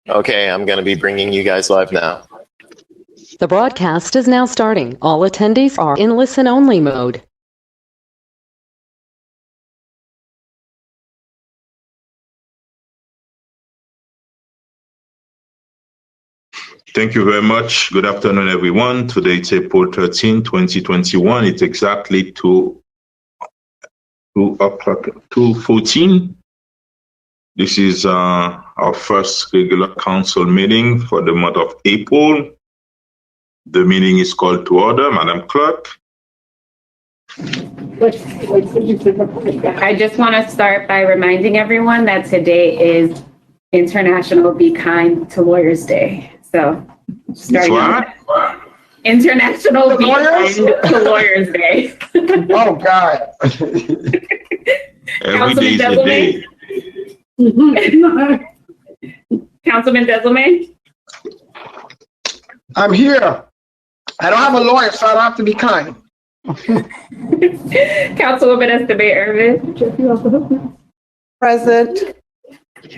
Okay, I'm going to be bringing you guys live now. The broadcast is now starting. All attendees are in listen-only mode. Thank you very much. Good afternoon, everyone. Today it's April 13, 2021. It's exactly 2:14. This is our first regular council meeting for the month of April. The meeting is called to order. Madam Clerk. I just want to start by reminding everyone that today is International Be Kind to Lawyers Day. So, starting with International Be Kind to Lawyers Day. Oh, God. Every day is a day. Councilman Desilme? I'm here. I don't have a lawyer, so I don't have to be kind. Councilwoman Estebe Irvin? Present.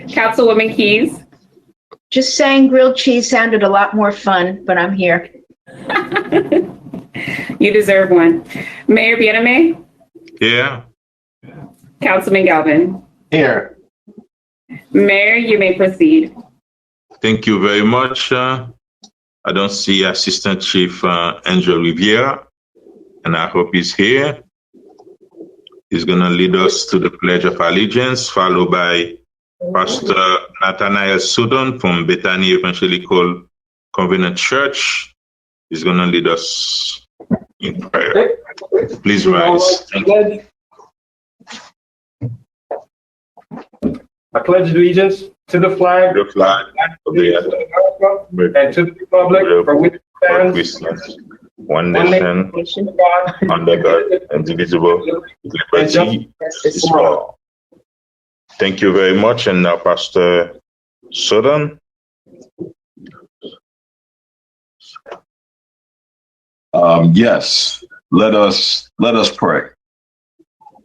Councilwoman Keys? Just saying grilled cheese sounded a lot more fun, but I'm here. You deserve one. Mayor Bieneme? Yeah. Councilman Galvin? Here. Mayor, you may proceed. Thank you very much. I don't see Assistant Chief Angel Riviera, and I hope he's here. He's going to lead us to the Pledge of Allegiance, followed by Pastor Nathaniel Sudon from Bethany Evangelical Covenant Church. He's going to lead us in prayer. Please rise. Thank you. I pledge allegiance to the flag, The flag of the and to the republic for which it stands, one nation, under God, indivisible, with liberty and justice for all. Thank you very much. And now, Pastor Sudon. Yes, let us pray.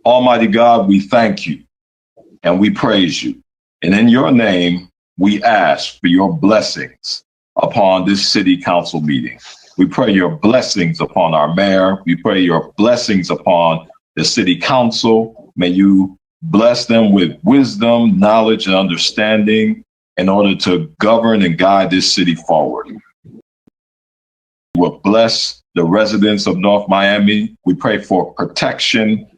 Almighty God, we thank you and we praise you. And in your name, we ask for your blessings upon this city council meeting. We pray your blessings upon our mayor. We pray your blessings upon the city council. May you bless them with wisdom, knowledge, and understanding in order to govern and guide this city forward. We will bless the residents of North Miami. We pray for protection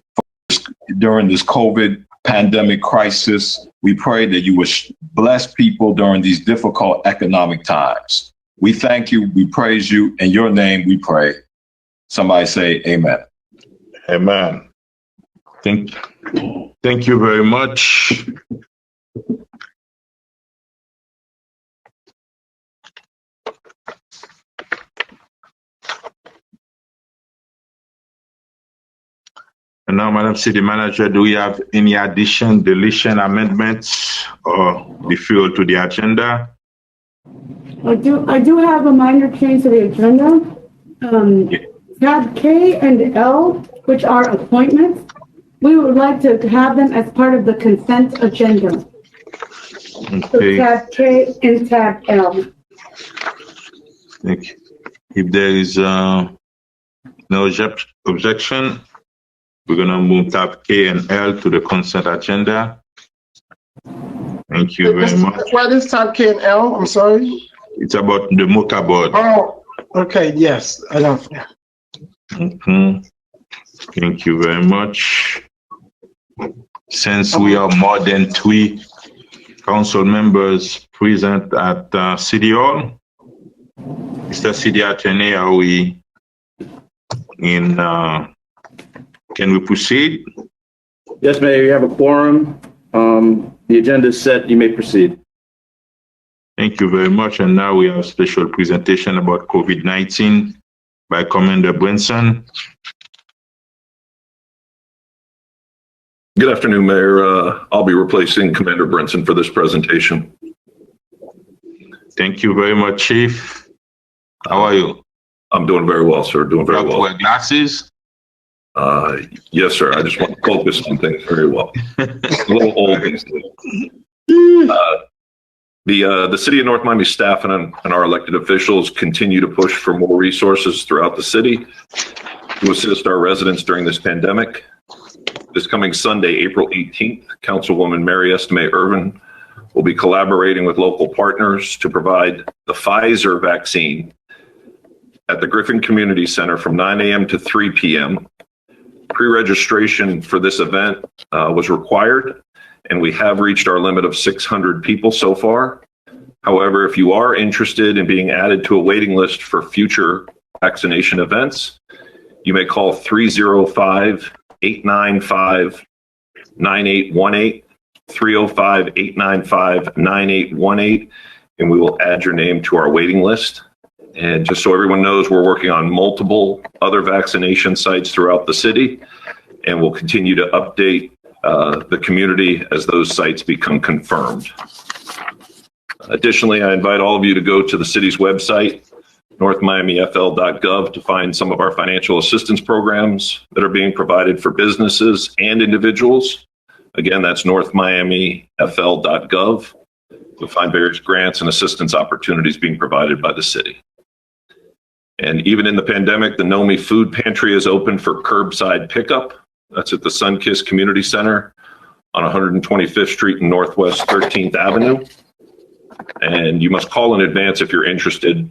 during this COVID pandemic crisis. We pray that you would bless people during these difficult economic times. We thank you. We praise you. In your name we pray. Somebody say amen. Amen. Thank you very much. And now, Madam City Manager, do we have any addition, deletion, amendments, or referral to the agenda? I do have a minor change to the agenda. Tab K and L, which are appointments, we would like to have them as part of the consent agenda. Okay. So tab K and tab L. Thank you. If there is no objection, we're going to move tab K and L to the consent agenda. Thank you very much. What is tab K and L? I'm sorry. It's about the motorboard. Oh, okay. Yes, I know. Thank you very much. Since we are more than 3 council members present at City Hall, Mr. City Attorney, are we in? Can we proceed? Yes, Mayor, you have a quorum. The agenda is set. You may proceed. Thank you very much. And now we have a special presentation about COVID-19 by Commander Brinson. Good afternoon, Mayor. I'll be replacing Commander Brinson for this presentation. Thank you very much, Chief. How are you? I'm doing very well, sir. Doing very well. Wear glasses? Yes, sir. I just want to focus on things very well. A little old these days. The City of North Miami staff and our elected officials continue to push for more resources throughout the city to assist our residents during this pandemic. This coming Sunday, April 18th, Councilwoman Mary Estime Irvin will be collaborating with local partners to provide the Pfizer vaccine at the Griffin Community Center from 9 a.m. to 3 p.m. Pre-registration for this event was required, and we have reached our limit of 600 people so far. However, if you are interested in being added to a waiting list for future vaccination events, you may call 305-895-9818, 305-895-9818, and we will add your name to our waiting list. And just so everyone knows, we're working on multiple other vaccination sites throughout the city, and we'll continue to update the community as those sites become confirmed. Additionally, I invite all of you to go to the city's website, northmiamifl.gov, to find some of our financial assistance programs that are being provided for businesses and individuals. Again, that's northmiamifl.gov. You'll find various grants and assistance opportunities being provided by the city. And even in the pandemic, the Nomi Food Pantry is open for curbside pickup. That's at the Sunkist Community Center on 125th Street and Northwest 13th Avenue. And you must call in advance if you're interested.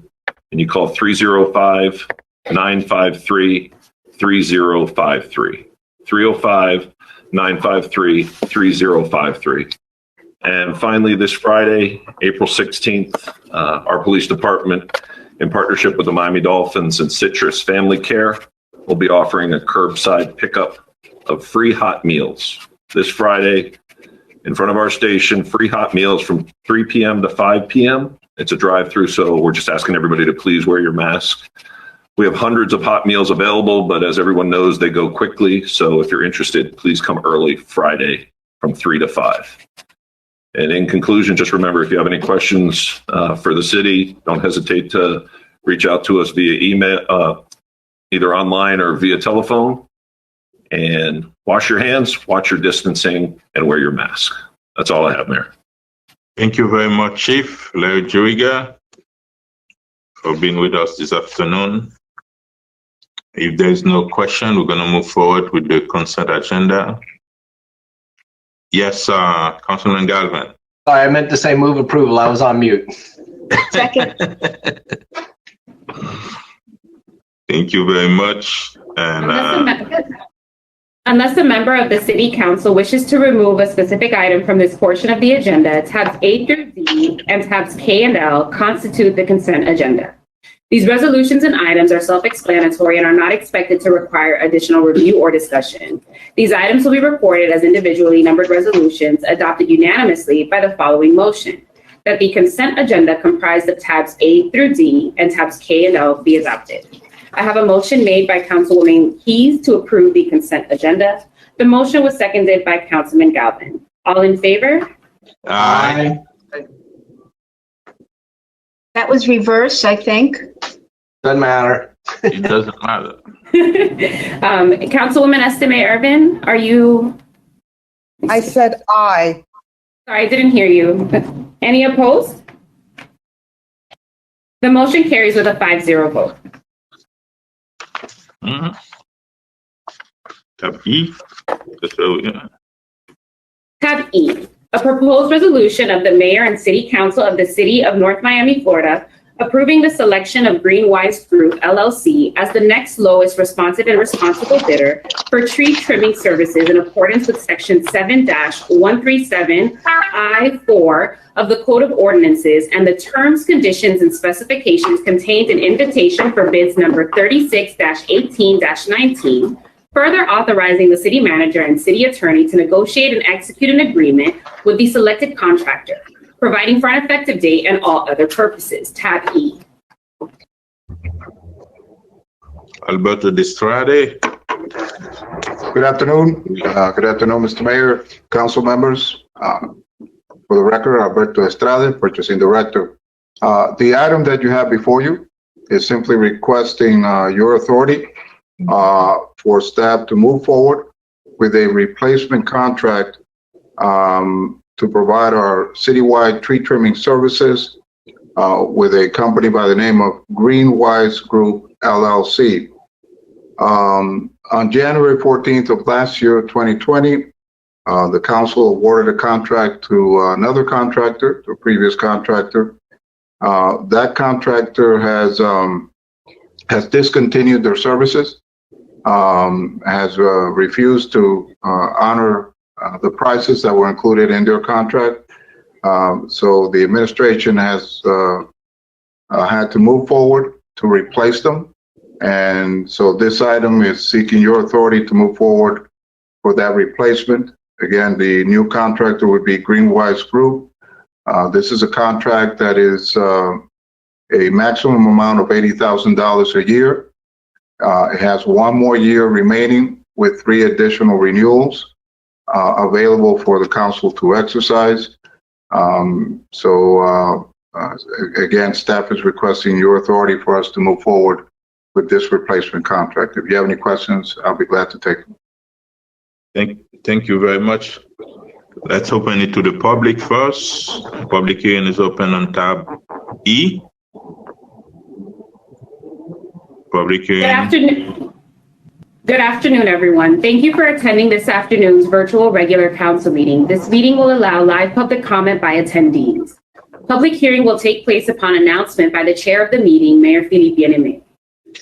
And you call 305-953-3053. 305-953-3053. And finally, this Friday, April 16th, our police department, in partnership with the Miami Dolphins and Citrus Family Care, will be offering a curbside pickup of free hot meals this Friday in front of our station. Free hot meals from 3 p.m. to 5 p.m. It's a drive-through, so we're just asking everybody to please wear your mask. We have hundreds of hot meals available, but as everyone knows, they go quickly. So if you're interested, please come early Friday from 3 to 5. And in conclusion, just remember, if you have any questions for the city, don't hesitate to reach out to us via email, either online or via telephone. And wash your hands, watch your distancing, and wear your mask. That's all I have, Mayor. Thank you very much, Chief Larry Juriga, for being with us this afternoon. If there's no question, we're going to move forward with the consent agenda. Yes, Councilman Galvin. Sorry, I meant to say move approval. I was on mute. Second. Thank you very much. And unless a member of the City Council wishes to remove a specific item from this portion of the agenda, tabs A through D and tabs K and L constitute the consent agenda. These resolutions and items are self-explanatory and are not expected to require additional review or discussion. These items will be reported as individually numbered resolutions adopted unanimously by the following motion: that the consent agenda comprised of tabs A through D and tabs K and L be adopted. I have a motion made by Councilwoman Keys to approve the consent agenda. The motion was seconded by Councilman Galvin. All in favor? Aye. That was reverse, I think. Doesn't matter. It doesn't matter. Councilwoman Estime Irvin, are you? I said aye. Sorry, I didn't hear you. Any opposed? The motion carries with a 5-0 vote. Mm-hmm. Tab E. Tab E, a proposed resolution of the Mayor and City Council of the City of North Miami, Florida, approving the selection of Greenwise Group, LLC, as the next lowest responsive and responsible bidder for tree trimming services in accordance with Section 7-137I4 of the Code of Ordinances and the terms, conditions, and specifications contained in invitation for bids number 36-18-19, further authorizing the city manager and city attorney to negotiate and execute an agreement with the selected contractor, providing for an effective date and all other purposes. Tab E. Alberto Distrade. Good afternoon. Good afternoon, Mr. Mayor, council members. For the record, Alberto Estrade, Purchasing Director. The item that you have before you is simply requesting your authority for staff to move forward with a replacement contract to provide our citywide tree trimming services with a company by the name of Greenwise Group LLC. On January 14th of last year, 2020, the council awarded a contract to another contractor, to a previous contractor. That contractor has discontinued their services, has refused to honor the prices that were included in their contract. So the administration has had to move forward to replace them. And so this item is seeking your authority to move forward for that replacement. Again, the new contractor would be Greenwise Group. This is a contract that is a maximum amount of $80,000 a year. It has one more year remaining with 3 additional renewals available for the council to exercise. Again, staff is requesting your authority for us to move forward with this replacement contract. If you have any questions, I'll be glad to take them. Thank you very much. Let's open it to the public first. Public hearing is open on tab E. Public hearing. Good afternoon, everyone. Thank you for attending this afternoon's virtual regular council meeting. This meeting will allow live public comment by attendees. Public hearing will take place upon announcement by the chair of the meeting, Mayor Philippe Bien-Aimé.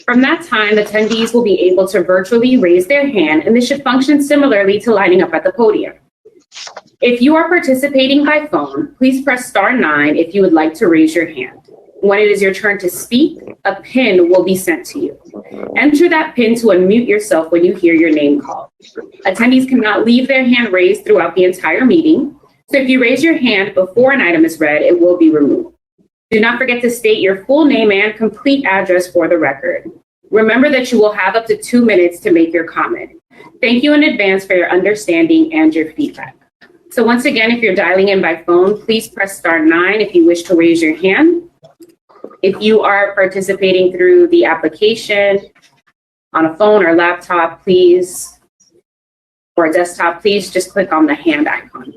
From that time, attendees will be able to virtually raise their hand, and this should function similarly to lining up at the podium. If you are participating by phone, please press *9 if you would like to raise your hand. When it is your turn to speak, a PIN will be sent to you. Enter that PIN to unmute yourself when you hear your name called. Attendees cannot leave their hand raised throughout the entire meeting, so if you raise your hand before an item is read, it will be removed. Do not forget to state your full name and complete address for the record. Remember that you will have up to 2 minutes to make your comment. Thank you in advance for your understanding and your feedback. So once again, if you're dialing in by phone, please press *9 if you wish to raise your hand. If you are participating through the application on a phone or laptop, please, or a desktop, please just click on the hand icon.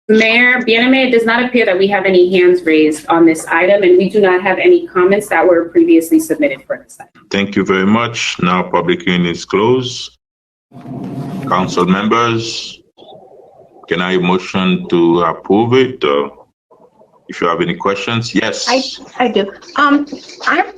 Mayor Bien-Aimé, it does not appear that we have any hands raised on this item, and we do not have any comments that were previously submitted for this item. Thank you very much. Now public hearing is closed. Council members, can I motion to approve it? If you have any questions, yes. I do. I'm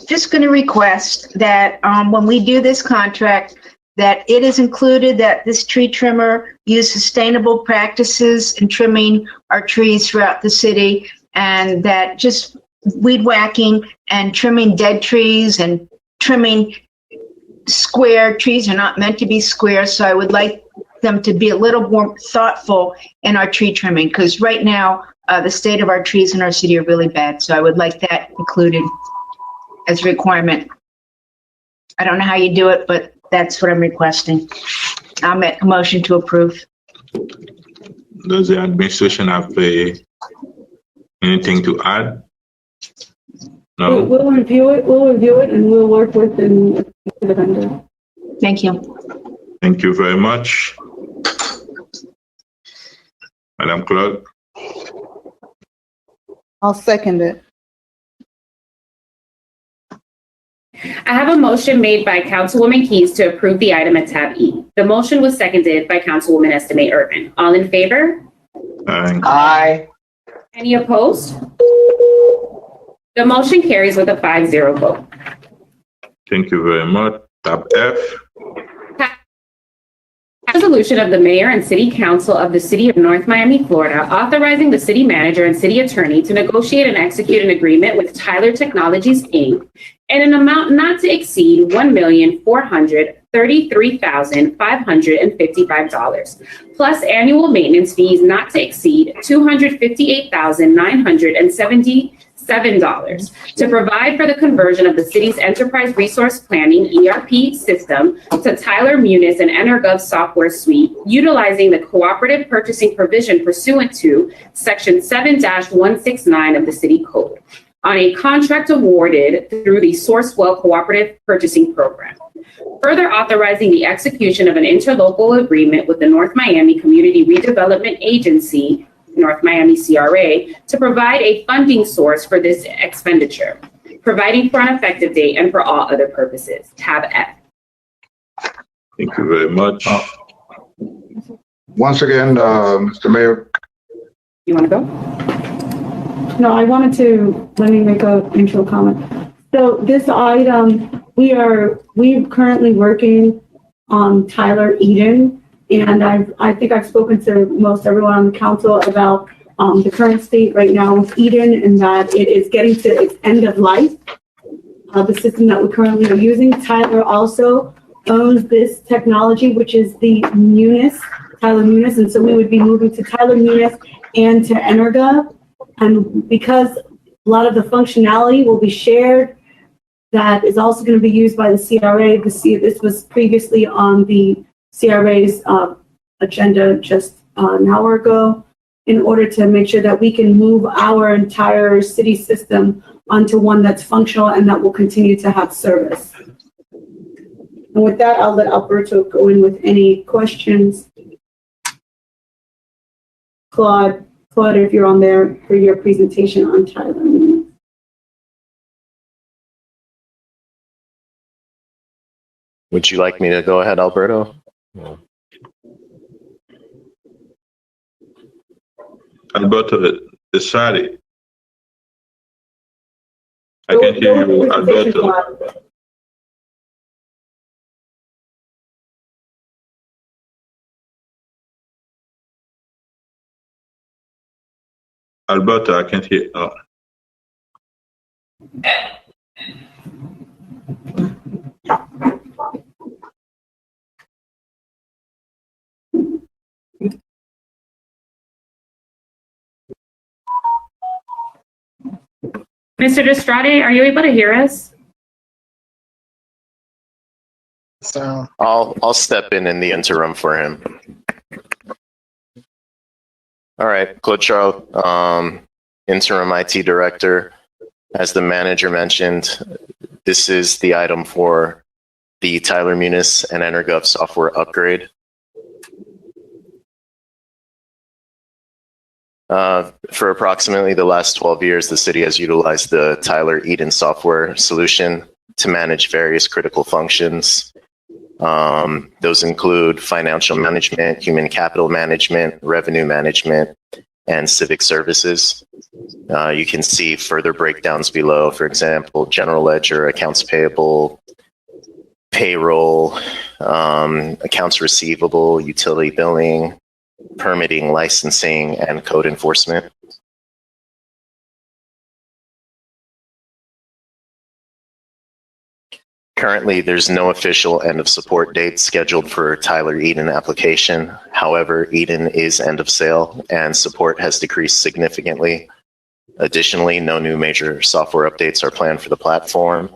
just going to request that when we do this contract, that it is included that this tree trimmer use sustainable practices in trimming our trees throughout the city, and that just weed whacking and trimming dead trees and trimming square trees are not meant to be square. So I would like them to be a little more thoughtful in our tree trimming, because right now the state of our trees in our city are really bad. So I would like that included as a requirement. I don't know how you do it, but that's what I'm requesting. I'll make a motion to approve. Does the administration have anything to add? No. We'll review it, and we'll work with the vendor. Thank you. Thank you very much. Madam Clerk. I'll second it. I have a motion made by Councilwoman Keys to approve the item at tab E. The motion was seconded by Councilwoman Estimate Urban. All in favor? Aye. Aye. Any opposed? The motion carries with a 5-0 vote. Thank you very much. Tab F. Resolution of the Mayor and City Council of the City of North Miami, Florida, authorizing the City Manager and City Attorney to negotiate and execute an agreement with Tyler Technologies, Inc. in an amount not to exceed $1,433,555, plus annual maintenance fees not to exceed $258,976 $7 to provide for the conversion of the city's enterprise resource planning ERP system to Tyler Munis and EnerGov software suite, utilizing the cooperative purchasing provision pursuant to Section 7-169 of the City Code on a contract awarded through the Sourcewell Cooperative Purchasing Program. Further authorizing the execution of an interlocal agreement with the North Miami Community Redevelopment Agency, North Miami CRA, to provide a funding source for this expenditure, providing for an effective date and for all other purposes. Tab F. Thank you very much. Once again, Mr. Mayor. You want to go? No, I wanted to, let me make an intro comment. So this item, we're currently working on Tyler Eden. And I think I've spoken to most everyone on the council about the current state right now with Eden, and that it is getting to its end of life. The system that we currently are using. Tyler also owns this technology, which is the Munis, Tyler Munis. And so we would be moving to Tyler Munis and to EnerGov. And because a lot of the functionality will be shared, that is also going to be used by the CRA. This was previously on the CRA's agenda just an hour ago, in order to make sure that we can move our entire city system onto one that's functional and that will continue to have service. And with that, I'll let Alberto go in with any questions. Claude, if you're on there for your presentation on Tyler. Would you like me to go ahead, Alberto? No. Alberto, decided. I can hear you, Alberto. Alberto, I can't hear. Oh. Mr. Destrade, are you able to hear us? So I'll step in the interim for him. All right, Claude Charles, interim IT director. As the manager mentioned, this is the item for the Tyler Munis and EnerGov software upgrade. For approximately the last 12 years, the city has utilized the Tyler Eden software solution to manage various critical functions. Those include financial management, human capital management, revenue management, and civic services. You can see further breakdowns below, for example, general ledger, accounts payable, payroll, accounts receivable, utility billing, permitting, licensing, and code enforcement. Currently, there's no official end of support date scheduled for Tyler Eden application. However, Eden is end of sale and support has decreased significantly. Additionally, no new major software updates are planned for the platform.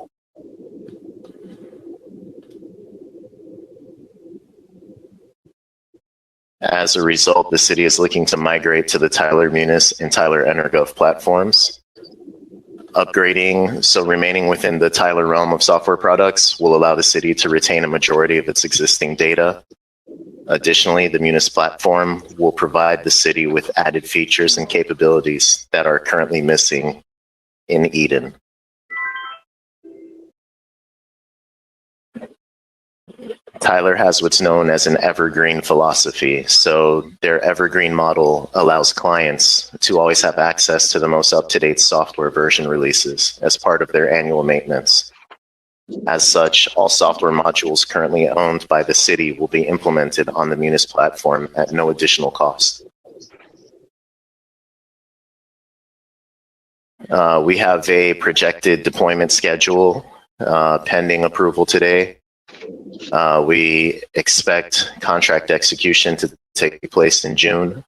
As a result, the city is looking to migrate to the Tyler Munis and Tyler EnerGov platforms. Upgrading, so remaining within the Tyler realm of software products, will allow the city to retain a majority of its existing data. Additionally, the Munis platform will provide the city with added features and capabilities that are currently missing in Eden. Tyler has what's known as an evergreen philosophy. So their evergreen model allows clients to always have access to the most up-to-date software version releases as part of their annual maintenance. As such, all software modules currently owned by the city will be implemented on the Munis platform at no additional cost. We have a projected deployment schedule pending approval today. We expect contract execution to take place in June.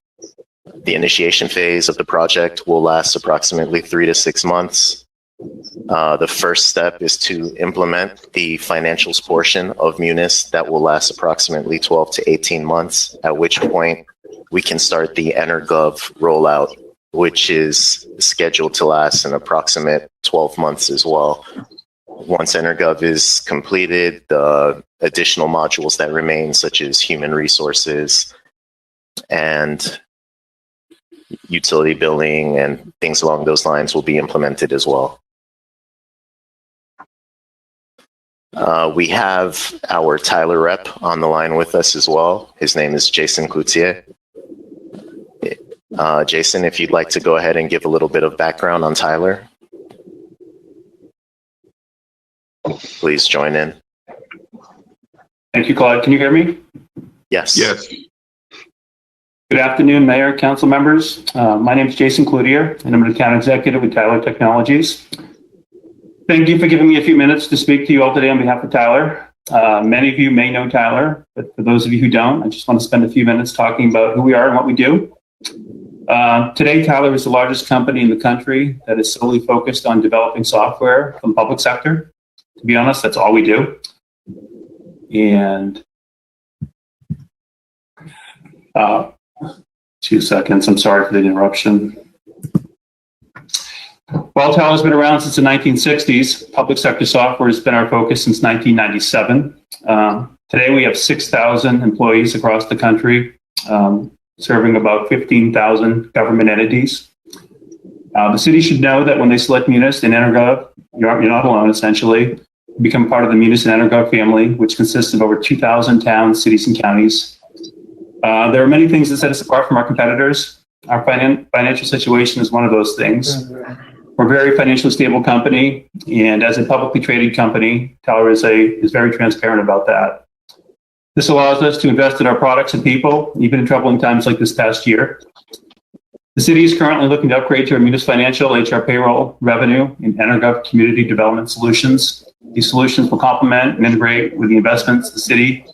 The initiation phase of the project will last approximately 3 to 6 months. The first step is to implement the financials portion of Munis that will last approximately 12 to 18 months, at which point we can start the EnerGov rollout, which is scheduled to last an approximate 12 months as well. Once EnerGov is completed, the additional modules that remain, such as human resources and utility billing and things along those lines, will be implemented as well. We have our Tyler rep on the line with us as well. His name is Jason Cloutier. Jason, if you'd like to go ahead and give a little bit of background on Tyler, please join in. Thank you, Claude. Can you hear me? Yes. Yes. Good afternoon, Mayor, Council members. My name is Jason Cloutier, and I'm an account executive with Tyler Technologies. Thank you for giving me a few minutes to speak to you all today on behalf of Tyler. Many of you may know Tyler, but for those of you who don't, I just want to spend a few minutes talking about who we are and what we do. Today, Tyler is the largest company in the country that is solely focused on developing software from the public sector. To be honest, that's all we do. And 2 seconds, I'm sorry for the interruption. While Tyler's been around since the 1960s, public sector software has been our focus since 1997. Today, we have 6,000 employees across the country, serving about 15,000 government entities. The city should know that when they select Munis and EnerGov, you're not alone, essentially. You become part of the Munis and EnerGov family, which consists of over 2,000 towns, cities, and counties. There are many things that set us apart from our competitors. Our financial situation is one of those things. We're a very financially stable company, and as a publicly traded company, Tyler is very transparent about that. This allows us to invest in our products and people, even in troubling times like this past year. The city is currently looking to upgrade to our Munis Financial, HR Payroll, Revenue, and EnerGov Community Development Solutions. These solutions will complement and integrate with the investments the city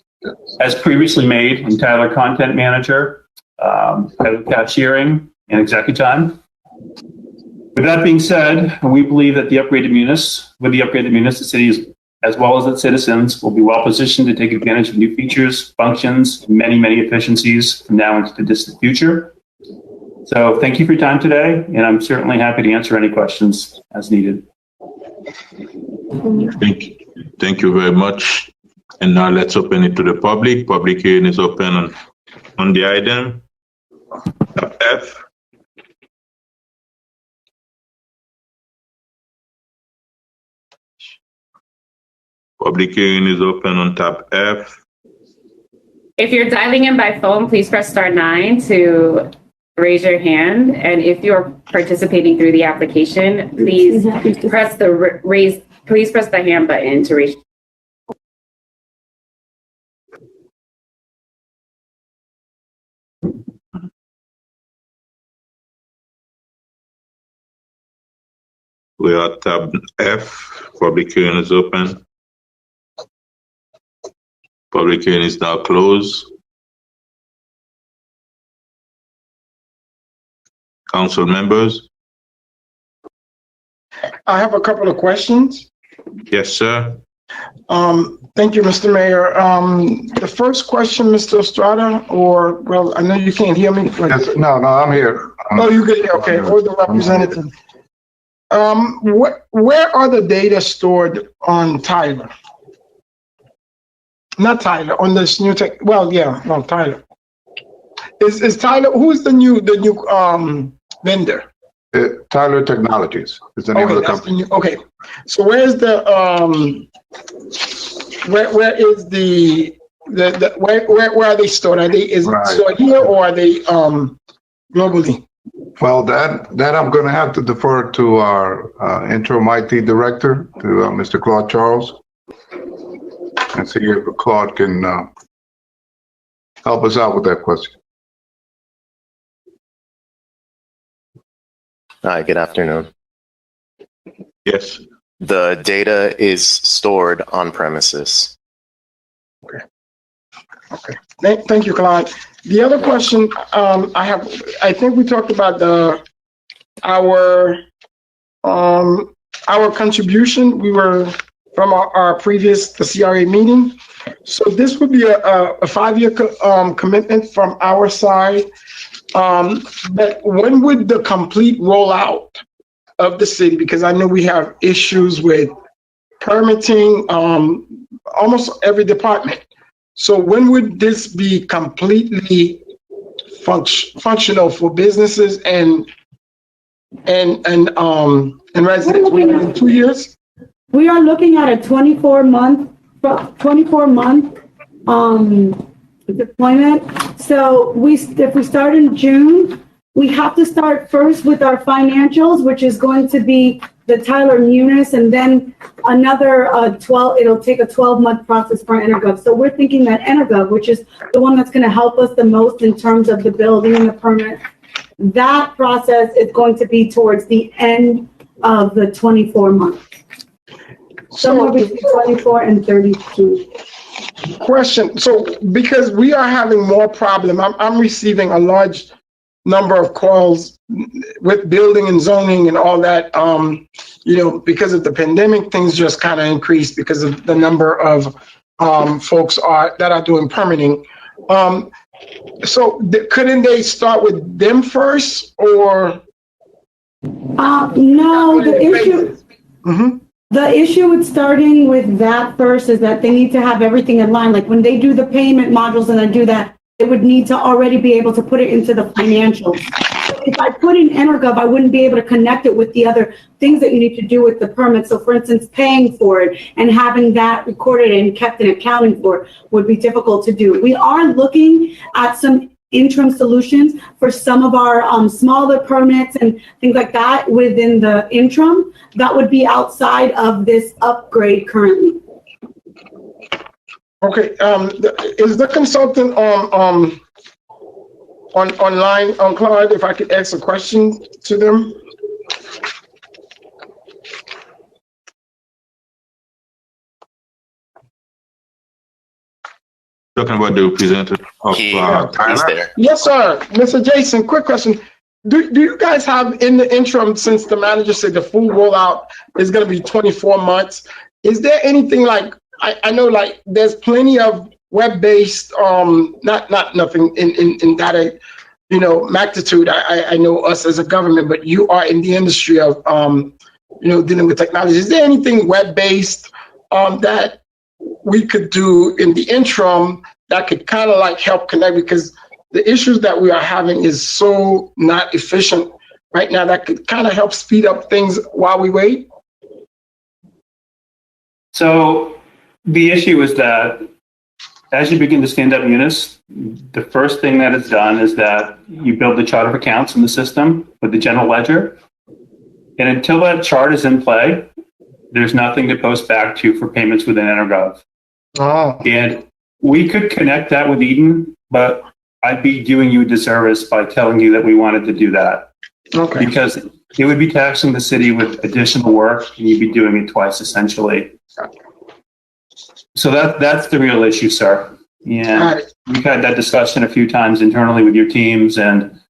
has previously made in Tyler Content Manager, Tyler Cashiering, and ExecuTime. With that being said, we believe that with the upgraded Munis, the city, as well as its citizens, will be well positioned to take advantage of new features, functions, and many efficiencies from now into the distant future. So thank you for your time today, and I'm certainly happy to answer any questions as needed. Thank you very much. And now let's open it to the public. Public hearing is open on the item. Tab F. Public hearing is open on tab F. If you're dialing in by phone, please press *9 to raise your hand. And if you're participating through the application, please press the hand button to raise. We are tab F. Public hearing is open. Public hearing is now closed. Council members? I have a couple of questions. Yes, sir. Thank you, Mr. Mayor. The first question, Mr. Estrada, I know you can't hear me. Yes, no, I'm here. Oh, you can hear, okay, or the representative. Where are the data stored on Tyler? Not Tyler, on this new tech, Tyler. Is Tyler, who's the new vendor? Tyler Technologies is the name of the company. Okay, so where's the where is the where are they stored? Are they stored here or are they globally? Well, that I'm going to have to defer to our interim IT director, to Mr. Claude Charles, and see if Claude can help us out with that question. Hi, good afternoon. Yes. The data is stored on premises. Okay. Okay. Thank you, Clyde. The other question I think we talked about our contribution. We were from our previous the CRA meeting. So this would be a 5-year commitment from our side. But when would the complete rollout of the city? Because I know we have issues with permitting, almost every department. So when would this be completely functional for businesses and residents? Within 2 years? We are looking at a 24-month deployment. So if we start in June, we have to start first with our financials, which is going to be the Tyler Munis, and then another it'll take a 12-month process for Energov. So we're thinking that Energov, which is the one that's going to help us the most in terms of the building and the permit, that process is going to be towards the end of the 24 months. Somewhere between 24 and 32. Question. So because we are having more problem, I'm receiving a large number of calls with building and zoning and all that, because of the pandemic, things just kind of increased because of the number of folks that are doing permitting. So couldn't they start with them first, or? No, the issue. Mm-hmm. The issue with starting with that first is that they need to have everything in line. Like when they do the payment modules and they do that, they would need to already be able to put it into the financials. If I put in Energov, I wouldn't be able to connect it with the other things that you need to do with the permit. So for instance, paying for it and having that recorded and kept in accounting for would be difficult to do. We are looking at some interim solutions for some of our smaller permits and things like that within the interim that would be outside of this upgrade currently. Okay, is the consultant online, Clyde, if I could ask a question to them? Talking about the representative of Tyler? Yes, sir. Mr. Jason, quick question. Do you guys have in the interim, since the manager said the full rollout is going to be 24 months, is there anything like, I know like there's plenty of web-based, not nothing in data, magnitude. I know us as a government, but you are in the industry of, dealing with technology. Is there anything web-based that we could do in the interim that could kind of like help connect? Because the issues that we are having is so not efficient right now that could kind of help speed up things while we wait. So the issue is that as you begin to stand up units, the first thing that is done is that you build the chart of accounts in the system with the general ledger. And until that chart is in play, there's nothing to post back to for payments within Energov. Oh. And we could connect that with Eden, but I'd be doing you a disservice by telling you that we wanted to do that. Okay. Because it would be taxing the city with additional work, and you'd be doing it twice, essentially. So that's the real issue, sir. And we've had that discussion a few times internally with your teams, and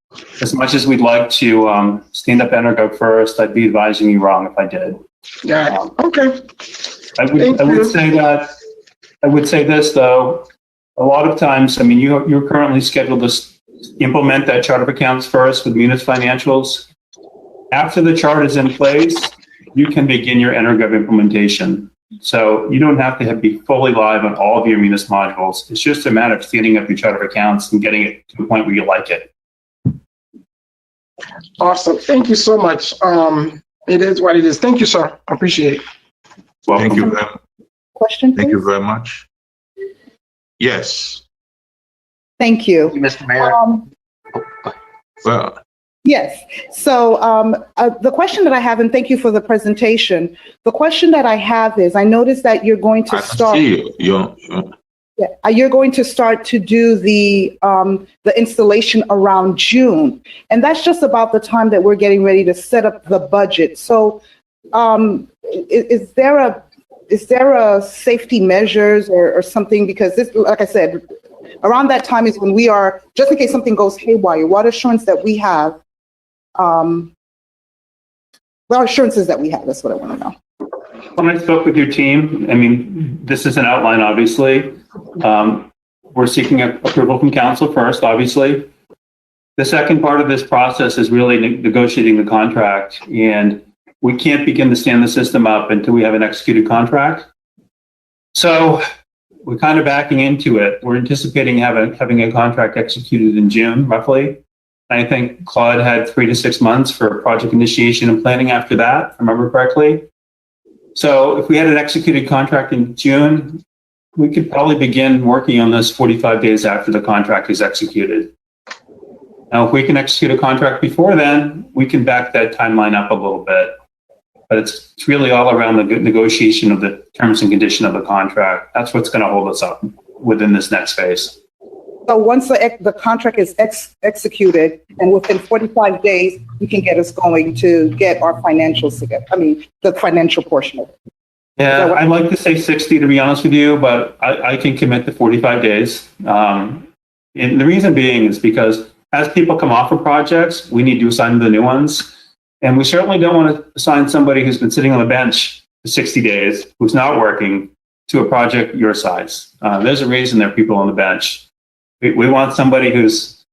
as much as we'd like to stand up Energov first, I'd be advising you wrong if I did. Yeah. Okay. I would say this though. A lot of times, you're currently scheduled to implement that chart of accounts first with Munis financials. After the chart is in place, you can begin your Energov implementation. So you don't have to be fully live on all of your Munis modules. It's just a matter of standing up your chart of accounts and getting it to the point where you like it. Awesome. Thank you so much. It is what it is. Thank you, sir. I appreciate it. Welcome. Thank you very much. Question, please? Thank you very much. Yes. Thank you. Mr. Mayor. Well, Yes. So the question that I have, and thank you for the presentation. The question that I have is, I noticed that you're going to start. You're going to start to do the installation around June, and that's just about the time that we're getting ready to set up the budget. So, is there a safety measures or something? Because this, like I said, around that time is when we are, just in case something goes haywire, what assurance that we have, what assurances that we have, that's what I want to know. When I spoke with your team, I mean, this is an outline, obviously. We're seeking approval from council first, obviously. The second part of this process is really negotiating the contract, and we can't begin to stand the system up until we have an executed contract. So we're kind of backing into it. We're anticipating having a contract executed in June, roughly. I think Claude had 3 to 6 months for project initiation and planning after that, if I remember correctly. So if we had an executed contract in June, we could probably begin working on this 45 days after the contract is executed. Now, if we can execute a contract before then, we can back that timeline up a little bit. But it's really all around the negotiation of the terms and condition of the contract. That's what's going to hold us up within this next phase. So once the contract is executed and within 45 days, you can get us going to get our financials together. I mean, the financial portion of it. Yeah, I'd like to say 60 to be honest with you, but I can commit to 45 days. And the reason being is because as people come off of projects, we need to assign the new ones. And we certainly don't want to assign somebody who's been sitting on the bench for 60 days, who's not working, to a project your size. There's a reason there are people on the bench. We want somebody who's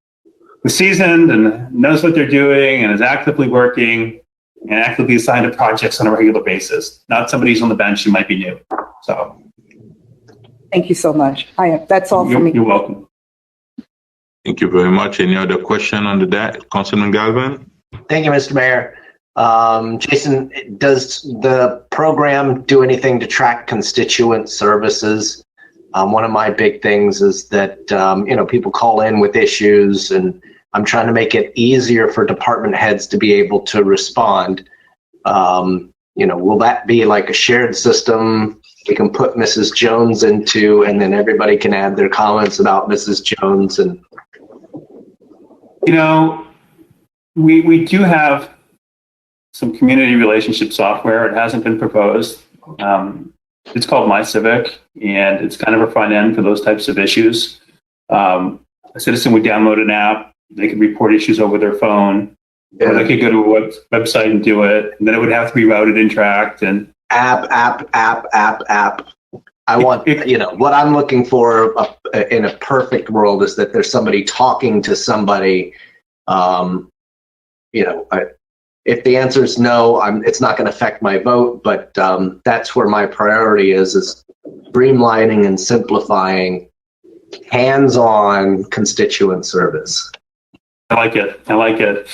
seasoned and knows what they're doing and is actively working and actively assigned to projects on a regular basis, not somebody who's on the bench who might be new. So, thank you so much. That's all for me. You're welcome. Thank you very much. Any other question on that, Councilman Galvin? Thank you, Mr. Mayor. Jason, does the program do anything to track constituent services? One of my big things is that, people call in with issues, and I'm trying to make it easier for department heads to be able to respond. Will that be like a shared system we can put Mrs. Jones into, and then everybody can add their comments about Mrs. Jones? And we do have some community relationship software. It hasn't been proposed. It's called My Civic, and it's kind of a front end for those types of issues. A citizen would download an app. They could report issues over their phone, or they could go to a website and do it. And then it would have to be routed and tracked. And app. I want, what I'm looking for in a perfect world is that there's somebody talking to somebody. If the answer is no, it's not going to affect my vote, but that's where my priority is streamlining and simplifying hands-on constituent service. I like it.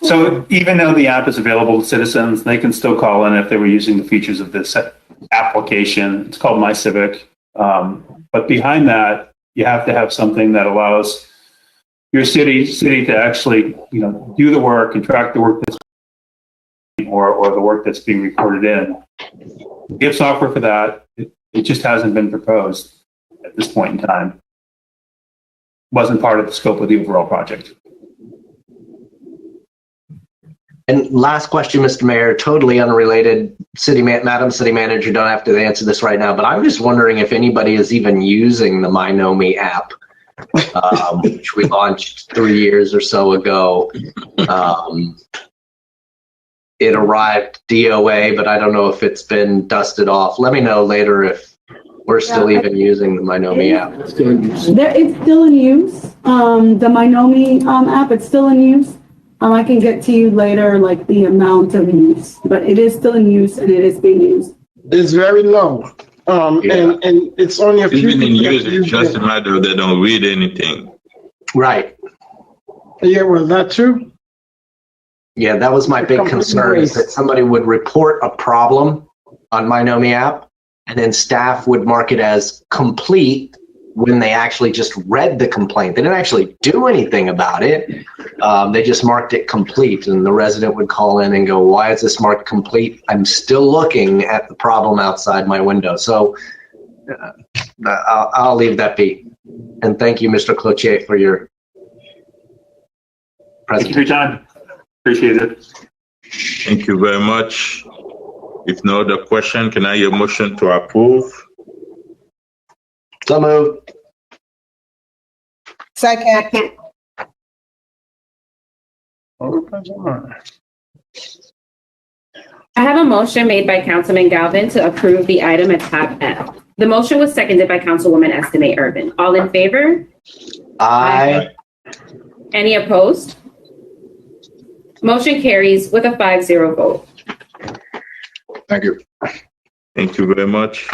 So even though the app is available to citizens, they can still call in if they were using the features of this application. It's called My Civic. But behind that, you have to have something that allows your city to actually, do the work and track the work that's or the work that's being recorded in. We have software for that. It just hasn't been proposed at this point in time. Wasn't part of the scope of the overall project. And last question, Mr. Mayor, totally unrelated. Madam City Manager, don't have to answer this right now, but I'm just wondering if anybody is even using the MyNomi app, which we launched 3 years or so ago. It arrived DOA, but I don't know if it's been dusted off. Let me know later if we're still even using the MyNomi app. It's still in use. The MyNomi app, it's still in use. I can get to you later, like the amount of use, but it is still in use and it is being used. It's very low. And it's only a few. Even in use, it's just a matter of they don't read anything. Right. Yeah, well, that too. Yeah, that was my big concern, is that somebody would report a problem on MyNomi app, and then staff would mark it as complete when they actually just read the complaint. They didn't actually do anything about it. They just marked it complete, and the resident would call in and go, why is this marked complete? I'm still looking at the problem outside my window. So I'll leave that be. And thank you, Mr. Cloutier, for your presentation. Thank you for your time. Appreciate it. Thank you very much. If no other question, can I hear a motion to approve? So moved. Second. I have a motion made by Councilman Galvin to approve the item at tab F. The motion was seconded by Councilwoman Estimate Urban. All in favor? Aye. Any opposed? Motion carries with a 5-0 vote. Thank you. Thank you very much.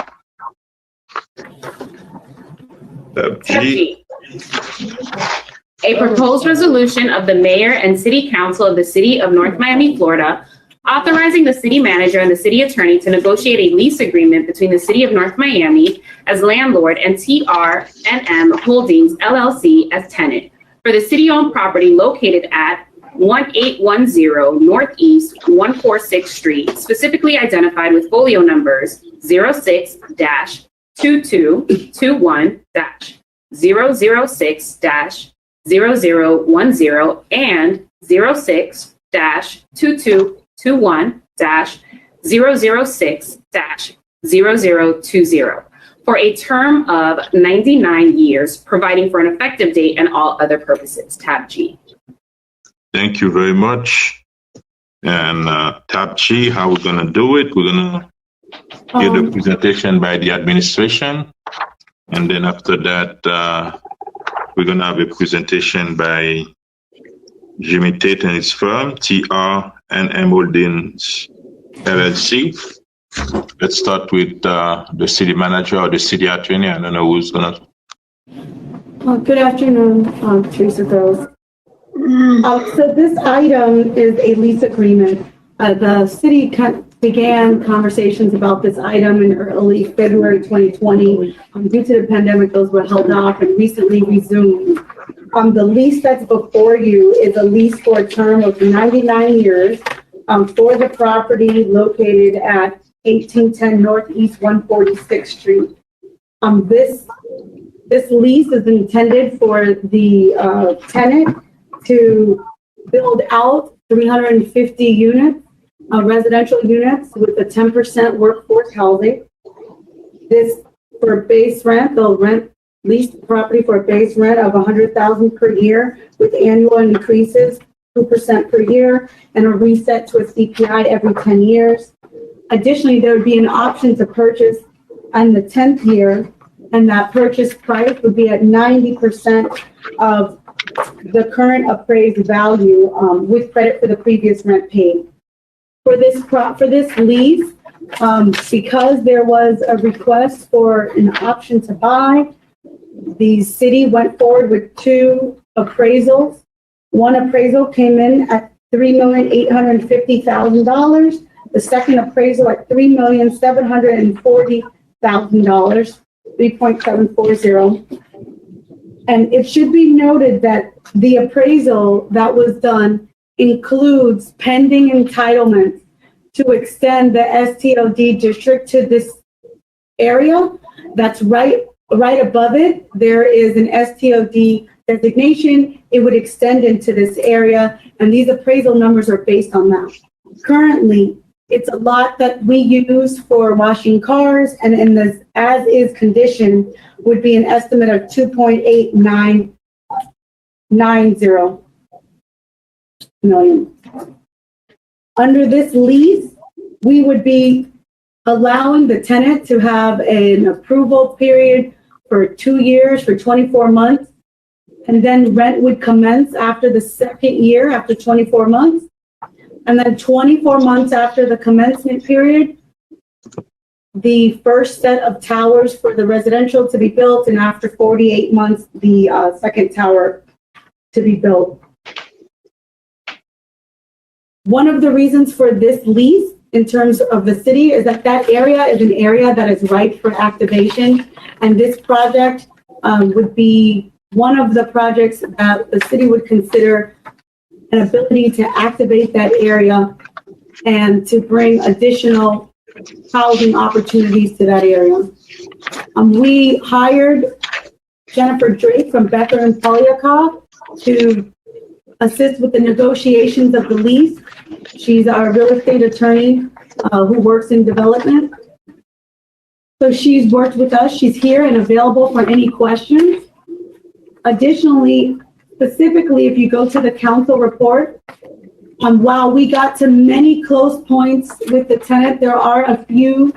Tab Tab G. G. A proposed resolution of the mayor and city council of the city of North Miami, Florida, authorizing the city manager and the city attorney to negotiate a lease agreement between the city of North Miami as landlord and TR&M Holdings LLC as tenant for the city-owned property located at 1810 Northeast 146th Street, specifically identified with folio numbers 06-2221-006-0010 and 06-2221-006-00020 for a term of 99 years, providing for an effective date and all other purposes. Tab G. Thank you very much. And tab G, how we're gonna do it? We're gonna get a presentation by the administration, and then after that, we're gonna have a presentation by Jimmy Tate and his firm, TR&M Holdings LLC. Let's start with the city manager or the city attorney. I don't know who's gonna. Good afternoon, Teresa Groves. So this item is a lease agreement. The city began conversations about this item in early February 2020. Due to the pandemic, those were held off and recently resumed. The lease that's before you is a lease for a term of 99 years for the property located at 1810 Northeast 146th Street. This lease is intended for the tenant to build out 350 units, residential units with a 10% workforce housing. This for base rent, they'll lease the property for a base rent of $100,000 per year with annual increases, 2% per year, and a reset to a CPI every 10 years. Additionally, there would be an option to purchase on the 10th year, and that purchase price would be at 90% of the current appraised value with credit for the previous rent paid. For this lease, because there was a request for an option to buy, the city went forward with two appraisals. One appraisal came in at $3,850,000. The second appraisal at $3,740,000, 3.740. And it should be noted that the appraisal that was done includes pending entitlements to extend the STLD district to this area. That's right above it. There is an STLD designation. It would extend into this area, and these appraisal numbers are based on that. Currently, it's a lot that we use for washing cars, and in this as-is condition would be an estimate of $2.8990 million. Under this lease, we would be allowing the tenant to have an approval period for 2 years, for 24 months, and then rent would commence after the second year, after 24 months. And then 24 months after the commencement period, the first set of towers for the residential to be built, and after 48 months, the second tower to be built. One of the reasons for this lease in terms of the city is that that area is an area that is ripe for activation, and this project would be one of the projects that the city would consider an ability to activate that area and to bring additional housing opportunities to that area. We hired Jennifer Drake from Becker and Polyakov to assist with the negotiations of the lease. She's our real estate attorney who works in development. So she's worked with us. She's here and available for any questions. Additionally, specifically, if you go to the council report, while we got to many close points with the tenant, there are a few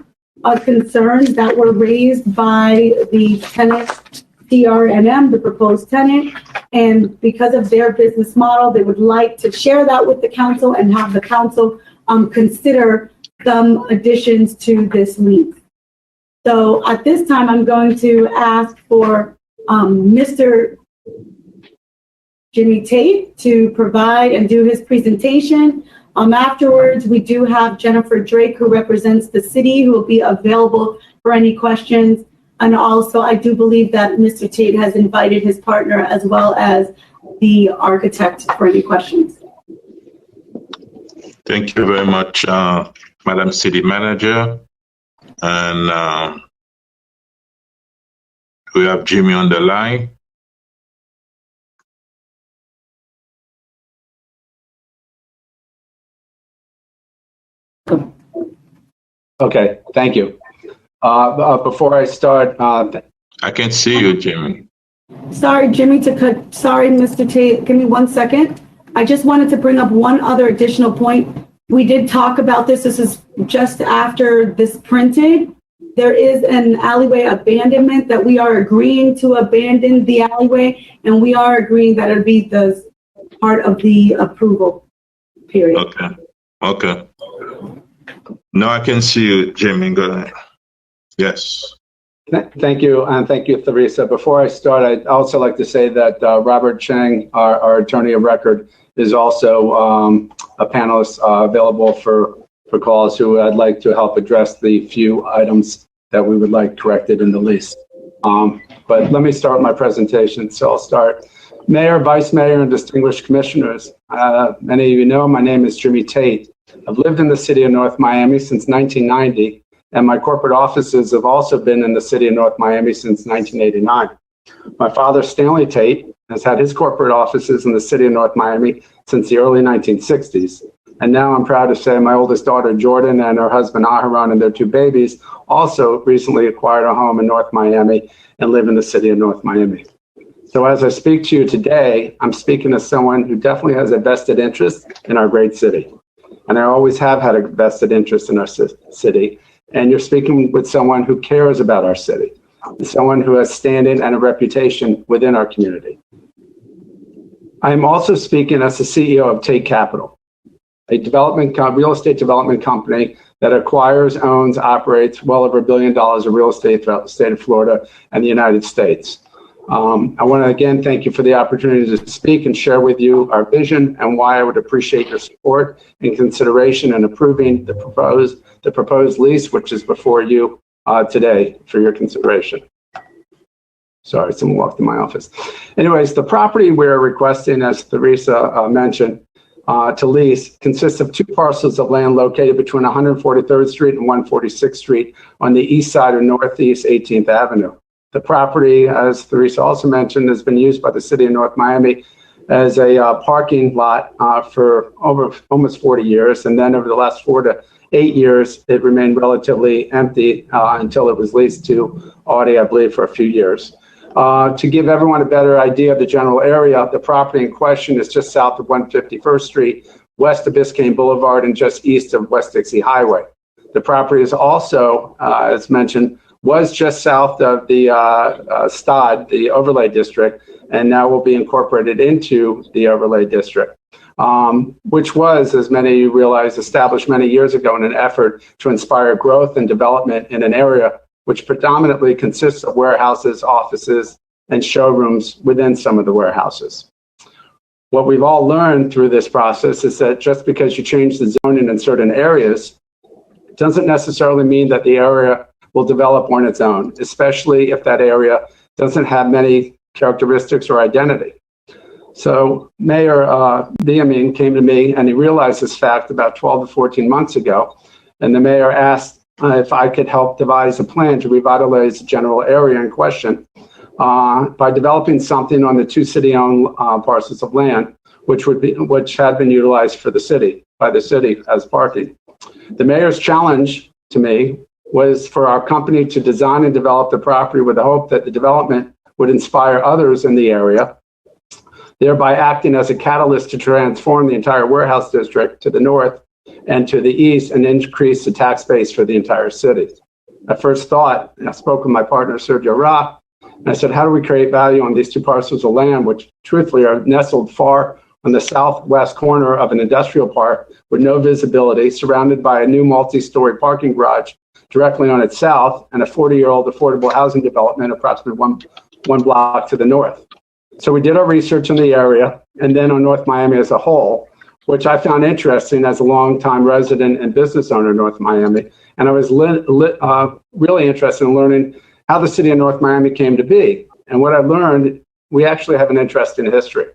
concerns that were raised by the tenant, TRNM, the proposed tenant. And because of their business model, they would like to share that with the council and have the council consider some additions to this lease. So at this time, I'm going to ask for Mr. Jimmy Tate to provide and do his presentation. Afterwards, we do have Jennifer Drake, who represents the city, who will be available for any questions. And also, I do believe that Mr. Tate has invited his partner as well as the architect for any questions. Thank you very much, Madam City Manager. And we have Jimmy on the line. Okay, thank you. Before I start, I can see you, Jimmy. Sorry, Jimmy, sorry, Mr. Tate, give me 1 second. I just wanted to bring up one other additional point. We did talk about this. This is just after this printed. There is an alleyway abandonment that we are agreeing to abandon the alleyway, and we are agreeing that it'll be the part of the approval period. Okay. Okay. No, I can see you, Jimmy. Go ahead. Yes. Thank you, and thank you, Theresa. Before I start, I'd also like to say that Robert Chang, our attorney of record, is also a panelist available for calls who I'd like to help address the few items that we would like corrected in the lease. But let me start my presentation. So I'll start. Mayor, Vice Mayor, and distinguished commissioners, many of you know my name is Jimmy Tate. I've lived in the city of North Miami since 1990, and my corporate offices have also been in the city of North Miami since 1989. My father, Stanley Tate, has had his corporate offices in the city of North Miami since the early 1960s. And now I'm proud to say my oldest daughter, Jordan, and her husband, Aharon, and their two babies also recently acquired a home in North Miami and live in the city of North Miami. So as I speak to you today, I'm speaking as someone who definitely has a vested interest in our great city. And I always have had a vested interest in our city. And you're speaking with someone who cares about our city, someone who has standing and a reputation within our community. I am also speaking as the CEO of Tate Capital, a real estate development company that acquires, owns, operates well over $1 billion of real estate throughout the state of Florida and the United States. I want to again thank you for the opportunity to speak and share with you our vision and why I would appreciate your support and consideration in approving the proposed lease, which is before you today for your consideration. Sorry, someone walked in my office. Anyways, the property we're requesting, as Theresa mentioned, to lease consists of two parcels of land located between 143rd Street and 146th Street on the east side of Northeast 18th Avenue. The property, as Theresa also mentioned, has been used by the city of North Miami as a parking lot for over almost 40 years. And then over the last 4 to 8 years, it remained relatively empty until it was leased to Audi, I believe, for a few years. To give everyone a better idea of the general area, the property in question is just south of 151st Street, west of Biscayne Boulevard, and just east of West Dixie Highway. The property is also, as mentioned, was just south of the STOD, the overlay district, and now will be incorporated into the overlay district, which was, as many of you realize, established many years ago in an effort to inspire growth and development in an area which predominantly consists of warehouses, offices, and showrooms within some of the warehouses. What we've all learned through this process is that just because you change the zoning in certain areas, it doesn't necessarily mean that the area will develop on its own, especially if that area doesn't have many characteristics or identity. So Mayor Diamin came to me and he realized this fact about 12 to 14 months ago. And the mayor asked if I could help devise a plan to revitalize the general area in question by developing something on the two city-owned parcels of land, which had been utilized for the city, by the city as parking. The mayor's challenge to me was for our company to design and develop the property with the hope that the development would inspire others in the area, thereby acting as a catalyst to transform the entire warehouse district to the north and to the east and increase the tax base for the entire city. I first thought, and I spoke with my partner, Sergio Ra, and I said, how do we create value on these two parcels of land, which truthfully are nestled far on the southwest corner of an industrial park with no visibility, surrounded by a new multi-story parking garage directly on its south and a 40-year-old affordable housing development approximately one block to the north. So we did our research in the area and then on North Miami as a whole, which I found interesting as a longtime resident and business owner in North Miami. And I was really interested in learning how the city of North Miami came to be. And what I learned, we actually have an interesting history.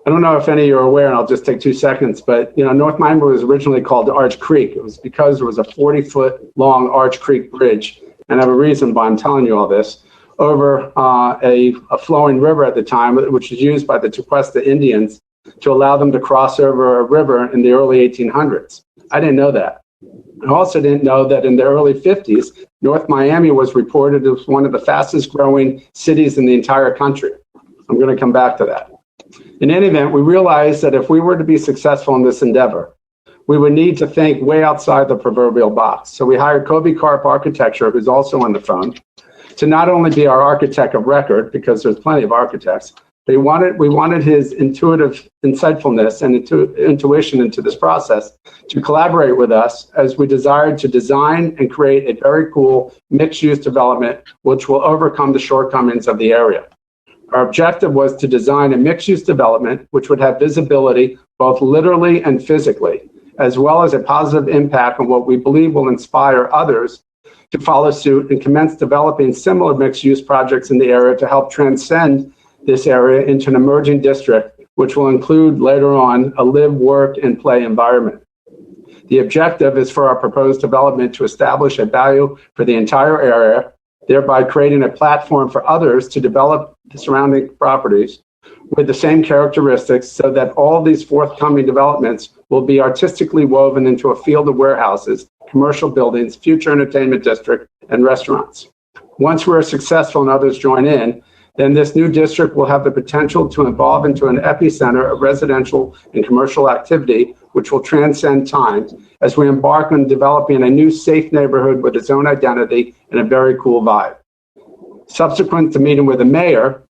I don't know if any of you are aware, and I'll just take 2 seconds, but North Miami was originally called Arch Creek. It was because there was a 40-foot long Arch Creek bridge, and I have a reason why I'm telling you all this, over a flowing river at the time, which was used by the Tequesta Indians to allow them to cross over a river in the early 1800s. I didn't know that. I also didn't know that in the early 50s, North Miami was reported as one of the fastest growing cities in the entire country. I'm going to come back to that. In any event, we realized that if we were to be successful in this endeavor, we would need to think way outside the proverbial box. So we hired Kobe Karp Architecture, who's also on the phone, to not only be our architect of record, because there's plenty of architects, but we wanted his intuitive insightfulness and intuition into this process to collaborate with us as we desired to design and create a very cool mixed-use development which will overcome the shortcomings of the area. Our objective was to design a mixed-use development which would have visibility both literally and physically, as well as a positive impact on what we believe will inspire others to follow suit and commence developing similar mixed-use projects in the area to help transcend this area into an emerging district, which will include later on a live, work, and play environment. The objective is for our proposed development to establish a value for the entire area, thereby creating a platform for others to develop the surrounding properties with the same characteristics so that all these forthcoming developments will be artistically woven into a field of warehouses, commercial buildings, future entertainment district, and restaurants. Once we're successful and others join in, then this new district will have the potential to evolve into an epicenter of residential and commercial activity, which will transcend time as we embark on developing a new safe neighborhood with its own identity and a very cool vibe. Subsequent to meeting with the mayor,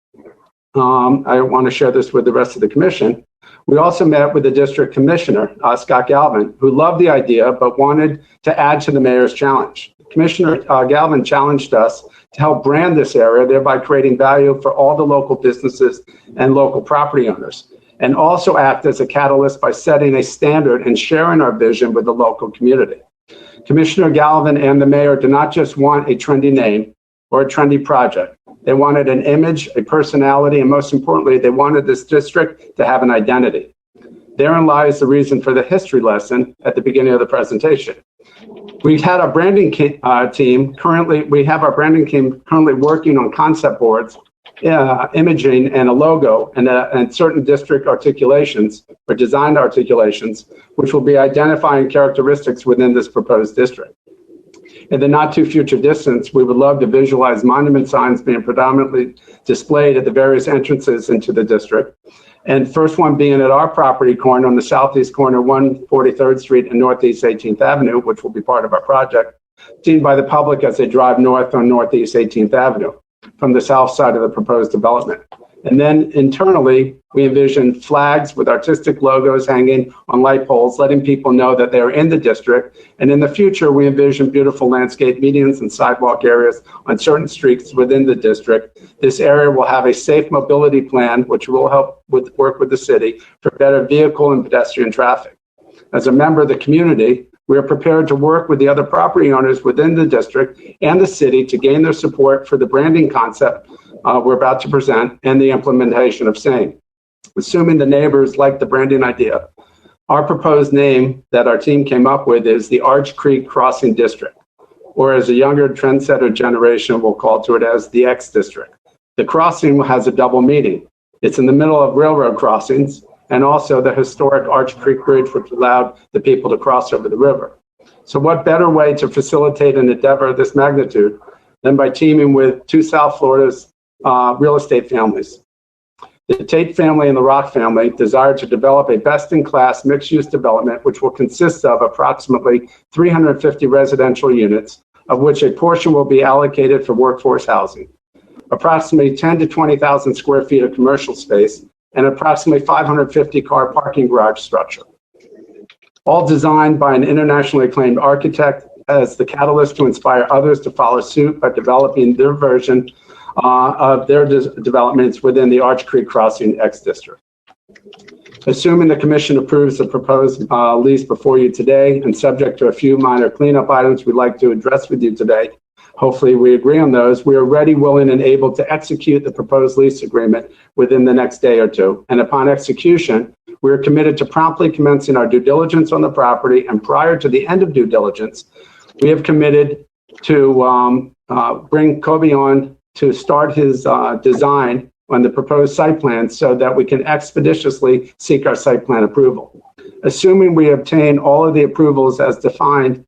I want to share this with the rest of the commission, we also met with the district commissioner, Scott Galvin, who loved the idea but wanted to add to the mayor's challenge. Commissioner Galvin challenged us to help brand this area, thereby creating value for all the local businesses and local property owners, and also act as a catalyst by setting a standard and sharing our vision with the local community. Commissioner Galvin and the mayor do not just want a trendy name or a trendy project. They wanted an image, a personality, and most importantly, they wanted this district to have an identity. Therein lies the reason for the history lesson at the beginning of the presentation. We've had our branding team currently working on concept boards, imaging, and a logo, and certain district articulations or designed articulations, which will be identifying characteristics within this proposed district. In the not too future distance, we would love to visualize monument signs being predominantly displayed at the various entrances into the district. And first one being at our property corner on the southeast corner, 143rd Street and Northeast 18th Avenue, which will be part of our project, seen by the public as they drive north on Northeast 18th Avenue from the south side of the proposed development. And then internally, we envision flags with artistic logos hanging on light poles, letting people know that they're in the district. And in the future, we envision beautiful landscape medians and sidewalk areas on certain streets within the district. This area will have a safe mobility plan, which will help work with the city for better vehicle and pedestrian traffic. As a member of the community, we are prepared to work with the other property owners within the district and the city to gain their support for the branding concept we're about to present and the implementation of same. Assuming the neighbors like the branding idea, our proposed name that our team came up with is the Arch Creek Crossing District, or as a younger trendsetter generation will call to it as the X District. The crossing has a double meaning. It's in the middle of railroad crossings and also the historic Arch Creek Bridge, which allowed the people to cross over the river. So what better way to facilitate an endeavor of this magnitude than by teaming with two South Florida's real estate families. The Tate family and the Rock family desire to develop a best-in-class mixed-use development, which will consist of approximately 350 residential units, of which a portion will be allocated for workforce housing, approximately 10 to 20,000 square feet of commercial space, and approximately 550 car parking garage structure. All designed by an internationally acclaimed architect as the catalyst to inspire others to follow suit by developing their version of their developments within the Arch Creek Crossing X District. Assuming the commission approves the proposed lease before you today and subject to a few minor cleanup items we'd like to address with you today, hopefully we agree on those, we are ready, willing, and able to execute the proposed lease agreement within the next day or two. And upon execution, we are committed to promptly commencing our due diligence on the property, and prior to the end of due diligence, we have committed to bring Kobe on to start his design on the proposed site plan so that we can expeditiously seek our site plan approval. Assuming we obtain all of the approvals as defined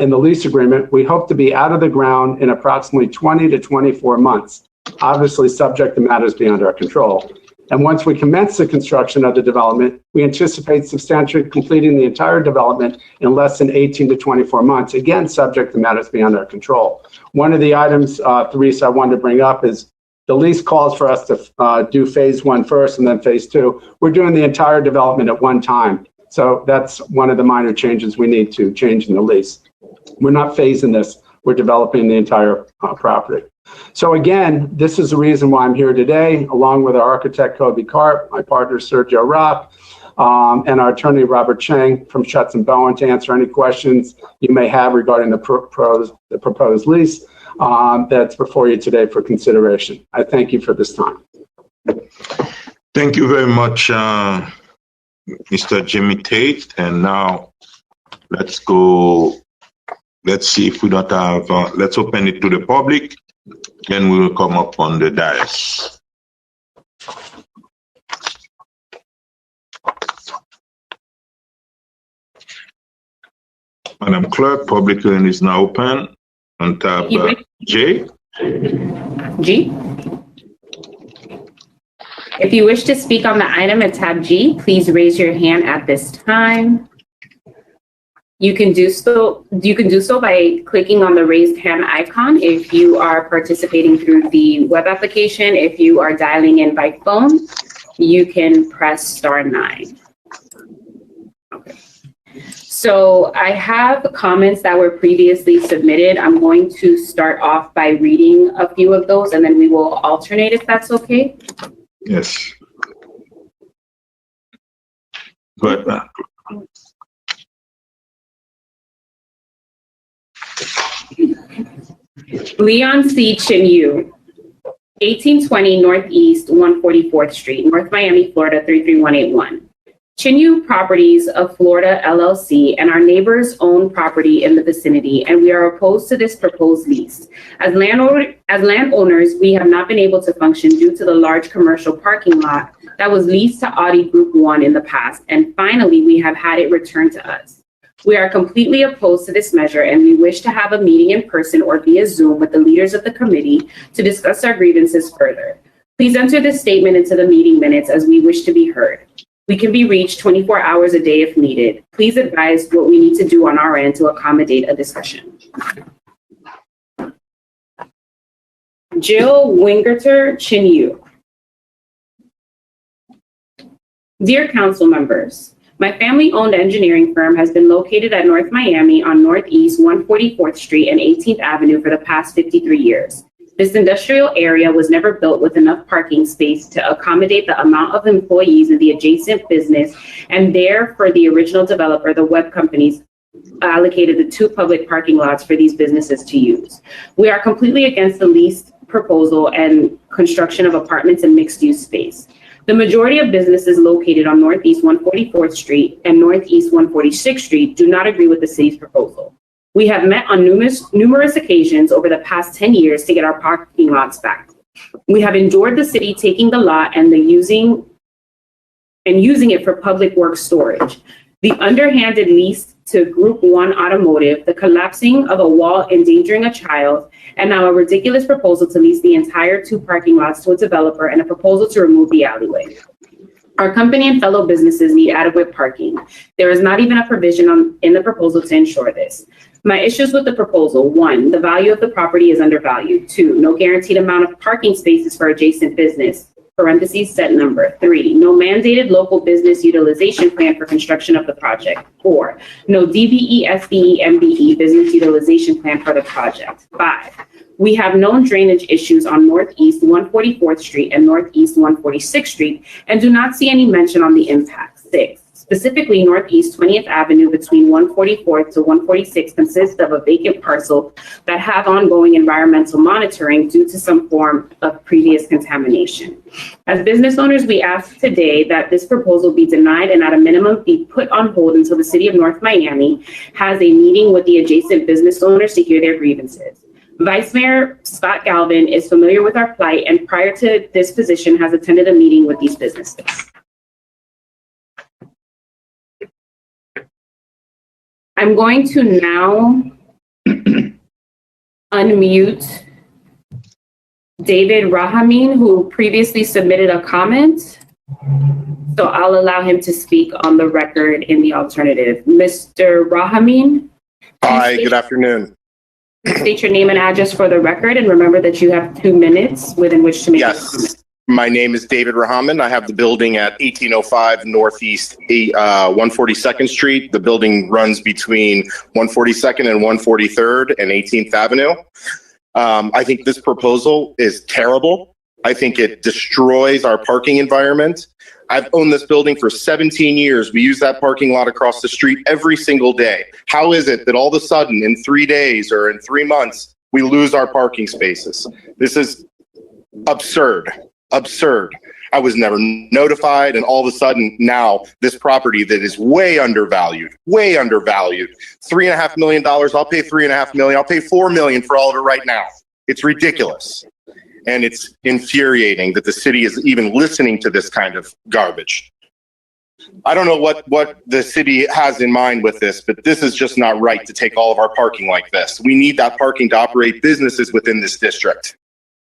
in the lease agreement, we hope to be out of the ground in approximately 20 to 24 months, obviously subject to matters beyond our control. And once we commence the construction of the development, we anticipate substantially completing the entire development in less than 18 to 24 months, again, subject to matters beyond our control. One of the items, Theresa, I wanted to bring up is the lease calls for us to do phase one first and then phase two. We're doing the entire development at one time. So that's one of the minor changes we need to change in the lease. We're not phasing this. We're developing the entire property. So again, this is the reason why I'm here today, along with our architect, Kobe Karp, my partner, Sergio Rock, and our attorney, Robert Chang from Schutz & Bowen, to answer any questions you may have regarding the proposed lease that's before you today for consideration. I thank you for this time. Thank you very much, Mr. Jimmy Tate. And now let's go. Let's see if we don't have, let's open it to the public. Then we will come up on the dais. Madam Clerk, public hearing is now open on tab J. G. If you wish to speak on the item at tab G, please raise your hand at this time. You can do so by clicking on the raised hand icon if you are participating through the web application. If you are dialing in by phone, you can press *9. Okay. So I have comments that were previously submitted. I'm going to start off by reading a few of those, and then we will alternate if that's okay. Yes. But Leon C. Chin-Yu, 1820 Northeast 144th Street, North Miami, Florida 33181. Chin-Yu Properties of Florida LLC and our neighbors own property in the vicinity, and we are opposed to this proposed lease. As landowners, we have not been able to function due to the large commercial parking lot that was leased to Audi Group 1 in the past, and finally, we have had it returned to us. We are completely opposed to this measure, and we wish to have a meeting in person or via Zoom with the leaders of the committee to discuss our grievances further. Please enter this statement into the meeting minutes as we wish to be heard. We can be reached 24 hours a day if needed. Please advise what we need to do on our end to accommodate a discussion. Jill Wingerter Chin-Yu. Dear council members, my family-owned engineering firm has been located at North Miami on Northeast 144th Street and 18th Avenue for the past 53 years. This industrial area was never built with enough parking space to accommodate the amount of employees in the adjacent business, and there, for the original developer, the web companies allocated the 2 public parking lots for these businesses to use. We are completely against the lease proposal and construction of apartments and mixed-use space. The majority of businesses located on Northeast 144th Street and Northeast 146th Street do not agree with the city's proposal. We have met on numerous occasions over the past 10 years to get our parking lots back. We have endured the city taking the lot and using it for public works storage. The underhanded lease to Group 1 Automotive, the collapsing of a wall endangering a child, and now a ridiculous proposal to lease the entire 2 parking lots to a developer and a proposal to remove the alleyway. Our company and fellow businesses need adequate parking. There is not even a provision in the proposal to ensure this. My issues with the proposal: 1, the value of the property is undervalued. 2, no guaranteed amount of parking spaces for adjacent business, parentheses set number. 3, no mandated local business utilization plan for construction of the project. 4, no DBE, SBE, MBE business utilization plan for the project. 5, we have known drainage issues on Northeast 144th Street and Northeast 146th Street and do not see any mention on the impact. 6, specifically Northeast 20th Avenue between 144th to 146 consists of a vacant parcel that have ongoing environmental monitoring due to some form of previous contamination. As business owners, we ask today that this proposal be denied and at a minimum be put on hold until the city of North Miami has a meeting with the adjacent business owners to hear their grievances. Vice Mayor Scott Galvin is familiar with our plight and prior to this position has attended a meeting with these businesses. I'm going to now unmute David Rahamin, who previously submitted a comment. So I'll allow him to speak on the record in the alternative. Mr. Rahamin? Hi, good afternoon. State your name and address for the record, and remember that you have 2 minutes within which to make a comment. My name is David Rahaman. I have the building at 1805 Northeast 142nd Street. The building runs between 142nd and 143rd and 18th Avenue. I think this proposal is terrible. I think it destroys our parking environment. I've owned this building for 17 years. We use that parking lot across the street every single day. How is it that all of a sudden in 3 days or in 3 months, we lose our parking spaces? This is absurd. Absurd. I was never notified, and all of a sudden now this property that is way undervalued, $3.5 million. I'll pay $3.5 million. I'll pay $4 million for all of it right now. It's ridiculous. And it's infuriating that the city is even listening to this kind of garbage. I don't know what the city has in mind with this, but this is just not right to take all of our parking like this. We need that parking to operate businesses within this district.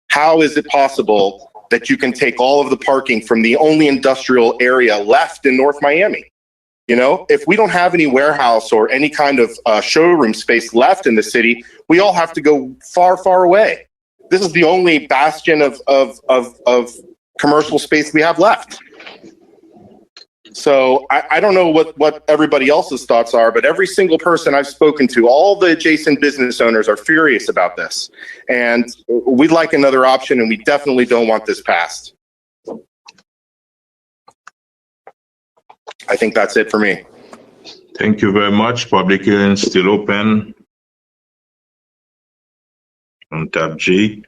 How is it possible that you can take all of the parking from the only industrial area left in North Miami? You know, if we don't have any warehouse or any kind of showroom space left in the city, we all have to go far, far away. This is the only bastion of commercial space we have left. So I don't know what everybody else's thoughts are, but every single person I've spoken to, all the adjacent business owners are furious about this. And we'd like another option, and we definitely don't want this passed. I think that's it for me. Thank you very much. Public hearing still open. On tab G.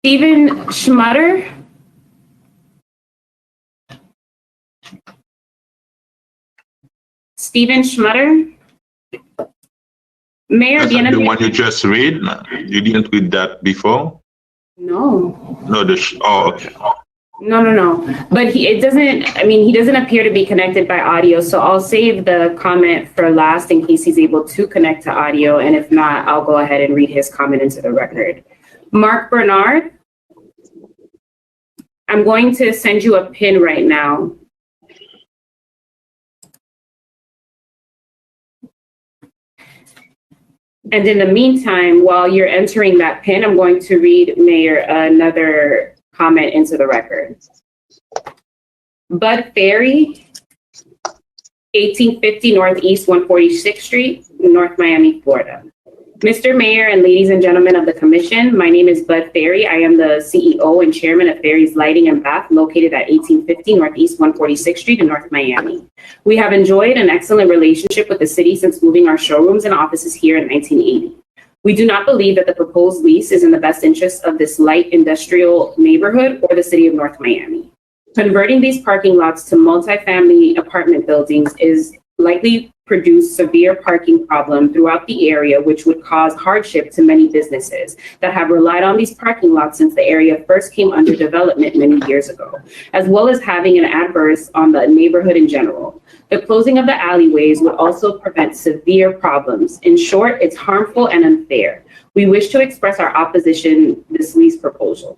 Stephen Schmutter. Stephen Schmutter. Mayor, the one you just read? You didn't read that before? No. No, oh, okay. No. But he doesn't appear to be connected by audio. So I'll save the comment for last in case he's able to connect to audio. And if not, I'll go ahead and read his comment into the record. Mark Bernard, I'm going to send you a pin right now. And in the meantime, while you're entering that pin, I'm going to read Mayor another comment into the record. Bud Ferry, 1850 Northeast 146th Street, North Miami, Florida. Mr. Mayor and ladies and gentlemen of the commission, my name is Bud Ferry. I am the CEO and chairman of Ferry's Lighting and Bath, located at 1850 Northeast 146th Street in North Miami. We have enjoyed an excellent relationship with the city since moving our showrooms and offices here in 1980. We do not believe that the proposed lease is in the best interest of this light industrial neighborhood or the city of North Miami. Converting these parking lots to multifamily apartment buildings is likely produce severe parking problem throughout the area, which would cause hardship to many businesses that have relied on these parking lots since the area first came under development many years ago, as well as having an adverse on the neighborhood in general. The closing of the alleyways would also prevent severe problems. In short, it's harmful and unfair. We wish to express our opposition to this lease proposal.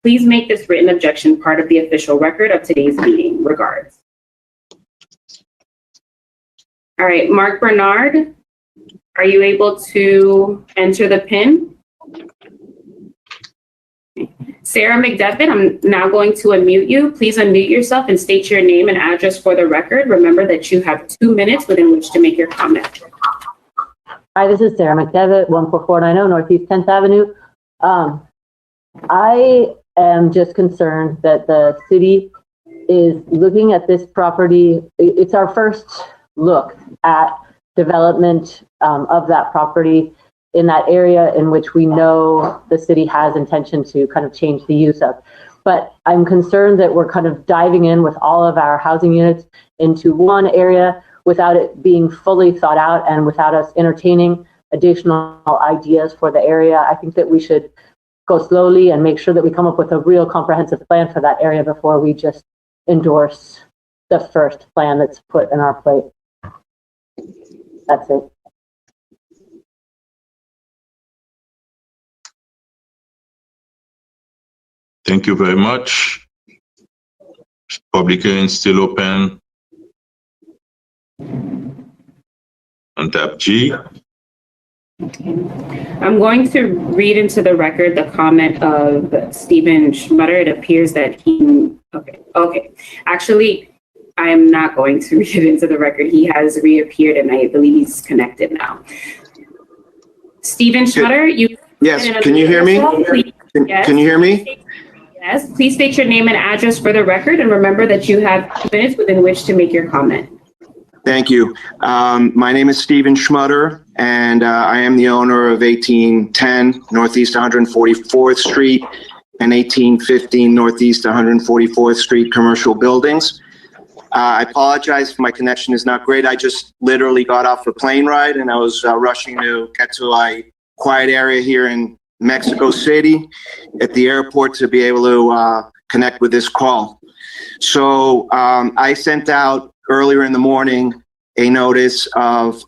Please make this written objection part of the official record of today's meeting. Regards. All right, Mark Bernard, are you able to enter the PIN? Sarah McDevitt, I'm now going to unmute you. Please unmute yourself and state your name and address for the record. Remember that you have 2 minutes within which to make your comment. Hi, this is Sarah McDevitt, 14490 Northeast 10th Avenue. I am just concerned that the city is looking at this property. It's our first look at development of that property in that area in which we know the city has intention to kind of change the use of. But I'm concerned that we're kind of diving in with all of our housing units into one area without it being fully thought out and without us entertaining additional ideas for the area. I think that we should go slowly and make sure that we come up with a real comprehensive plan for that area before we just endorse the first plan that's put in our plate. That's it. Thank you very much. Public hearing still open on tab G. I'm going to read into the record the comment of Stephen Schmutter. It appears that okay. Actually, I am not going to read it into the record. He has reappeared and I believe he's connected now. Stephen Schmutter, you. Yes, can you hear me? Can you hear me? Yes, please state your name and address for the record and remember that you have 2 minutes within which to make your comment. Thank you. My name is Stephen Schmutter, and I am the owner of 1810 Northeast 144th Street and 1815 Northeast 144th Street commercial buildings. I apologize if my connection is not great. I just literally got off a plane ride and I was rushing to get to a quiet area here in Mexico City at the airport to be able to connect with this call. So I sent out earlier in the morning a notice of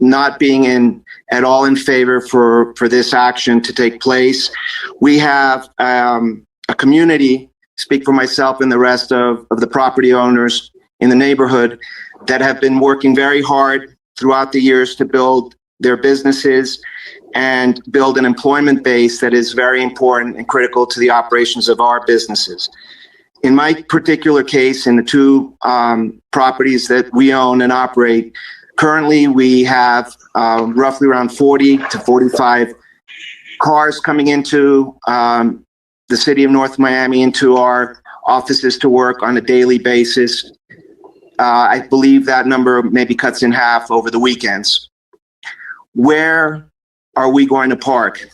not being at all in favor for this action to take place. We have a community, speak for myself and the rest of the property owners in the neighborhood, that have been working very hard throughout the years to build their businesses and build an employment base that is very important and critical to the operations of our businesses. In my particular case, in the two properties that we own and operate, currently we have roughly around 40 to 45 cars coming into the city of North Miami, into our offices to work on a daily basis. I believe that number maybe cuts in half over the weekends. Where are we going to park?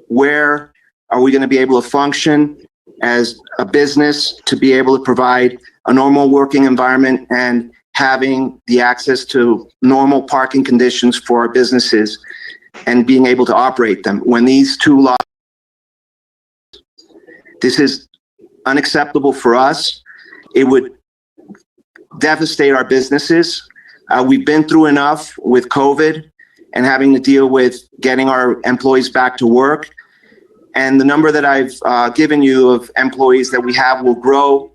Where are we going to be able to function as a business to be able to provide a normal working environment and having the access to normal parking conditions for our businesses and being able to operate them when these two lots? This is unacceptable for us. It would devastate our businesses. We've been through enough with COVID and having to deal with getting our employees back to work. And the number that I've given you of employees that we have will grow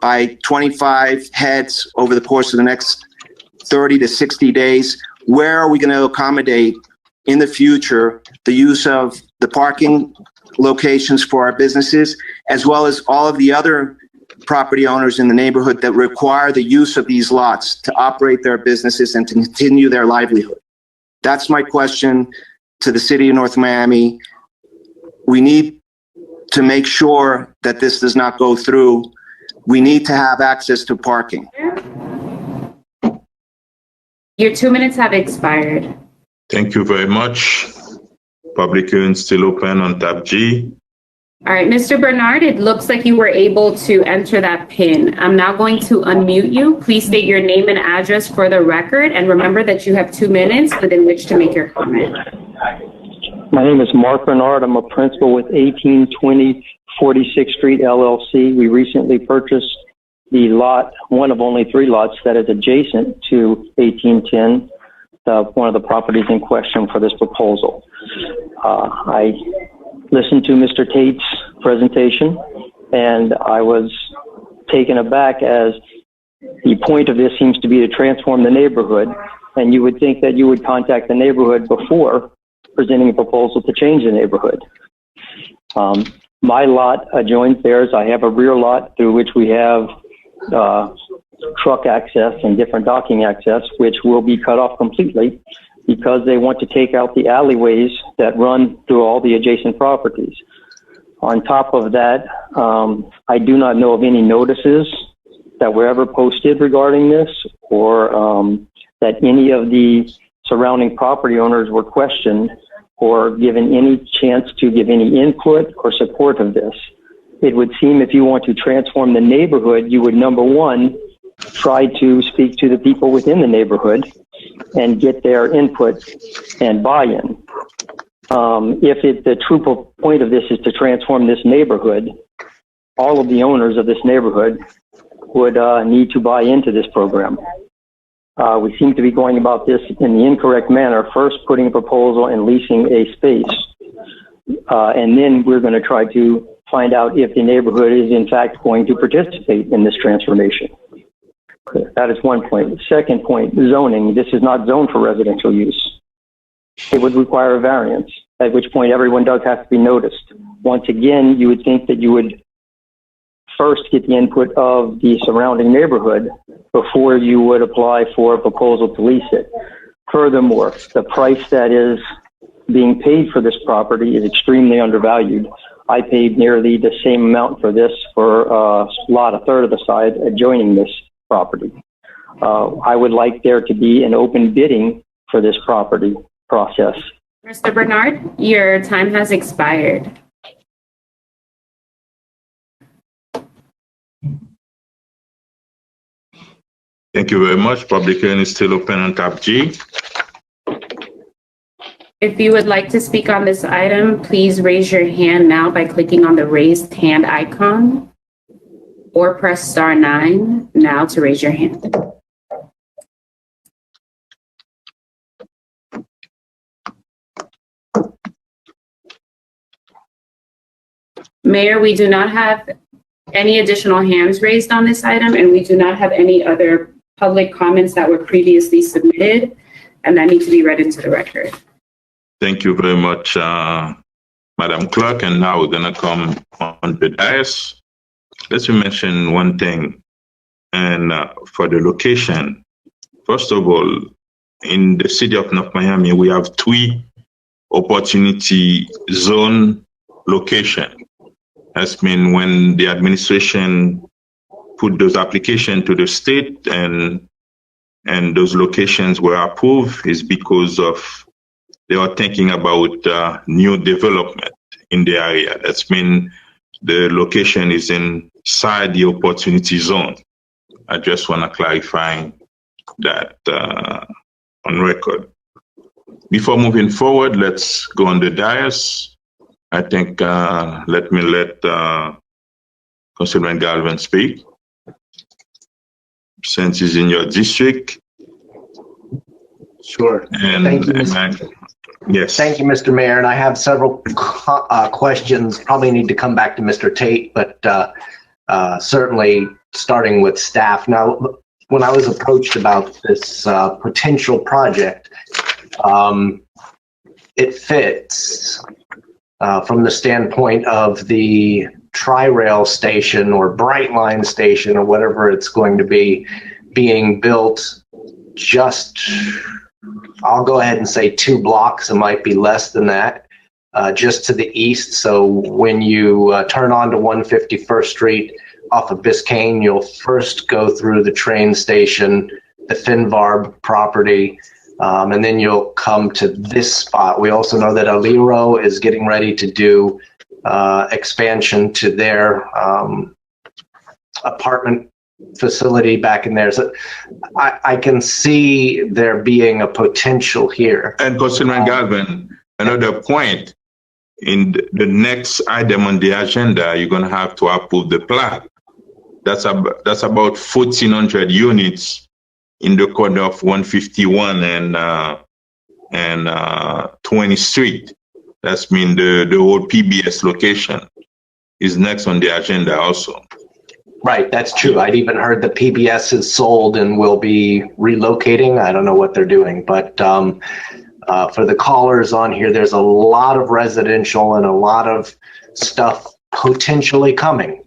by 25 heads over the course of the next 30 to 60 days. Where are we going to accommodate in the future the use of the parking locations for our businesses, as well as all of the other property owners in the neighborhood that require the use of these lots to operate their businesses and to continue their livelihood? That's my question to the city of North Miami. We need to make sure that this does not go through. We need to have access to parking. Your 2 minutes have expired. Thank you very much. Public hearing still open on tab G. All right, Mr. Bernard, it looks like you were able to enter that PIN. I'm now going to unmute you. Please state your name and address for the record, and remember that you have 2 minutes within which to make your comment. My name is Mark Bernard. I'm a principal with 1820 46th Street LLC. We recently purchased the lot, one of only 3 lots that is adjacent to 1810, one of the properties in question for this proposal. I listened to Mr. Tate's presentation, and I was taken aback as the point of this seems to be to transform the neighborhood, and you would think that you would contact the neighborhood before presenting a proposal to change the neighborhood. My lot adjoins theirs. I have a rear lot through which we have truck access and different docking access, which will be cut off completely because they want to take out the alleyways that run through all the adjacent properties. On top of that, I do not know of any notices that were ever posted regarding this, or that any of the surrounding property owners were questioned or given any chance to give any input or support of this. It would seem if you want to transform the neighborhood, you would, number one, try to speak to the people within the neighborhood and get their input and buy-in. If the true point of this is to transform this neighborhood, all of the owners of this neighborhood would need to buy into this program. We seem to be going about this in the incorrect manner, first putting a proposal and leasing a space, and then we're going to try to find out if the neighborhood is in fact going to participate in this transformation. That is one point. Second point, zoning. This is not zoned for residential use. It would require a variance, at which point everyone does have to be noticed. Once again, you would think that you would first get the input of the surrounding neighborhood before you would apply for a proposal to lease it. Furthermore, the price that is being paid for this property is extremely undervalued. I paid nearly the same amount for this for a lot, a third of the size adjoining this property. I would like there to be an open bidding for this property process. Mr. Bernard, your time has expired. Thank you very much. Public hearing is still open on tab G. If you would like to speak on this item, please raise your hand now by clicking on the raised hand icon, or press *9 now to raise your hand. Mayor, we do not have any additional hands raised on this item, and we do not have any other public comments that were previously submitted and that need to be read into the record. Thank you very much, Madam Clerk. And now we're going to come on the dais. Let me mention one thing, and for the location. First of all, in the city of North Miami, we have 3 opportunity zone location. That's mean when the administration put those applications to the state and those locations were approved is because of they are thinking about new development in the area. That's mean the location is inside the opportunity zone. I just want to clarify that on record. Before moving forward, let's go on the dais. I think let Councilman Galvin speak, since he's in your district. Sure. And, thank you, yes. Thank you, Mr. Mayor. And I have several questions. Probably need to come back to Mr. Tate, but certainly starting with staff. Now, when I was approached about this potential project, it fits from the standpoint of the Tri-Rail station or Brightline station or whatever it's going to be being built just, I'll go ahead and say 2 blocks. It might be less than that, just to the east. So when you turn onto 151st Street off of Biscayne, you'll first go through the train station, the Finvarb property, and then you'll come to this spot. We also know that Aliro is getting ready to do expansion to their apartment facility back in there. So I can see there being a potential here. And Councilman Galvin, another point, in the next item on the agenda, you're going to have to approve the plat. That's about 1,400 units in the corner of 151 and 20th Street. That's mean the old PBS location is next on the agenda also. Right, that's true. I'd even heard the PBS is sold and will be relocating. I don't know what they're doing, but for the callers on here, there's a lot of residential and a lot of stuff potentially coming.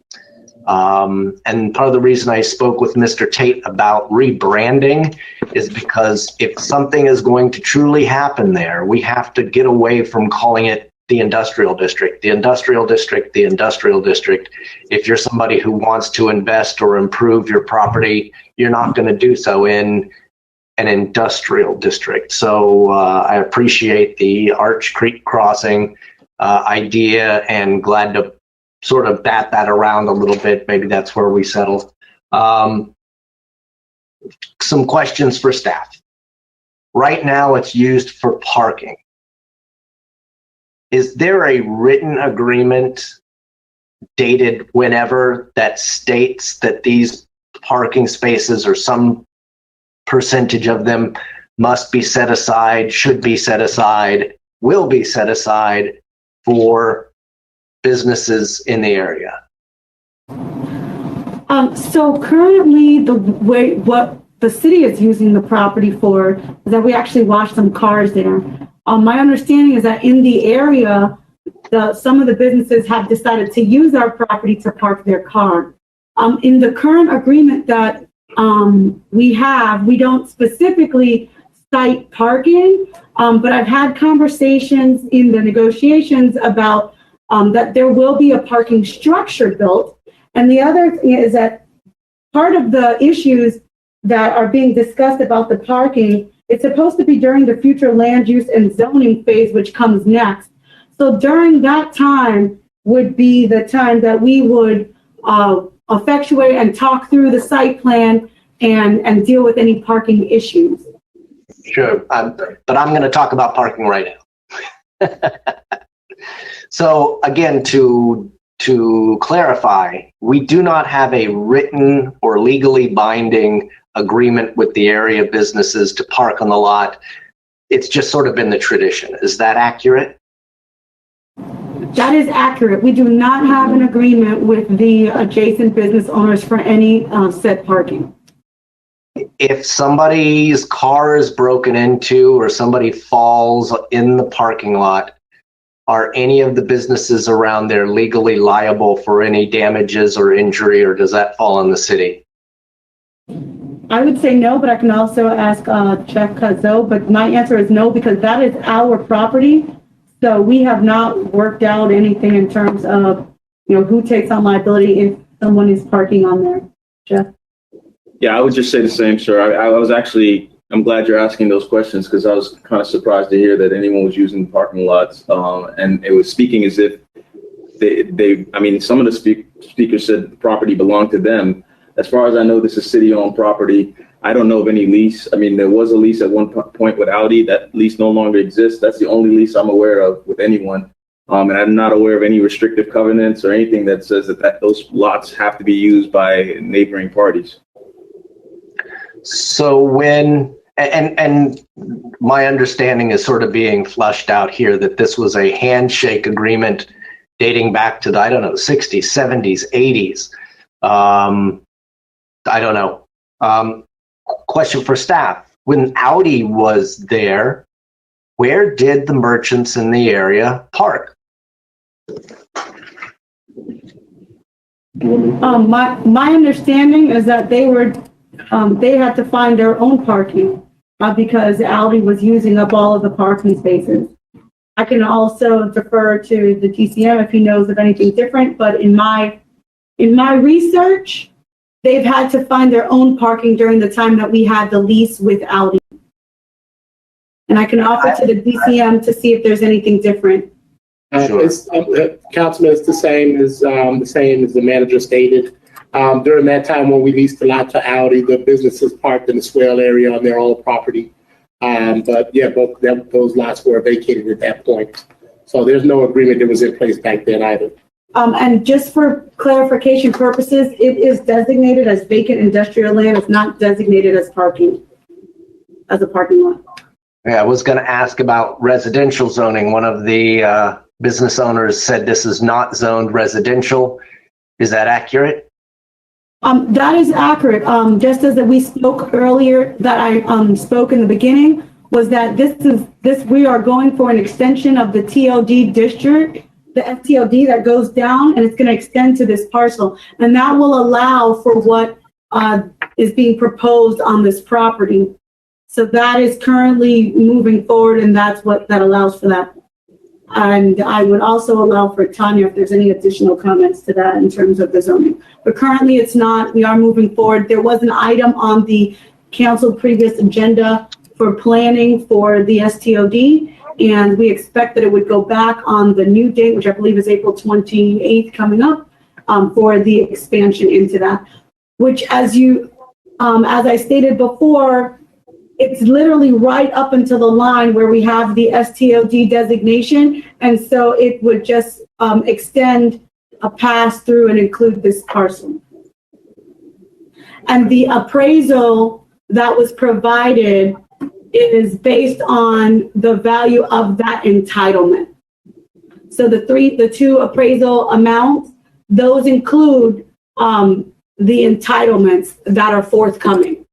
And part of the reason I spoke with Mr. Tate about rebranding is because if something is going to truly happen there, we have to get away from calling it the industrial district, the industrial district, the industrial district. If you're somebody who wants to invest or improve your property, you're not going to do so in an industrial district. So I appreciate the Arch Creek Crossing idea and glad to sort of bat that around a little bit. Maybe that's where we settle. Some questions for staff. Right now it's used for parking. Is there a written agreement dated whenever that states that these parking spaces or some percentage of them must be set aside, should be set aside, will be set aside for businesses in the area? So currently, what the city is using the property for is that we actually wash some cars there. My understanding is that in the area, some of the businesses have decided to use our property to park their car. In the current agreement that we have, we don't specifically cite parking, but I've had conversations in the negotiations about that there will be a parking structure built. And the other thing is that part of the issues that are being discussed about the parking, it's supposed to be during the future land use and zoning phase, which comes next. So during that time would be the time that we would effectuate and talk through the site plan and deal with any parking issues. Sure, but I'm going to talk about parking right now. So again, to clarify, we do not have a written or legally binding agreement with the area businesses to park on the lot. It's just sort of been the tradition. Is that accurate? That is accurate. We do not have an agreement with the adjacent business owners for any set parking. If somebody's car is broken into or somebody falls in the parking lot, are any of the businesses around there legally liable for any damages or injury, or does that fall on the city? I would say no, but I can also ask Jeff Cazot, but my answer is no, because that is our property. So we have not worked out anything in terms of, who takes on liability if someone is parking on there. Jeff? Yeah, I would just say the same, sir. I'm glad you're asking those questions because I was kind of surprised to hear that anyone was using parking lots. And it was speaking as if some of the speakers said the property belonged to them. As far as I know, this is city-owned property. I don't know of any lease. There was a lease at one point with Audi. That lease no longer exists. That's the only lease I'm aware of with anyone. And I'm not aware of any restrictive covenants or anything that says that those lots have to be used by neighboring parties. So and my understanding is sort of being flushed out here that this was a handshake agreement dating back to the, 60s, 70s, 80s. I don't know. Question for staff. When Audi was there, where did the merchants in the area park? My understanding is that they had to find their own parking because Audi was using up all of the parking spaces. I can also defer to the TCM if he knows of anything different, but in my research, they've had to find their own parking during the time that we had the lease with Audi. And I can offer to the DCM to see if there's anything different. Sure. Councilman, it's the same as the manager stated. During that time when we leased the lot to Audi, the businesses parked in the swale area on their own property. But yeah, those lots were vacated at that point. So there's no agreement that was in place back then either. And just for clarification purposes, it is designated as vacant industrial land. It's not designated as parking, as a parking lot. Yeah, I was going to ask about residential zoning. One of the business owners said this is not zoned residential. Is that accurate? That is accurate. Just as we spoke earlier, that I spoke in the beginning, was that we are going for an extension of the TLD district, the FTLD that goes down, and it's going to extend to this parcel. And that will allow for what is being proposed on this property. So that is currently moving forward, and that's what that allows for that. And I would also allow for Tanya if there's any additional comments to that in terms of the zoning. But currently it's not. We are moving forward. There was an item on the council previous agenda for planning for the STOD, and we expect that it would go back on the new date, which I believe is April 28th coming up, for the expansion into that. Which, as I stated before, it's literally right up until the line where we have the STOD designation. And so it would just extend a pass through and include this parcel. And the appraisal that was provided is based on the value of that entitlement. So the two appraisal amounts, those include the entitlements that are forthcoming.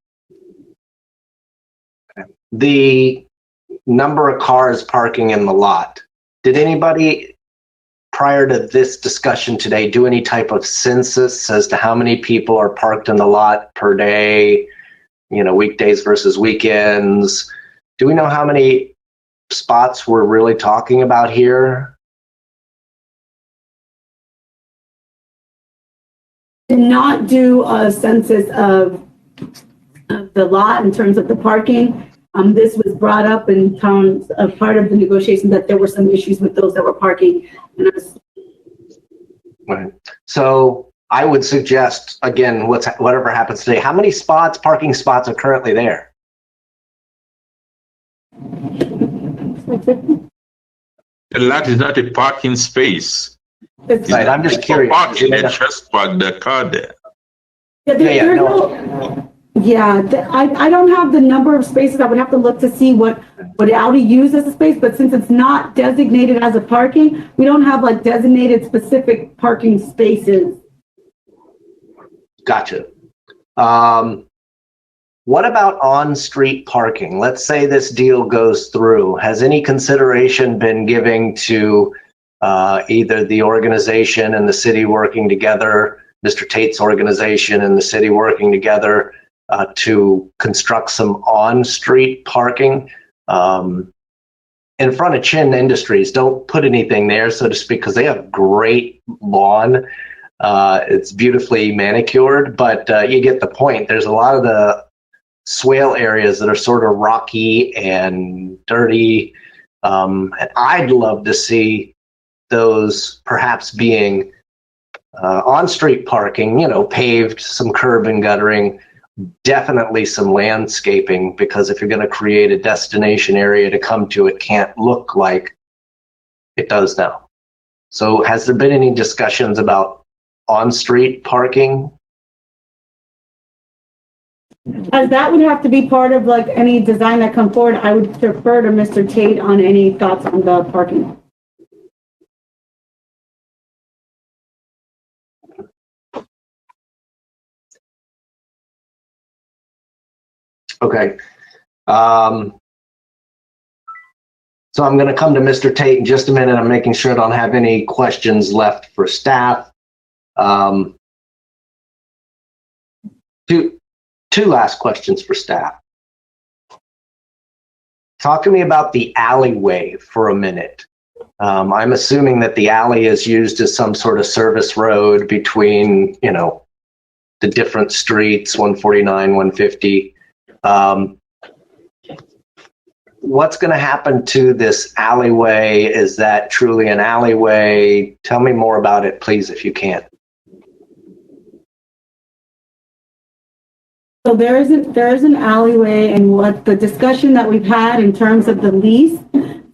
The number of cars parking in the lot. Did anybody prior to this discussion today do any type of census as to how many people are parked in the lot per day, weekdays versus weekends? Do we know how many spots we're really talking about here? Did not do a census of the lot in terms of the parking. This was brought up in terms of part of the negotiation that there were some issues with those that were parking. Right. So I would suggest, again, whatever happens today, how many parking spots are currently there? The lot is not a parking space. Right, I'm just curious. Parking, they just park the car there. I don't have the number of spaces. I would have to look to see what Audi used as a space, but since it's not designated as a parking, we don't have like designated specific parking spaces. Gotcha. What about on-street parking? Let's say this deal goes through. Has any consideration been given to either the organization and the city working together, Mr. Tate's organization and the city working together, to construct some on-street parking in front of Chin Industries? Don't put anything there, so to speak, because they have great lawn. It's beautifully manicured, but you get the point. There's a lot of the swale areas that are sort of rocky and dirty, and I'd love to see those perhaps being on-street parking, paved, some curb and guttering, definitely some landscaping, because if you're going to create a destination area to come to, it can't look like it does now. So has there been any discussions about on-street parking? As that would have to be part of like any design that come forward, I would defer to Mr. Tate on any thoughts on the parking. Okay. So I'm going to come to Mr. Tate in just a minute. I'm making sure I don't have any questions left for staff. Two last questions for staff. Talk to me about the alleyway for a minute. I'm assuming that the alley is used as some sort of service road between, the different streets, 149, 150. what's going to happen to this alleyway? Is that truly an alleyway? Tell me more about it, please, if you can. So there is an alleyway, and what the discussion that we've had in terms of the lease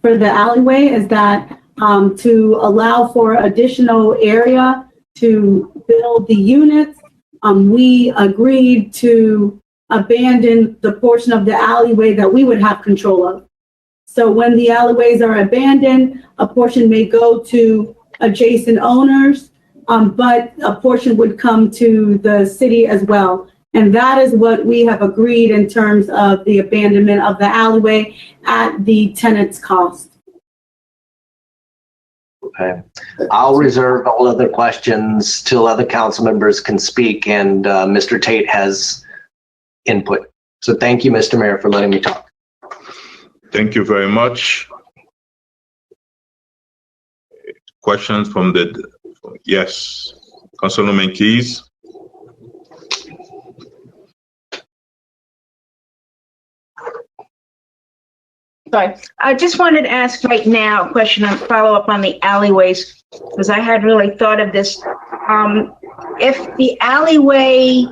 for the alleyway is that to allow for additional area to build the units, we agreed to abandon the portion of the alleyway that we would have control of. So when the alleyways are abandoned, a portion may go to adjacent owners, but a portion would come to the city as well. And that is what we have agreed in terms of the abandonment of the alleyway at the tenant's cost. Okay. I'll reserve all other questions till other council members can speak, and Mr. Tate has input. So thank you, Mr. Mayor, for letting me talk. Thank you very much. Questions from yes, Councilwoman Keys. Sorry, I just wanted to ask right now a question and follow up on the alleyways, because I hadn't really thought of this. If the alleyway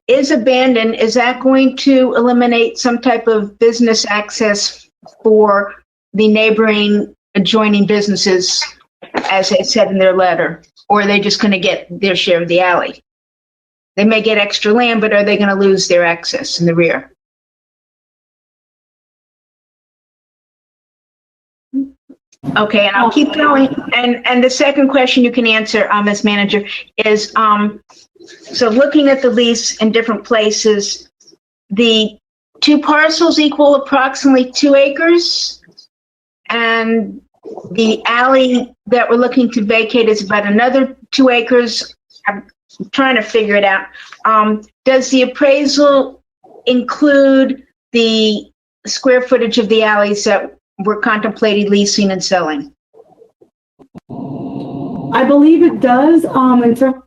is abandoned, is that going to eliminate some type of business access for the neighboring adjoining businesses, as they said in their letter? Or are they just going to get their share of the alley? They may get extra land, but are they going to lose their access in the rear? Okay, and I'll keep going. And the second question you can answer, Ms. Manager, is so looking at the lease in different places, the two parcels equal approximately 2 acres, and the alley that we're looking to vacate is about another 2 acres. I'm trying to figure it out. Does the appraisal include the square footage of the alleys that we're contemplating leasing and selling? I believe it does, in terms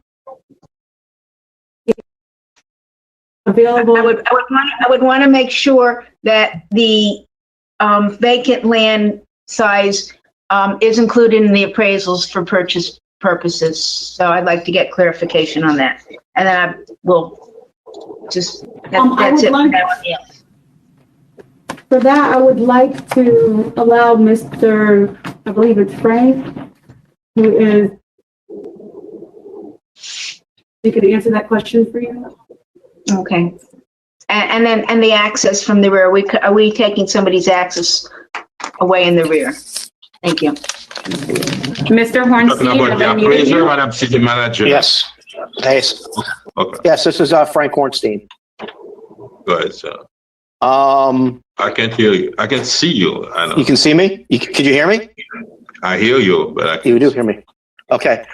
available. I would want to make sure that the vacant land size is included in the appraisals for purchase purposes. So I'd like to get clarification on that. And then I will just, that's it. For that, I would like to allow Mr., I believe it's Frank, who is, you could answer that question for you. Okay. And then the access from the rear, are we taking somebody's access away in the rear? Thank you. Mr. Hornstein, the appraiser, Madam City Manager. Yes. Yes. Okay. Yes, this is Frank Hornstein. Go ahead, sir. I can't hear you. I can see you. I know. You can see me? Can you hear me? I hear you, but I can't. You do hear me. Okay.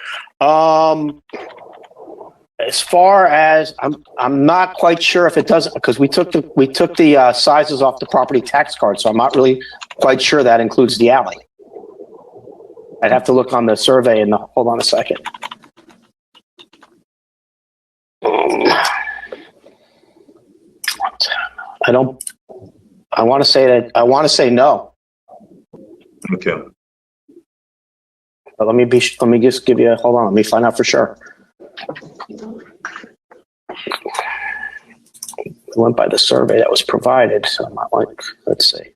As far as I'm not quite sure if it does, because we took the sizes off the property tax card, so I'm not really quite sure that includes the alley. I'd have to look on the survey and hold on a second. I want to say no. Okay. But let me just give you, hold on, let me find out for sure. I went by the survey that was provided, so I'm not like, let's see.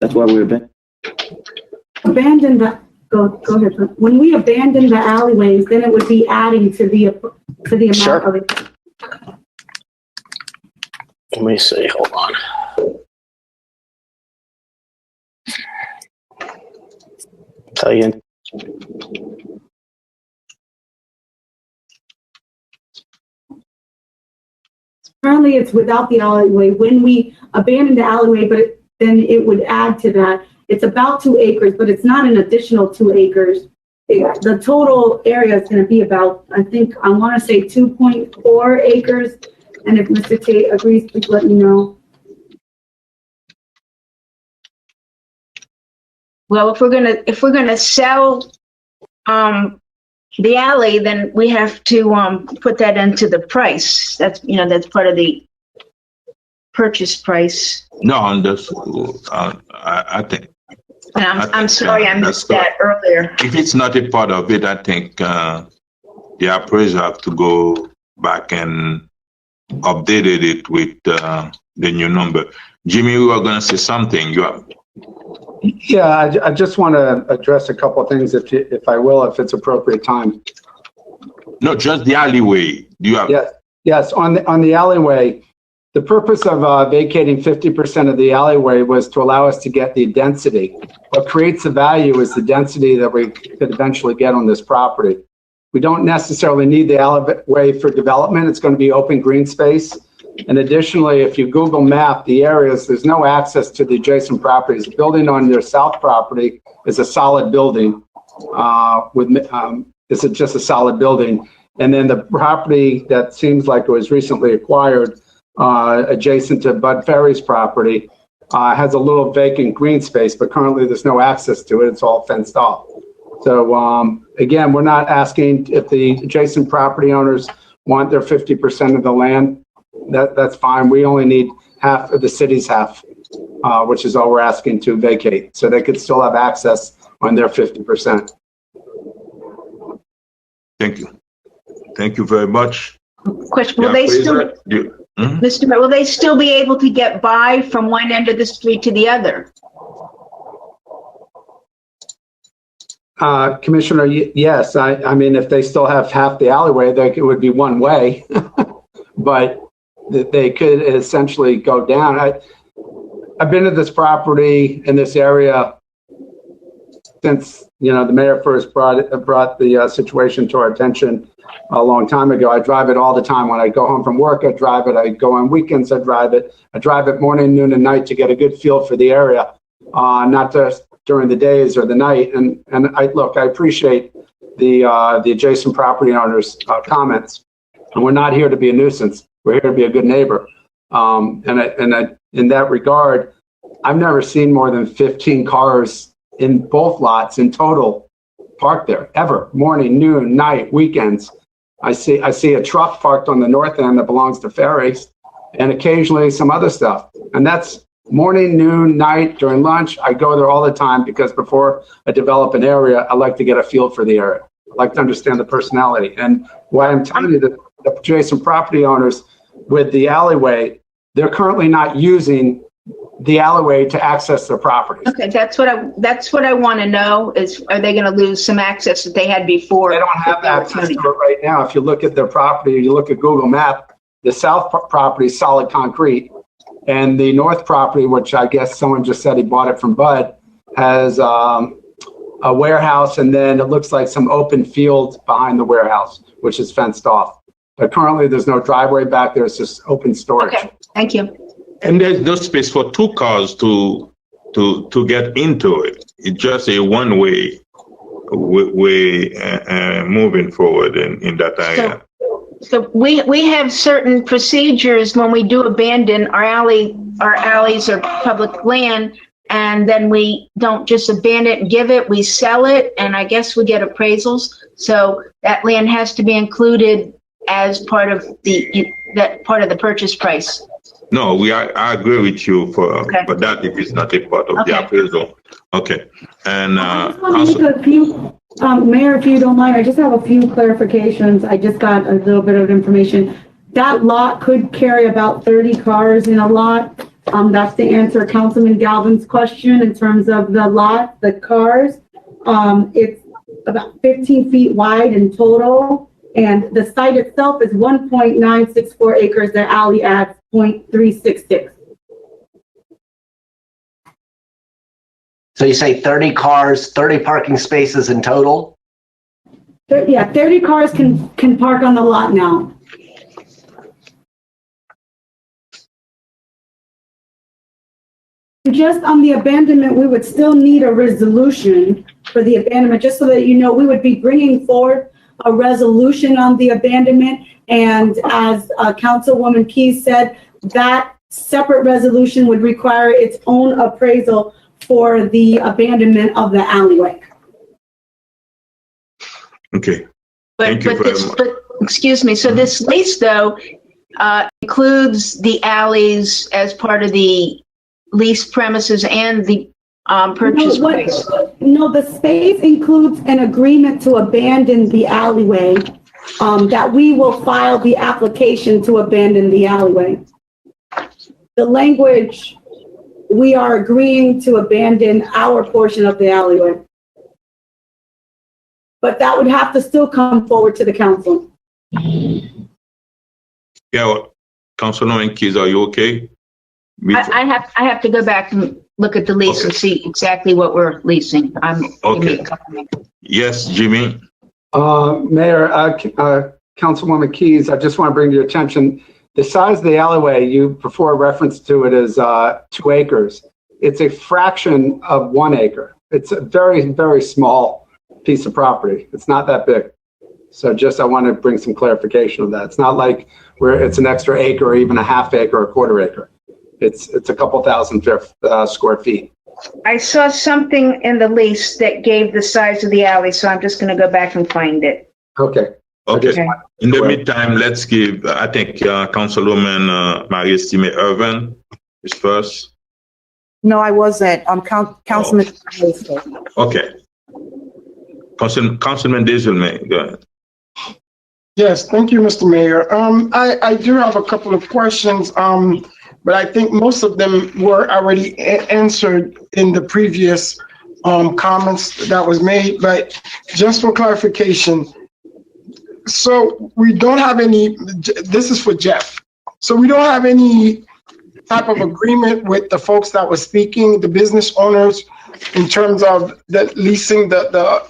That's why we abandoned. Go ahead. When we abandon the alleyways, then it would be adding to the amount Sure. of it. Let me see, hold on. Tell you. Currently, it's without the alleyway. When we abandon the alleyway, then it would add to that. It's about 2 acres, but it's not an additional 2 acres. The total area is going to be about, I want to say 2.4 acres. And if Mr. Tate agrees, please let me know. Well, if we're gonna sell the alley, then we have to put that into the price. That's, you know, that's part of the purchase price. No, that's, I think. And I'm sorry I missed that earlier. If it's not a part of it, I think the appraiser have to go back and updated it with the new number. Jimmy, we were going to say something. Yeah, I just want to address a couple of things, if I will, if it's appropriate time. No, just the alleyway. Do you have? Yes. On the alleyway, the purpose of vacating 50% of the alleyway was to allow us to get the density. What creates the value is the density that we could eventually get on this property. We don't necessarily need the alleyway for development. It's going to be open green space. And additionally, if you Google map the areas, there's no access to the adjacent properties. The building on your south property is a solid building. It's just a solid building. And then the property that seems like it was recently acquired, adjacent to Bud Ferry's property, has a little vacant green space, but currently there's no access to it. It's all fenced off. So again, we're not asking if the adjacent property owners want their 50% of the land. That's fine. We only need half of the city's half, which is all we're asking to vacate. So they could still have access on their 50%. Thank you. Thank you very much. Question, will they still, Mr. Mayor, will they still be able to get by from one end of the street to the other? Commissioner, yes. I mean, if they still have half the alleyway, it would be one way, but they could essentially go down. I've been to this property in this area since, you know, the mayor first brought the situation to our attention a long time ago. I drive it all the time. When I go home from work, I drive it. I go on weekends, I drive it. I drive it morning, noon, and night to get a good feel for the area, not just during the days or the night. And I appreciate the adjacent property owners' comments. And we're not here to be a nuisance. We're here to be a good neighbor. In that regard, I've never seen more than 15 cars in both lots in total parked there, ever. Morning, noon, night, weekends. I see a truck parked on the north end that belongs to Ferries, and occasionally some other stuff. And that's morning, noon, night, during lunch. I go there all the time because before I develop an area, I like to get a feel for the area. I like to understand the personality. And why I'm telling you that the adjacent property owners with the alleyway, they're currently not using the alleyway to access their properties. Okay, that's what I want to know is, are they going to lose some access that they had before? They don't have access to it right now. If you look at their property, you look at Google Map, the south property is solid concrete, and the north property, which I guess someone just said he bought it from Bud, has a warehouse, and then it looks like some open fields behind the warehouse, which is fenced off. But currently, there's no driveway back there. It's just open storage. Okay, thank you. And there's no space for two cars to get into it. It's just a one-way moving forward in that area. So we have certain procedures when we do abandon our alleys or public land, and then we don't just abandon it and give it, we sell it, and I guess we get appraisals. So that land has to be included as part of the purchase price. No, I agree with you for that if it's not a part of the appraisal. Okay. And Mayor, if you don't mind, I just have a few clarifications. I just got a little bit of information. That lot could carry about 30 cars in a lot. That's to answer Councilman Galvin's question in terms of the lot, the cars. It's about 15 feet wide in total. And the site itself is 1.964 acres. The alley adds 0.366. So you say 30 cars, 30 parking spaces in total? Yeah, 30 cars can park on the lot now. Just on the abandonment, we would still need a resolution for the abandonment, just so that you know, we would be bringing forward a resolution on the abandonment. And as Councilwoman Keys said, that separate resolution would require its own appraisal for the abandonment of the alleyway. Okay. Thank you very much. But, excuse me, so this lease, though, includes the alleys as part of the lease premises and the purchase price? No, the space includes an agreement to abandon the alleyway, that we will file the application to abandon the alleyway. The language, we are agreeing to abandon our portion of the alleyway. But that would have to still come forward to the council. Yeah, Councilwoman Keys, are you okay? I have to go back and look at the lease and see exactly what we're leasing. Okay. Yes, Jimmy. Mayor, Councilwoman Keys, I just want to bring to your attention, the size of the alleyway, you before referenced to it as 2 acres. It's a fraction of 1 acre. It's a very, very small piece of property. It's not that big. So I want to bring some clarification of that. It's not like where it's an extra acre or even a half acre or a quarter acre. It's a couple thousand square feet. I saw something in the lease that gave the size of the alley, so I'm just going to go back and find it. Okay. Okay. In the meantime, let's give, I think, Councilwoman Marie-Estime Irvin is first. No, I wasn't. Councilman. Okay. Councilman Desulme, go ahead. Yes, thank you, Mr. Mayor. I do have a couple of questions, but I think most of them were already answered in the previous comments that was made. But just for clarification, so we don't have any, this is for Jeff. So we don't have any type of agreement with the folks that were speaking, the business owners, in terms of the leasing the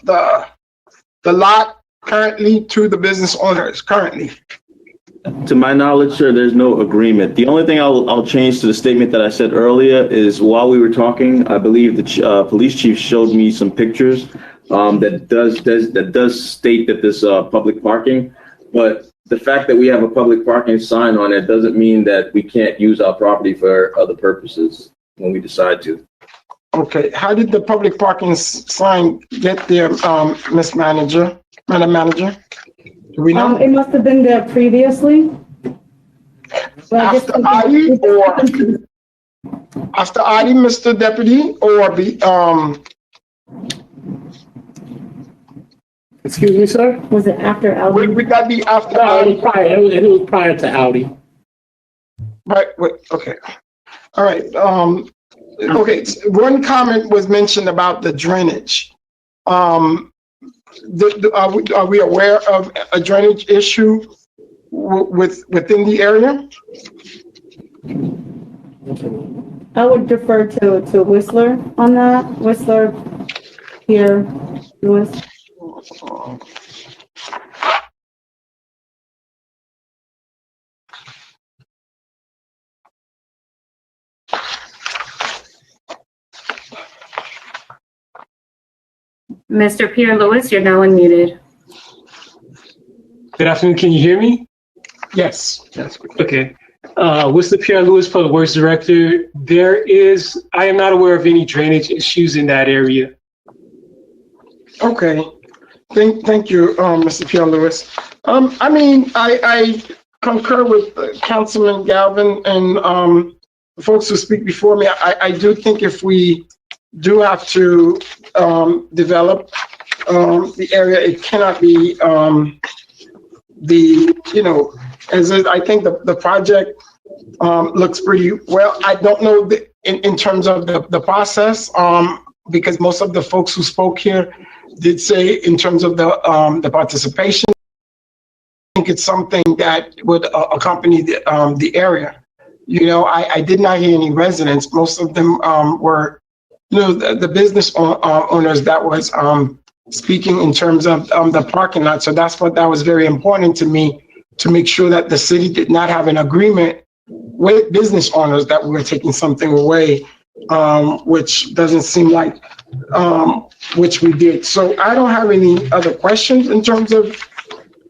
lot currently to the business owners currently? To my knowledge, sir, there's no agreement. The only thing I'll change to the statement that I said earlier is while we were talking, I believe the police chief showed me some pictures that does state that there's public parking, but the fact that we have a public parking sign on it doesn't mean that we can't use our property for other purposes when we decide to. Okay, how did the public parking sign get there, Madam Manager? Do we know? It must have been there previously. After Adi, Mr. Deputy, or Excuse me, sir? Was it after Audi? Would that be after No, Audi? it was prior to Audi. Right, wait, okay. All right, okay, one comment was mentioned about the drainage. Are we aware of a drainage issue within the area? I would defer to Whistler on that. Whistler here, Lewis. Mr. Pierre Lewis, you're now unmuted. Good afternoon. Can you hear me? Yes. Okay. Whistler Pierre Lewis, Public Works Director. I am not aware of any drainage issues in that area. Okay. Thank you, Mr. Pierre Lewis. I mean, I concur with Councilman Galvin and the folks who speak before me. I do think if we do have to develop the area, it cannot be as I think the project looks pretty well. I don't know in terms of the process, because most of the folks who spoke here did say in terms of the participation, I think it's something that would accompany the area. I did not hear any residents. Most of them were, the business owners that was speaking in terms of the parking lot. So that was very important to me, to make sure that the city did not have an agreement with business owners that we were taking something away, which doesn't seem like, which we did. So I don't have any other questions in terms of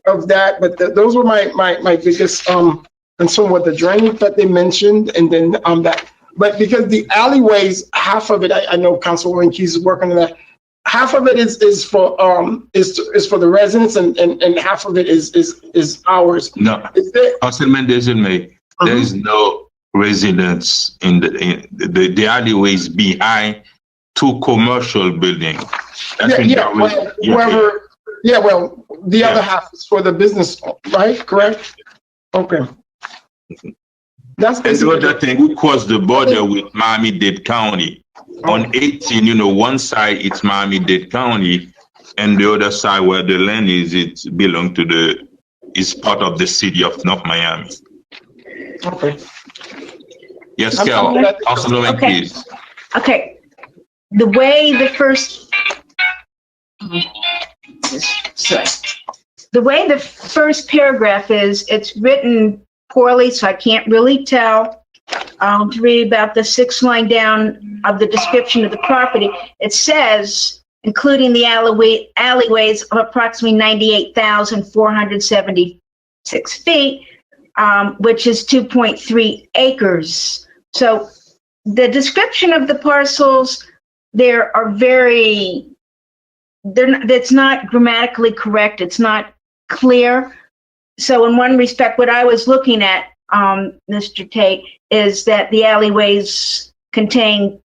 that, but those were my biggest concern with the drainage that they mentioned, and then that. But because the alleyways, half of it, I know Councilwoman Keys is working on that. half of it is for the residents and half of it is ours. No, Councilman Desilme, there is no residence in the alleyways behind two commercial buildings. The other half is for the business, right? Correct? Okay. That's and the other thing, we cross the border with Miami-Dade County. On 18, one side it's Miami-Dade County, and the other side where the land is, is part of the city of North Miami. Okay. Yes, Carol. Councilwoman, please. Okay. The way the first paragraph is, it's written poorly, so I can't really tell. To read about the 6th line down of the description of the property, it says, including the alleyways of approximately 98,476 feet, which is 2.3 acres. So the description of the parcels, it's not grammatically correct. It's not clear. So in one respect, what I was looking at, Mr. Tate, is that the alleyways contain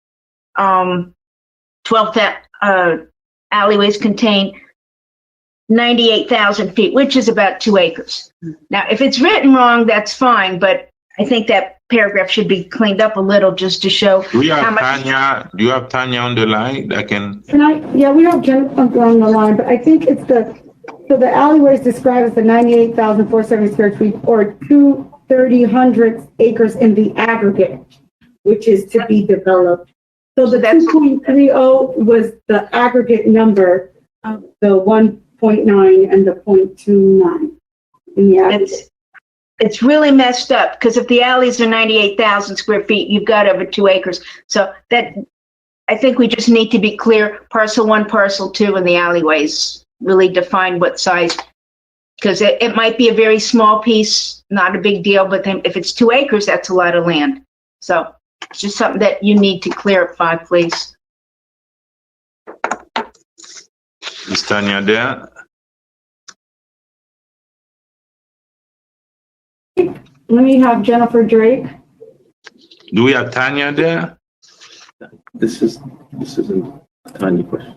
98,000 feet, which is about 2 acres. Now, if it's written wrong, that's fine, but I think that paragraph should be cleaned up a little just to show. Do you have Tanya? Do you have Tanya on the line? Yeah, we have Jennifer on the line, but I think it's the alleyway is described as the 98,470 square feet or 2/300 acres in the aggregate, which is to be developed. So the 2.30 was the aggregate number of the 1.9 and the 0.29 in the aggregate. It's really messed up, because if the alleys are 98,000 square feet, you've got over 2 acres. So that, I think we just need to be clear, parcel 1, parcel 2, and the alleyways really define what size, because it might be a very small piece, not a big deal, but then if it's 2 acres, that's a lot of land. So it's just something that you need to clarify, please. Is Tanya there? Let me have Jennifer Drake. Do we have Tanya there? This isn't a Tanya question.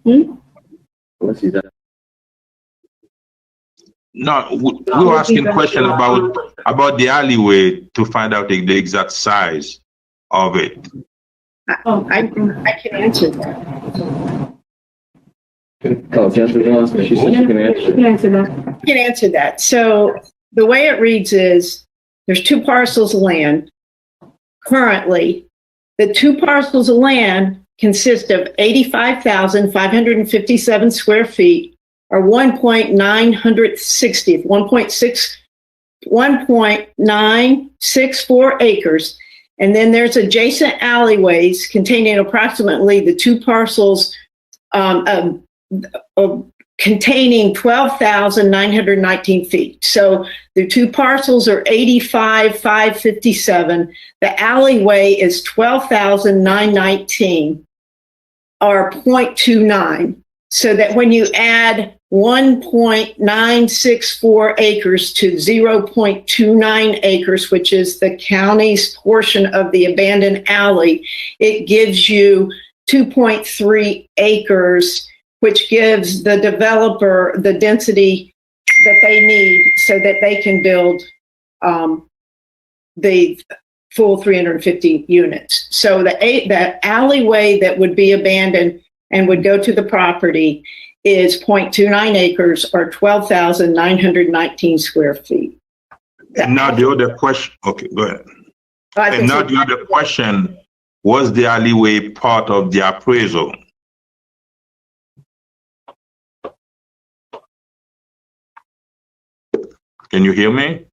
Unless he's that. No, we were asking a question about the alleyway to find out the exact size of it. Oh, I can answer that. Oh, Jennifer, she said she can answer. You can answer that. I can answer that. So the way it reads is, there's 2 parcels of land. Currently, the 2 parcels of land consist of 85,557 square feet, or 1.964 acres. And then there's adjacent alleyways containing approximately the 2 parcels containing 12,919 feet. So the 2 parcels are 85,557. The alleyway is 12,919, or 0.29. So that when you add 1.964 acres to 0.29 acres, which is the county's portion of the abandoned alley, it gives you 2.3 acres, which gives the developer the density that they need so that they can build the full 350 units. So the alleyway that would be abandoned and would go to the property is 0.29 acres, or 12,919 square feet. And now the other question, okay, go ahead. And now the other question, was the alleyway part of the appraisal? Can you hear me?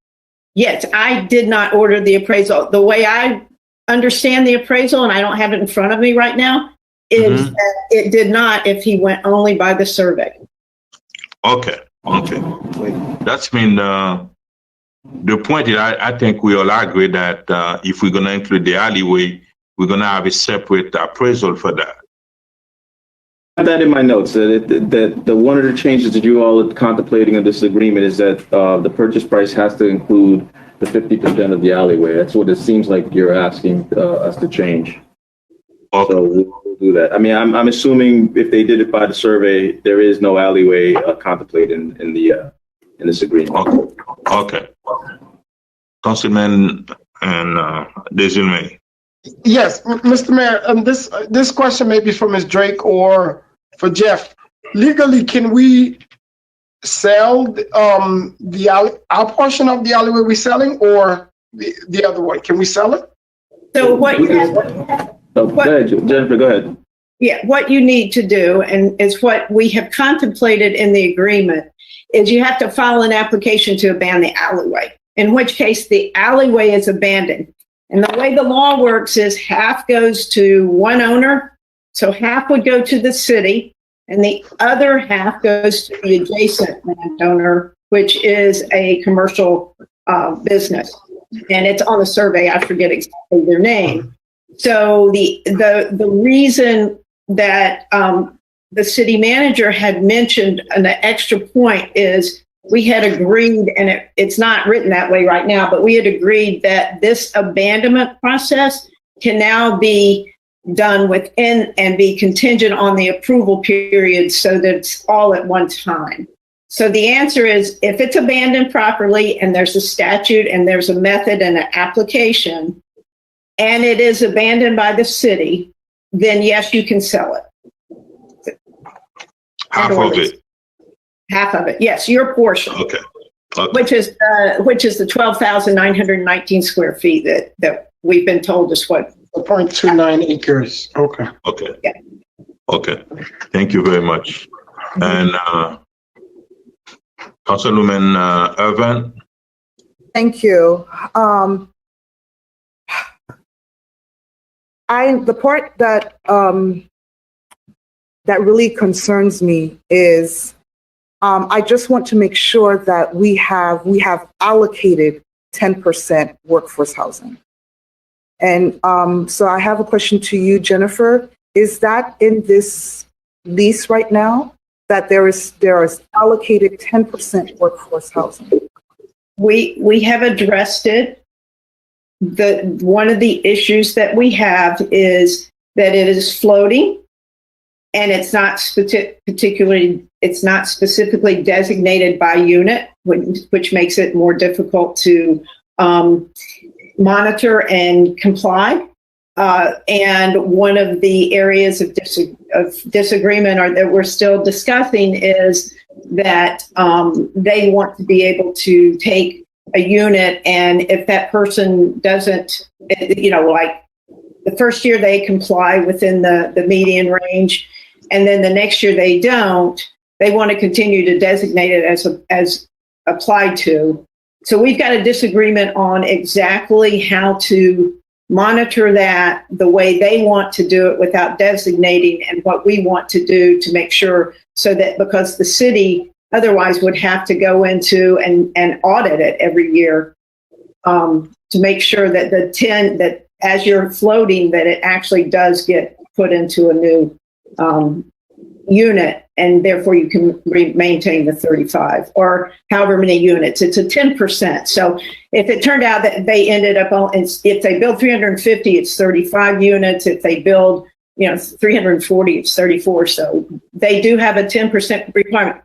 Yes, I did not order the appraisal. The way I understand the appraisal, and I don't have it in front of me right now, is that it did not if he went only by the survey. Okay. That's been the point is I think we all agree that if we're going to include the alleyway, we're going to have a separate appraisal for that. have that in my notes, that the one of the changes that you all are contemplating in this agreement is that the purchase price has to include the 50% of the alleyway. That's what it seems like you're asking us to change. Okay. So we'll do that. I mean, I'm assuming if they did it by the survey, there is no alleyway contemplated in this agreement. Okay. Councilman and Desilme. Yes, Mr. Mayor, this question may be for Ms. Drake or for Jeff. Legally, can we sell our portion of the alleyway we're selling, or the other one? Can we sell it? So what you have, Go ahead, Jennifer, go ahead. yeah, what you need to do, and is what we have contemplated in the agreement, is you have to file an application to abandon the alleyway, in which case the alleyway is abandoned. And the way the law works is half goes to one owner, so half would go to the city, and the other half goes to the adjacent landowner, which is a commercial business. And it's on the survey, I forget exactly their name. So the reason that the city manager had mentioned an extra point is we had agreed, and it's not written that way right now, but we had agreed that this abandonment process can now be done within and be contingent on the approval period so that it's all at one time. So the answer is, if it's abandoned properly and there's a statute and there's a method and an application, and it is abandoned by the city, then yes, you can sell it. Half of it. Half of it, yes, your portion. Okay. Which is the 12,919 square feet that we've been told is what. 0.29 acres. Okay. Okay. Yeah. Okay. Thank you very much. And Councilwoman Irvin. Thank you. The part that that really concerns me is I just want to make sure that we have allocated 10% workforce housing. And so I have a question to you, Jennifer. Is that in this lease right now, that there is allocated 10% workforce housing? We have addressed it. One of the issues that we have is that it is floating, and it's not specifically designated by unit, which makes it more difficult to monitor and comply. And one of the areas of disagreement, or that we're still discussing, is that they want to be able to take a unit, and if that person doesn't, like the first year they comply within the median range, and then the next year they don't, they want to continue to designate it as applied to. So we've got a disagreement on exactly how to monitor that the way they want to do it without designating, and what we want to do to make sure, so that, because the city otherwise would have to go into and audit it every year to make sure that that as you're floating, that it actually does get put into a new unit, and therefore you can maintain the 35 or however many units. It's a 10%. So if it turned out that they ended up on, if they build 350, it's 35 units. If they build 340, it's 34. So they do have a 10% requirement.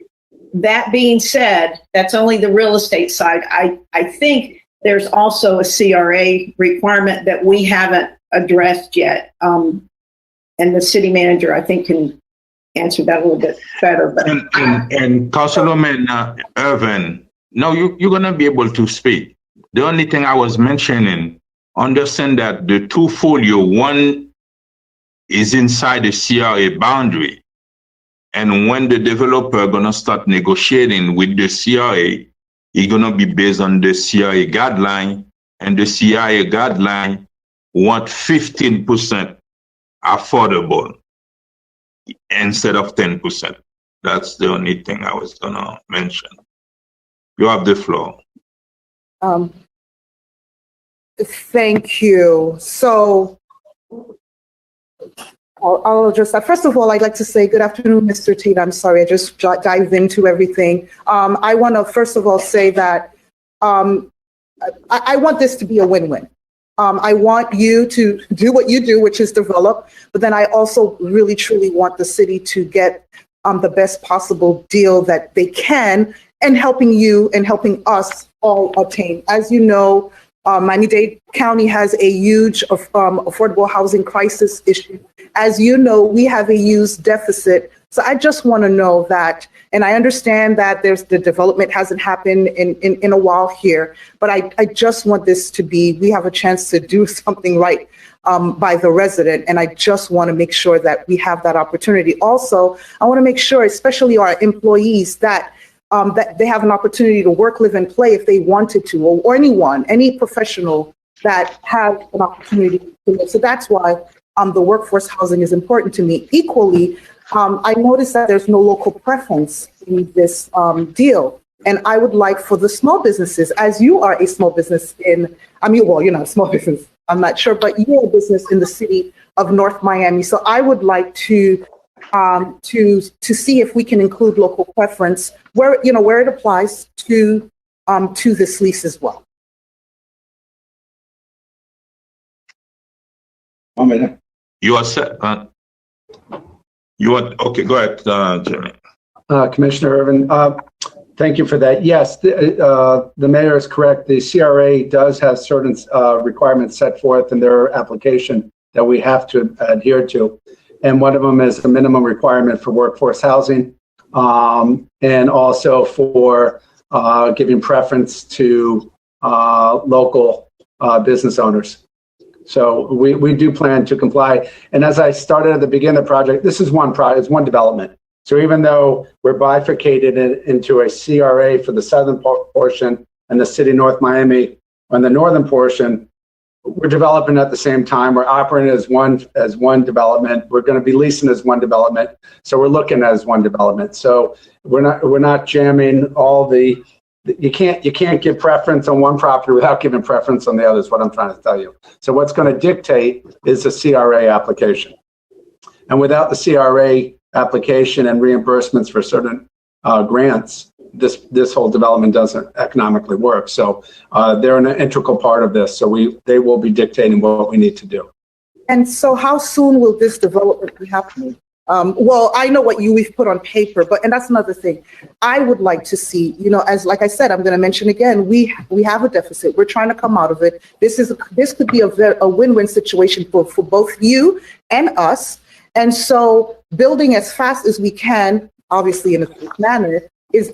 That being said, that's only the real estate side. I think there's also a CRA requirement that we haven't addressed yet. And the city manager, I think, can answer that a little bit better. But And Councilwoman Irvin, no, you're going to be able to speak. The only thing I was mentioning, understand that the two folio, one is inside the CRA boundary. And when the developer going to start negotiating with the CRA, it's going to be based on the CRA guideline, and the CRA guideline want 15% affordable instead of 10%. That's the only thing I was going to mention. You have the floor. Thank you. So I'll address that. First of all, I'd like to say good afternoon, Mr. Tate. I'm sorry, I just dived into everything. I want to first of all say that I want this to be a win-win. I want you to do what you do, which is develop, but then I also really, truly want the city to get the best possible deal that they can, and helping you and helping us all obtain. As you know, Miami-Dade County has a huge affordable housing crisis issue. As you know, we have a huge deficit. So I just want to know that, and I understand that the development hasn't happened in a while here, but I just want this to be, we have a chance to do something right by the resident, and I just want to make sure that we have that opportunity. Also, I want to make sure, especially our employees, that they have an opportunity to work, live, and play if they wanted to, or anyone, any professional that have an opportunity to live. So that's why the workforce housing is important to me. Equally, I noticed that there's no local preference in this deal. And I would like for the small businesses, as you are a small business you're not a small business, I'm not sure, but you're a business in the city of North Miami. So I would like to see if we can include local preference where it applies to this lease as well. You are set. Okay, go ahead, Jimmy. Commissioner Irvin, thank you for that. Yes, the mayor is correct. The CRA does have certain requirements set forth in their application that we have to adhere to. And one of them is the minimum requirement for workforce housing, and also for giving preference to local business owners. So we do plan to comply. And as I started at the beginning of the project, this is one project, it's one development. So even though we're bifurcated into a CRA for the southern portion and the city of North Miami on the northern portion, we're developing at the same time. We're operating as one development. We're going to be leasing as one development. So we're looking at as one development. So we're not jamming all the. You can't give preference on one property without giving preference on the other. Is what I'm trying to tell you. So what's going to dictate is a CRA application, and without the CRA application and reimbursements for certain grants, this whole development doesn't economically work. So they're an integral part of this. So they will be dictating what we need to do. And so how soon will this development be happening? Well, I know what we've put on paper, and that's another thing. I would like to see, as like I said, I'm going to mention again, we have a deficit. We're trying to come out of it. This could be a win-win situation for both you and us. And so building as fast as we can, obviously in a quick manner, is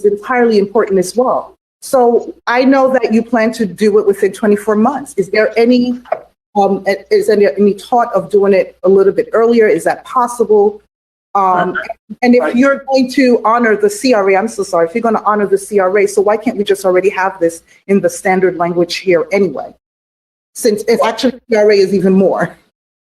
entirely important as well. So I know that you plan to do it within 24 months. Is there any thought of doing it a little bit earlier? Is that possible? And if you're going to honor the CRA, I'm so sorry, if you're going to honor the CRA, so why can't we just already have this in the standard language here anyway? Since if actually CRA is even more,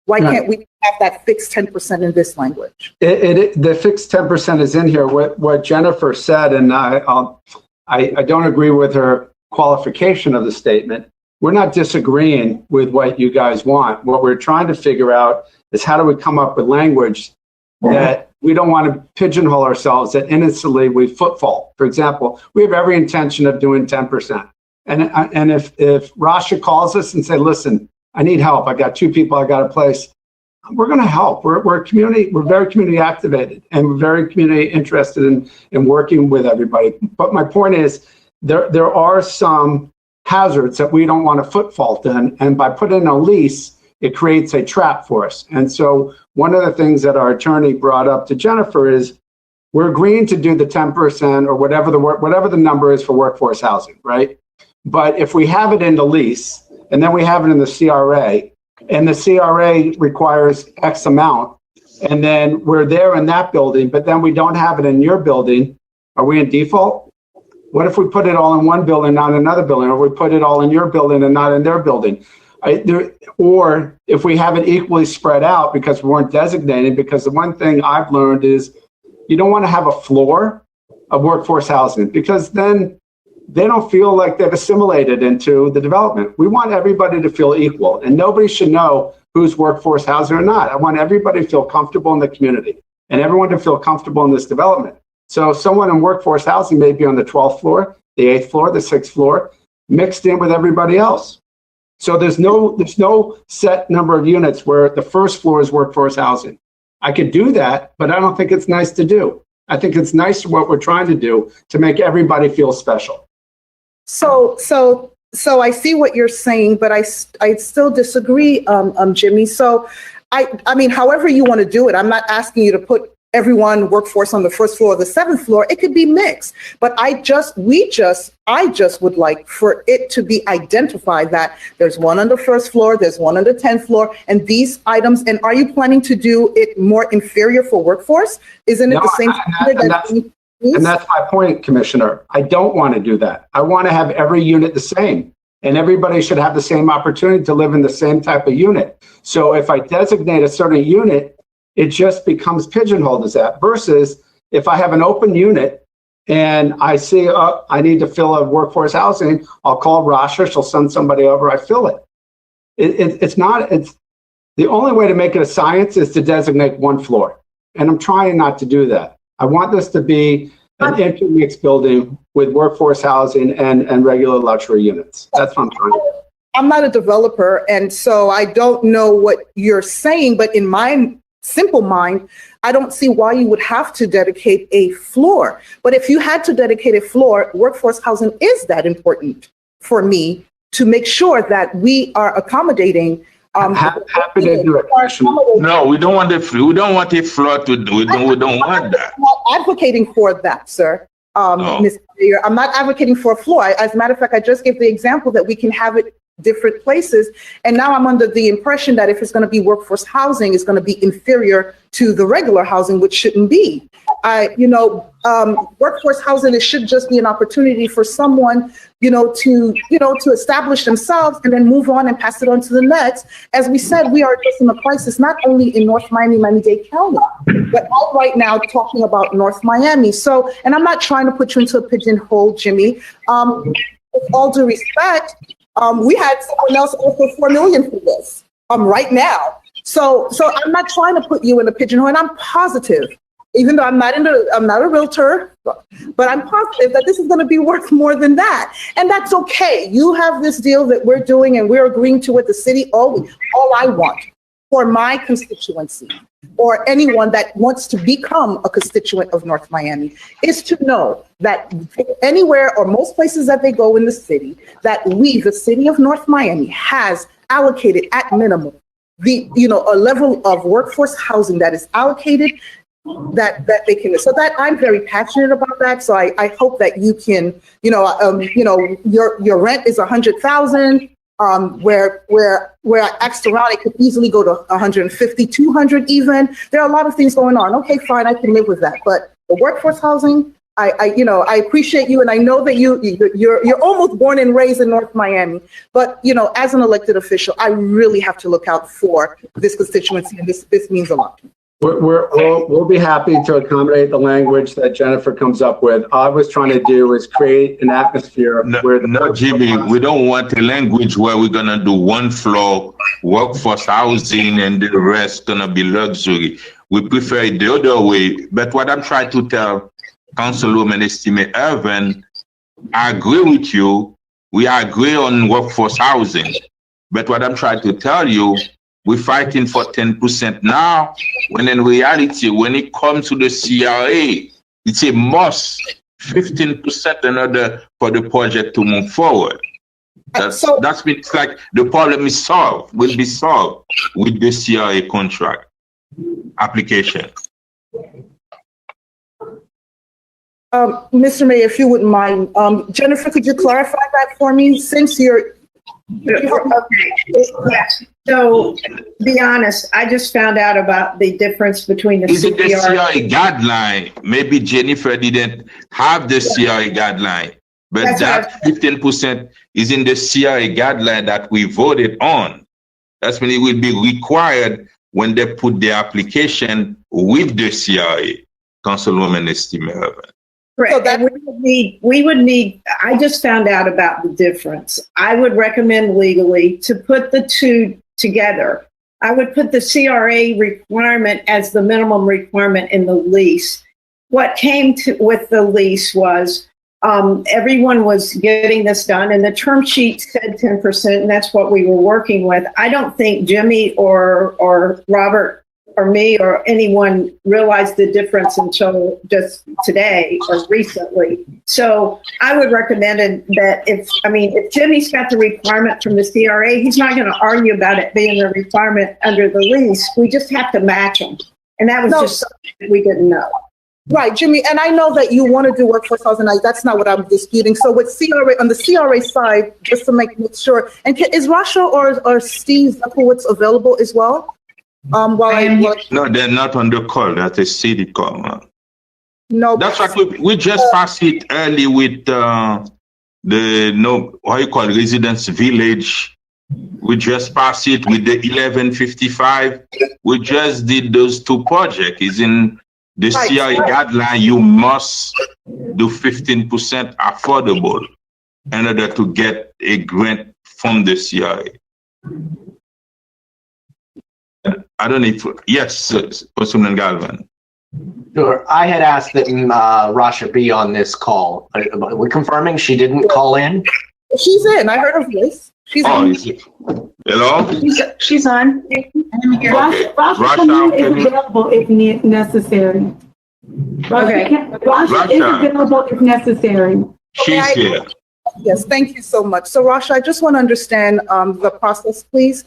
why can't we have that fixed 10% in this language? The fixed 10% is in here. What Jennifer said, and I don't agree with her qualification of the statement. We're not disagreeing with what you guys want. What we're trying to figure out is how do we come up with language that we don't want to pigeonhole ourselves, that innocently we footfall. For example, we have every intention of doing 10%. And if Rasha calls us and say, listen, I need help, I got 2 people, I got a place, we're going to help. We're community, we're very community activated, and we're very community interested in working with everybody. But my point is, there are some hazards that we don't want to foot fault in, and by putting a lease, it creates a trap for us. And so one of the things that our attorney brought up to Jennifer is we're agreeing to do the 10% or whatever the number is for workforce housing, right? But if we have it in the lease and then we have it in the CRA, and the CRA requires X amount, and then we're there in that building, but then we don't have it in your building, are we in default? What if we put it all in one building, not another building, or we put it all in your building and not in their building? Or if we have it equally spread out because we weren't designated, because the one thing I've learned is you don't want to have a floor of workforce housing, because then they don't feel like they've assimilated into the development. We want everybody to feel equal, and nobody should know who's workforce housing or not. I want everybody to feel comfortable in the community and everyone to feel comfortable in this development. So someone in workforce housing may be on the 12th floor, the 8th floor, the 6th floor, mixed in with everybody else. So there's no set number of units where the first floor is workforce housing. I could do that, but I don't think it's nice to do. I think it's nice what we're trying to do to make everybody feel special. So I see what you're saying, but I still disagree, Jimmy. So I mean, however you want to do it, I'm not asking you to put everyone workforce on the first floor or the 7th floor. It could be mixed, but I just would like for it to be identified that there's one on the first floor, there's one on the 10th floor, and these items. And are you planning to do it more inferior for workforce? Isn't it the same? And that's my point, Commissioner. I don't want to do that. I want to have every unit the same, and everybody should have the same opportunity to live in the same type of unit. So if I designate a certain unit, it just becomes pigeonholed as that, versus if I have an open unit and I see I need to fill a workforce housing, I'll call Rasha, she'll send somebody over, I fill it. It's the only way to make it a science is to designate one floor. And I'm trying not to do that. I want this to be an intermixed building with workforce housing and regular luxury units. That's what I'm trying to do. I'm not a developer, and so I don't know what you're saying, but in my simple mind, I don't see why you would have to dedicate a floor. But if you had to dedicate a floor, workforce housing is that important for me to make sure that we are accommodating. Happy to do it. No, we don't want we don't want a floor to do. We don't want that. I'm not advocating for that, sir. Mr. Mayor, I'm not advocating for a floor. As a matter of fact, I just gave the example that we can have it different places. And now I'm under the impression that if it's going to be workforce housing, it's going to be inferior to the regular housing, which shouldn't be. Workforce housing, it should just be an opportunity for someone, to establish themselves and then move on and pass it on to the next. As we said, we are facing a crisis not only in North Miami, Miami-Dade County, but I'm right now talking about North Miami. So, and I'm not trying to put you into a pigeonhole, Jimmy. With all due respect, we had someone else offer $4 million for this right now. So I'm not trying to put you in a pigeonhole, and I'm positive, even though I'm not a realtor, but I'm positive that this is going to be worth more than that, and that's okay. You have this deal that we're doing, and we're agreeing to with the city. All I want for my constituency or anyone that wants to become a constituent of North Miami is to know that anywhere or most places that they go in the city, that we, the city of North Miami, has allocated at minimum a level of workforce housing that is allocated that they can. So that I'm very passionate about that. So I hope that you can, your rent is $100,000. Where I asked around, it could easily go to 150, 200 even. There are a lot of things going on. Okay, fine, I can live with that. But the workforce housing, I appreciate you, and I know that you're almost born and raised in North Miami. But as an elected official, I really have to look out for this constituency, and this means a lot. We'll be happy to accommodate the language that Jennifer comes up with. All I was trying to do is create an atmosphere where Jimmy, we don't want a language where we're gonna do one floor workforce housing and the rest gonna be luxury. We prefer it the other way. But what I'm trying to tell Councilwoman Estimate Irvin, I agree with you. We agree on workforce housing. But what I'm trying to tell you, we're fighting for 10% now, when in reality, when it comes to the CRA, it's a must, 15% in order for the project to move forward. That's it's like the problem is will be solved with the CRA contract application. Mr. Mayor, if you wouldn't mind, Jennifer, could you clarify that for me, since you're okay. Yes. So, be honest, I just found out about the difference between the CPR. Is it the CRA guideline? Maybe Jennifer didn't have the CRA guideline, but that 15% is in the CRA guideline that we voted on. That's when it will be required when they put the application with the CRA. Councilwoman Estimate. Correct. So we would need, I just found out about the difference. I would recommend legally to put the two together I would put the CRA requirement as the minimum requirement in the lease. What came to with the lease was everyone was getting this done, and the term sheet said 10%, and that's what we were working with. I don't think Jimmy or Robert or me or anyone realized the difference until just today or recently. So I would recommend that if Jimmy's got the requirement from the CRA, he's not going to argue about it being a requirement under the lease. We just have to match them. And that was just something that we didn't know. Right, Jimmy, and I know that you want to do workforce housing. That's not what I'm disputing. So with CRA, on the CRA side, just to make sure, and is Rasha or Steve Zakowicz available as well? No, they're not on the call. That's a city call. No. That's what we just passed it early with what you call Residence Village. We just passed it with the 1155. We just did those two projects. It's in the CRA guideline. You must do 15% affordable in order to get a grant from the CRA. I don't need to. Yes, Councilman Galvin. Sure. I had asked that Rasha be on this call. Are we confirming she didn't call in? She's in. I heard her voice. She's on. Hello? She's on. Rasha is available if necessary. Rasha is available if necessary. She's here. Yes, thank you so much. So Rasha, I just want to understand the process, please.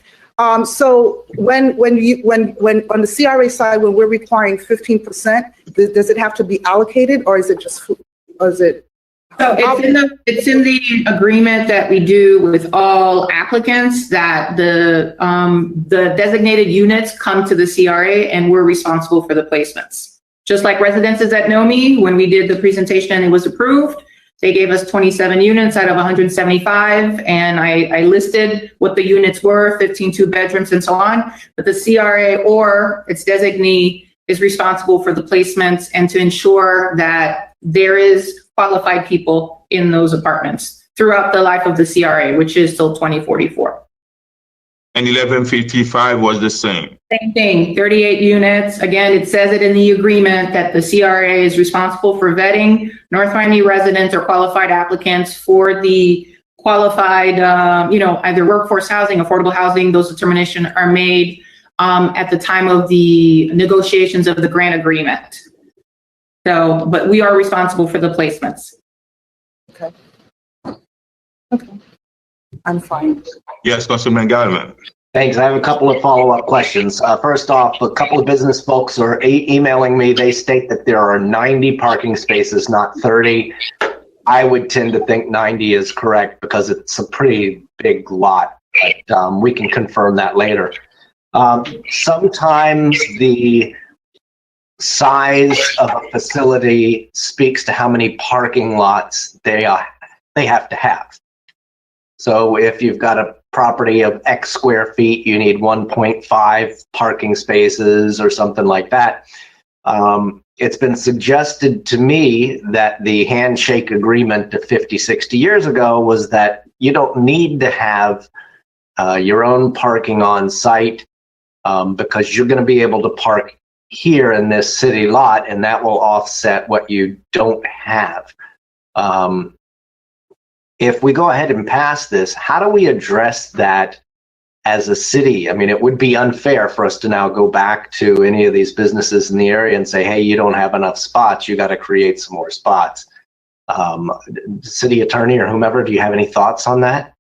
So when on the CRA side, when we're requiring 15%, does it have to be allocated, or is it just, or is it? So it's in the agreement that we do with all applicants that the designated units come to the CRA and we're responsible for the placements. Just like Residences at Nomi, when we did the presentation, it was approved. They gave us 27 units out of 175, and I listed what the units were, 15 two-bedrooms and so on. But the CRA or its designee is responsible for the placements and to ensure that there is qualified people in those apartments throughout the life of the CRA, which is till 2044. And 1155 was the same. Same thing, 38 units. Again, it says it in the agreement that the CRA is responsible for vetting North Miami residents or qualified applicants for the qualified, either workforce housing, affordable housing. Those determinations are made at the time of the negotiations of the grant agreement. So, but we are responsible for the placements. Okay. I'm fine. Yes, Councilman Galvin. Thanks. I have a couple of follow-up questions. First off, a couple of business folks are emailing me. They state that there are 90 parking spaces, not 30. I would tend to think 90 is correct because it's a pretty big lot, but we can confirm that later. Sometimes the size of a facility speaks to how many parking lots they have to have. So if you've got a property of X square feet, you need 1.5 parking spaces or something like that. It's been suggested to me that the handshake agreement of 50, 60 years ago was that you don't need to have your own parking on site because you're going to be able to park here in this city lot, and that will offset what you don't have. If we go ahead and pass this, how do we address that as a city? I mean, it would be unfair for us to now go back to any of these businesses in the area and say, hey, you don't have enough spots. You got to create some more spots. City attorney or whomever, do you have any thoughts on that?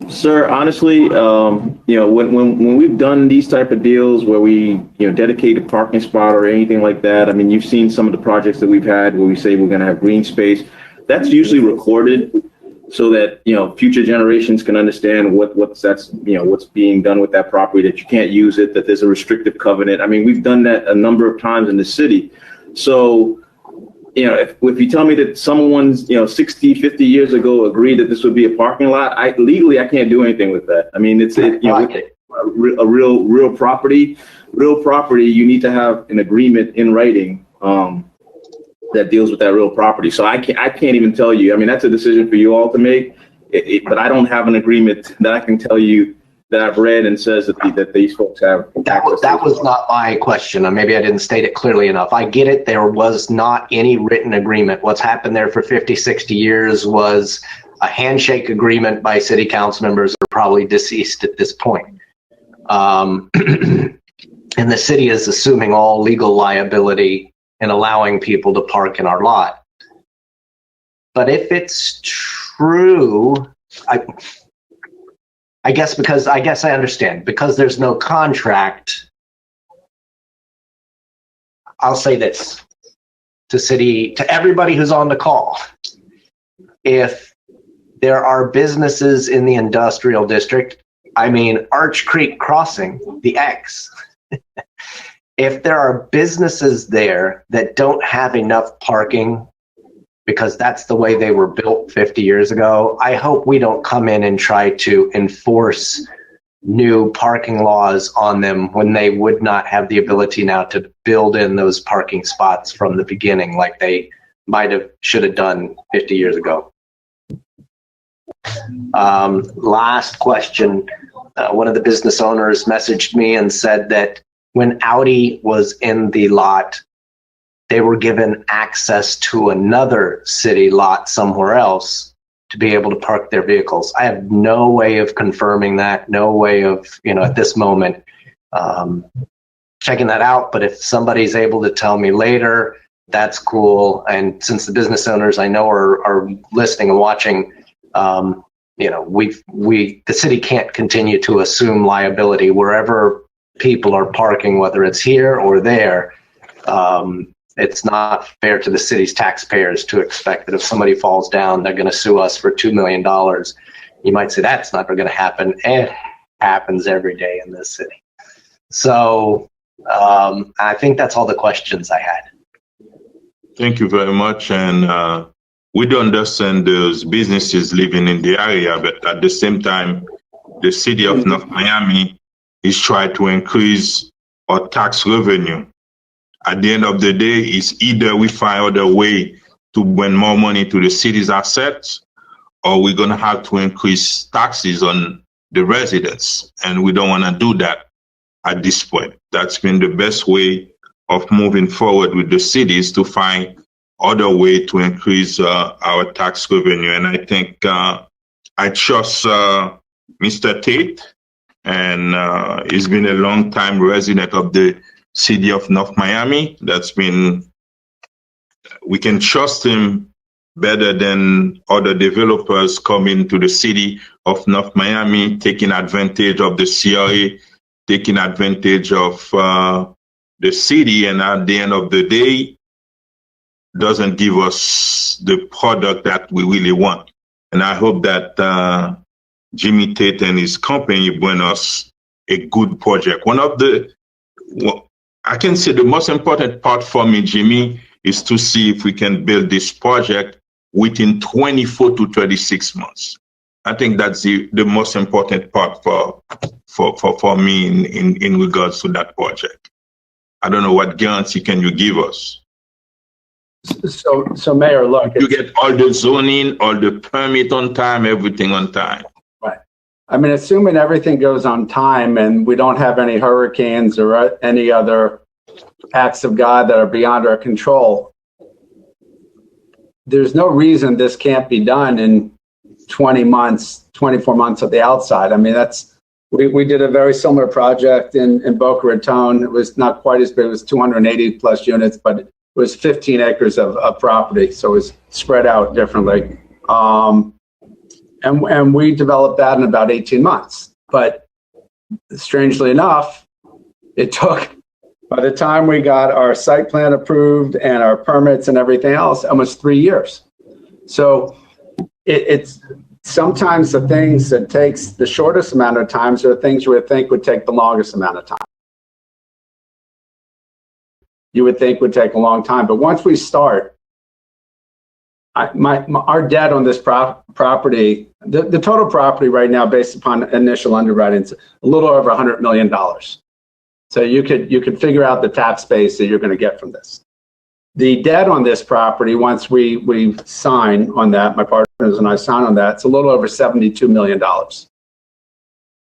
Sir, honestly, when we've done these type of deals where we, dedicate a parking spot or anything like that, I mean, you've seen some of the projects that we've had where we say we're going to have green space. That's usually recorded so that, future generations can understand what's being done with that property, that you can't use it, that there's a restrictive covenant. I mean, we've done that a number of times in the city. So, if you tell me that someone's, 60, 50 years ago agreed that this would be a parking lot, legally, I can't do anything with that. I mean, a real property, you need to have an agreement in writing, that deals with that real property. So I can't even tell you. I mean, that's a decision for you all to make. But I don't have an agreement that I can tell you that I've read and says that these folks have. That was not my question. Maybe I didn't state it clearly enough. I get it. There was not any written agreement. What's happened there for 50, 60 years was a handshake agreement by city council members who are probably deceased at this point. And the city is assuming all legal liability and allowing people to park in our lot. But if it's true, I guess I understand. Because there's no contract, I'll say this to everybody who's on the call. If there are businesses in the industrial district, I mean Arch Creek Crossing, the X, if there are businesses there that don't have enough parking because that's the way they were built 50 years ago, I hope we don't come in and try to enforce new parking laws on them when they would not have the ability now to build in those parking spots from the beginning like they should have done 50 years ago. Last question. One of the business owners messaged me and said that when Audi was in the lot, they were given access to another city lot somewhere else to be able to park their vehicles. I have no way of confirming that, no way of, at this moment, checking that out. But if somebody's able to tell me later, that's cool. And since the business owners I know are listening and watching, the city can't continue to assume liability wherever people are parking, whether it's here or there. It's not fair to the city's taxpayers to expect that if somebody falls down, they're going to sue us for $2 million. You might say that's not going to happen. It happens every day in this city. So I think that's all the questions I had. Thank you very much. And we do understand those businesses living in the area, but at the same time, the city of North Miami is trying to increase our tax revenue. At the end of the day, it's either we find other way to bring more money to the city's assets, or we're going to have to increase taxes on the residents. And we don't want to do that at this point. That's been the best way of moving forward with the cities, to find other way to increase our tax revenue. And I think I trust Mr. Tate, and he's been a long time resident of the city of North Miami. We can trust him better than other developers coming to the city of North Miami, taking advantage of the CRA, taking advantage of the city, and at the end of the day, doesn't give us the product that we really want. And I hope that Jimmy Tate and his company bring us a good project. I can say the most important part for me, Jimmy, is to see if we can build this project within 24 to 36 months. I think that's the most important part for me in regards to that project. I don't know what guarantee can you give us. So Mayor, look, you get all the zoning, all the permit on time, everything on time. Right. I mean, assuming everything goes on time and we don't have any hurricanes or any other acts of God that are beyond our control, there's no reason this can't be done in 20 months, 24 months at the outside. I mean, we did a very similar project in Boca Raton. It was not quite as big. It was 280 plus units, but it was 15 acres of property. So it was spread out differently. And we developed that in about 18 months. But strangely enough, it took, by the time we got our site plan approved and our permits and everything else, almost 3 years. So it's sometimes the things that takes the shortest amount of time are the things you would think would take the longest amount of time. You would think would take a long time. But once we start, our debt on this property, the total property right now, based upon initial underwriting, is a little over $100 million. So you could figure out the tax base that you're going to get from this. The debt on this property, once we sign on that, my partners and I sign on that, it's a little over $72 million.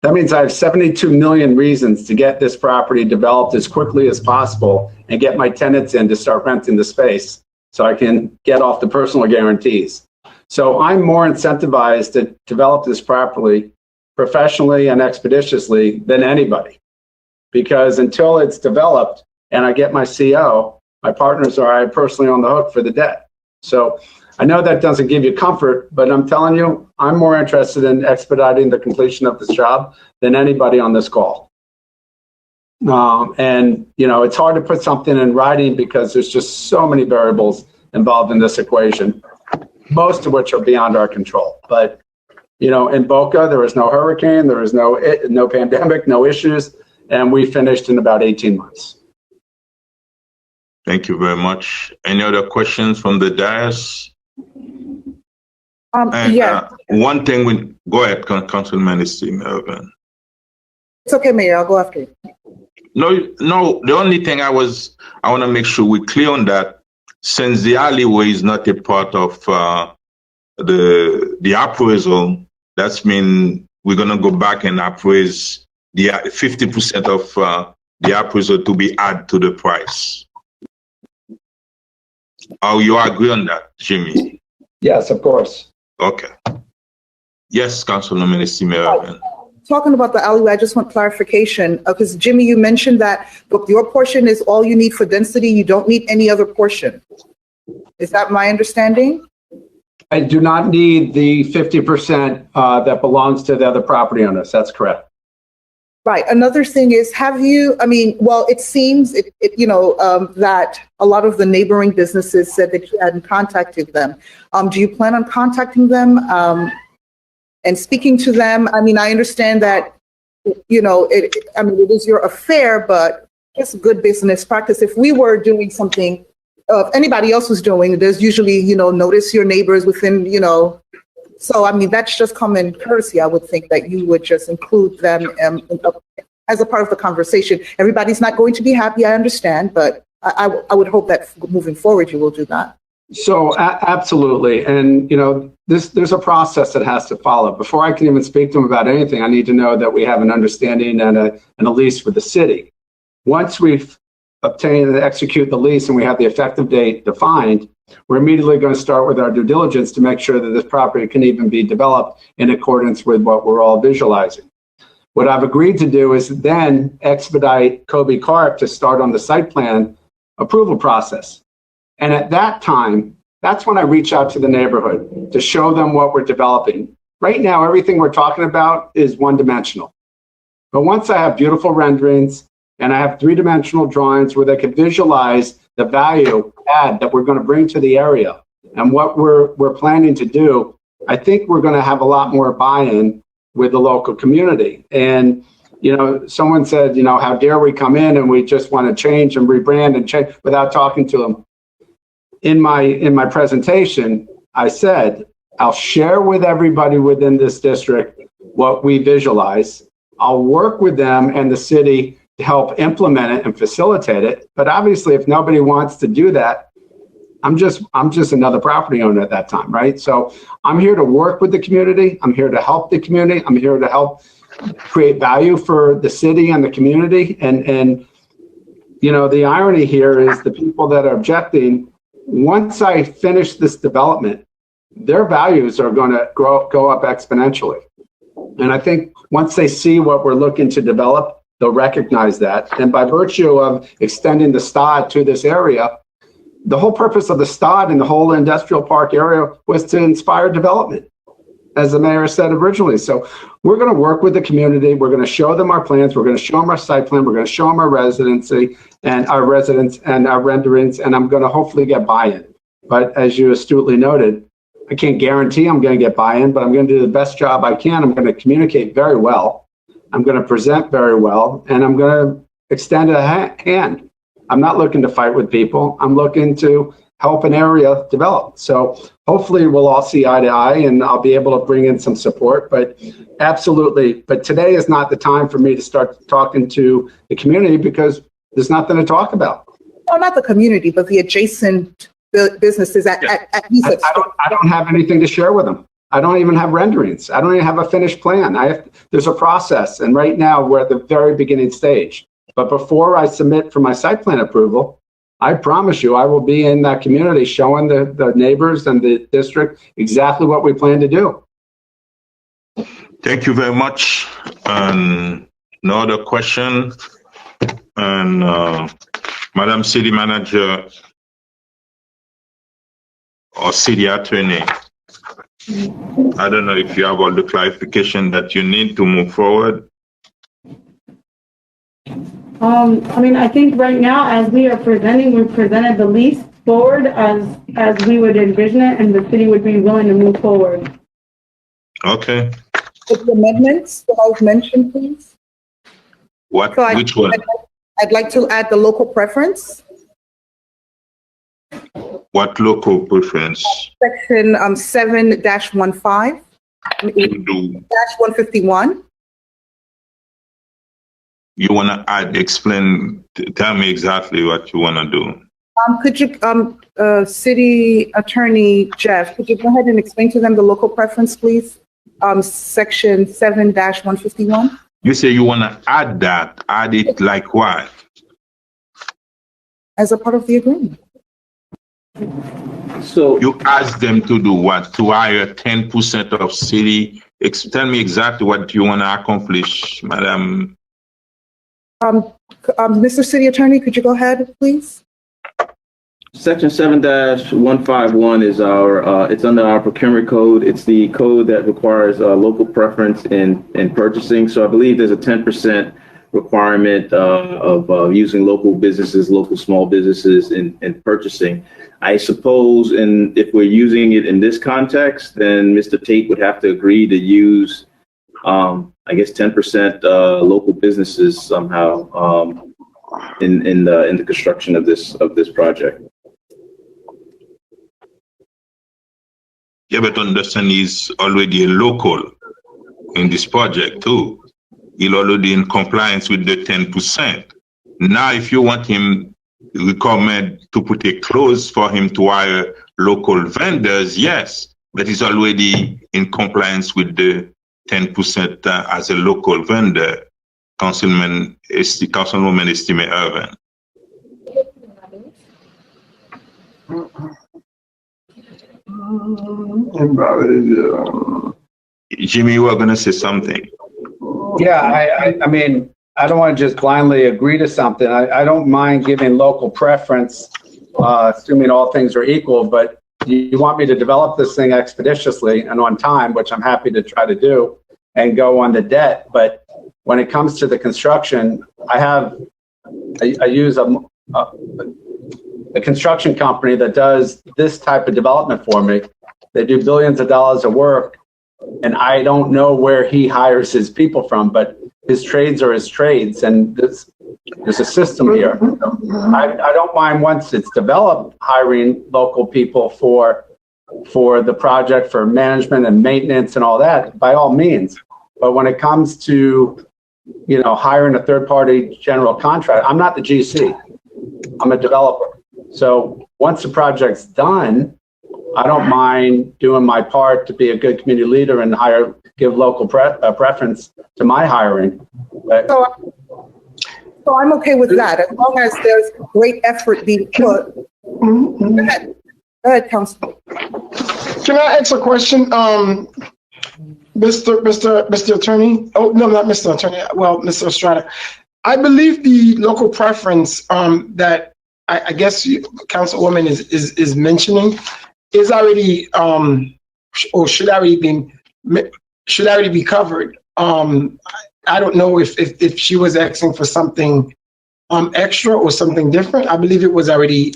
That means I have 72 million reasons to get this property developed as quickly as possible and get my tenants in to start renting the space so I can get off the personal guarantees. So I'm more incentivized to develop this properly, professionally and expeditiously than anybody. Because until it's developed and I get my CO, my partners or I are personally on the hook for the debt. So I know that doesn't give you comfort, but I'm telling you, I'm more interested in expediting the completion of this job than anybody on this call. And, you know, it's hard to put something in writing because there's just so many variables involved in this equation, most of which are beyond our control. But, you know, in Boca, there was no hurricane, there was no pandemic, no issues, and we finished in about 18 months. Thank you very much. Any other questions from the dais? Yeah. One thing, go ahead, Councilman Melvin. It's okay, Mayor. I'll go after you. No, the only thing I want to make sure we're clear on that, since the alleyway is not a part of the appraisal, that's mean we're going to go back and appraise the 50% of the appraisal to be added to the price. Oh, you agree on that, Jimmy? Yes, of course. Okay. Yes, Councilwoman Melvin. Talking about the alleyway, I just want clarification because Jimmy, you mentioned that your portion is all you need for density. You don't need any other portion. Is that my understanding? I do not need the 50% that belongs to the other property owners. That's correct. Right. Another thing is, it seems, that a lot of the neighboring businesses said that you hadn't contacted them. Do you plan on contacting them and speaking to them? I mean, I understand that, it is your affair, but it's good business practice. If we were doing something, if anybody else was doing, there's usually, notice your neighbors within, So, that's just common courtesy. I would think that you would just include them as a part of the conversation. Everybody's not going to be happy, I understand, but I would hope that moving forward, you will do that. So absolutely. And, there's a process that has to follow. Before I can even speak to them about anything, I need to know that we have an understanding and a lease with the city. Once we've obtained and execute the lease and we have the effective date defined, we're immediately going to start with our due diligence to make sure that this property can even be developed in accordance with what we're all visualizing. What I've agreed to do is then expedite Kobe Corp to start on the site plan approval process. And at that time, that's when I reach out to the neighborhood to show them what we're developing. Right now, everything we're talking about is one-dimensional. But once I have beautiful renderings and I have three-dimensional drawings where they can visualize the value add that we're going to bring to the area and what we're planning to do, I think we're going to have a lot more buy-in with the local community. And, someone said, how dare we come in and we just want to change and rebrand and change without talking to them. In my presentation, I said, I'll share with everybody within this district what we visualize. I'll work with them and the city to help implement it and facilitate it. But obviously, if nobody wants to do that, I'm just another property owner at that time, right? So I'm here to work with the community. I'm here to help the community. I'm here to help create value for the city and the community. And the irony here is the people that are objecting, once I finish this development, their values are going to go up exponentially. And I think once they see what we're looking to develop, they'll recognize that. And by virtue of extending the STOD to this area, the whole purpose of the STOD and the whole industrial park area was to inspire development, as the mayor said originally. So we're going to work with the community. We're going to show them our plans. We're going to show them our site plan. We're going to show them our residency and our residents and our renderings. And I'm going to hopefully get buy-in. But as you astutely noted, I can't guarantee I'm going to get buy-in, but I'm going to do the best job I can. I'm going to communicate very well. I'm going to present very well, and I'm going to extend a hand. I'm not looking to fight with people. I'm looking to help an area develop. So hopefully we'll all see eye to eye and I'll be able to bring in some support, but absolutely. But today is not the time for me to start talking to the community because there's nothing to talk about. No, not the community, but the adjacent businesses at I don't have anything to share with them. I don't even have renderings. I don't even have a finished plan. There's a process, and right now we're at the very beginning stage. But before I submit for my site plan approval, I promise you I will be in that community showing the neighbors and the district exactly what we plan to do. Thank you very much. And no other question. And Madam City Manager or City Attorney, I don't know if you have all the clarification that you need to move forward. I mean, I think right now, as we are presenting, we presented the lease forward as we would envision it, and the city would be willing to move forward. Okay. With the amendments that I've mentioned, please. What? So Which one? I'd like to add the local preference. What local preference? Section 7-15, 8-151. You want to add, explain, tell me exactly what you want to do. Could you, City Attorney Jeff, could you go ahead and explain to them the local preference, please? Section 7-151. You say you want to add that. Add it like what? As a part of the agreement. So you ask them to do what? To hire 10% of city? Tell me exactly what you want to accomplish, Madam. Mr. City Attorney, could you go ahead, please? Section 7-151 is it's under our procurement code. It's the code that requires local preference in purchasing. So I believe there's a 10% requirement of using local businesses, local small businesses in purchasing. I suppose, and if we're using it in this context, then Mr. Tate would have to agree to use, I guess, 10% local businesses somehow in the construction of this project. Yeah, but understand he's already a local in this project too. He's already in compliance with the 10%. Now, if you want him, recommend to put a clause for him to hire local vendors, yes, but he's already in compliance with the 10% as a local vendor, Councilwoman Estimé Irvin. Jimmy, you were going to say something. Yeah, I mean, I don't want to just blindly agree to something. I don't mind giving local preference, assuming all things are equal, but you want me to develop this thing expeditiously and on time, which I'm happy to try to do, and go on the debt. But when it comes to the construction, I use a construction company that does this type of development for me. They do billions of dollars of work, and I don't know where he hires his people from, but his trades are his trades, and there's a system here. I don't mind, once it's developed, hiring local people for the project, for management and maintenance and all that, by all means. But when it comes to, hiring a third-party general contractor, I'm not the GC. I'm a developer. So once the project's done, I don't mind doing my part to be a good community leader and give local preference to my hiring. But, so I'm okay with that, as long as there's great effort being put. Go ahead, Council. Can I ask a question, Mr. Attorney? Oh, no, not Mr. Attorney. Well, Mr. Estrada. I believe the local preference that I guess Councilwoman is mentioning is already or should already be covered. I don't know if she was asking for something extra or something different. I believe it was already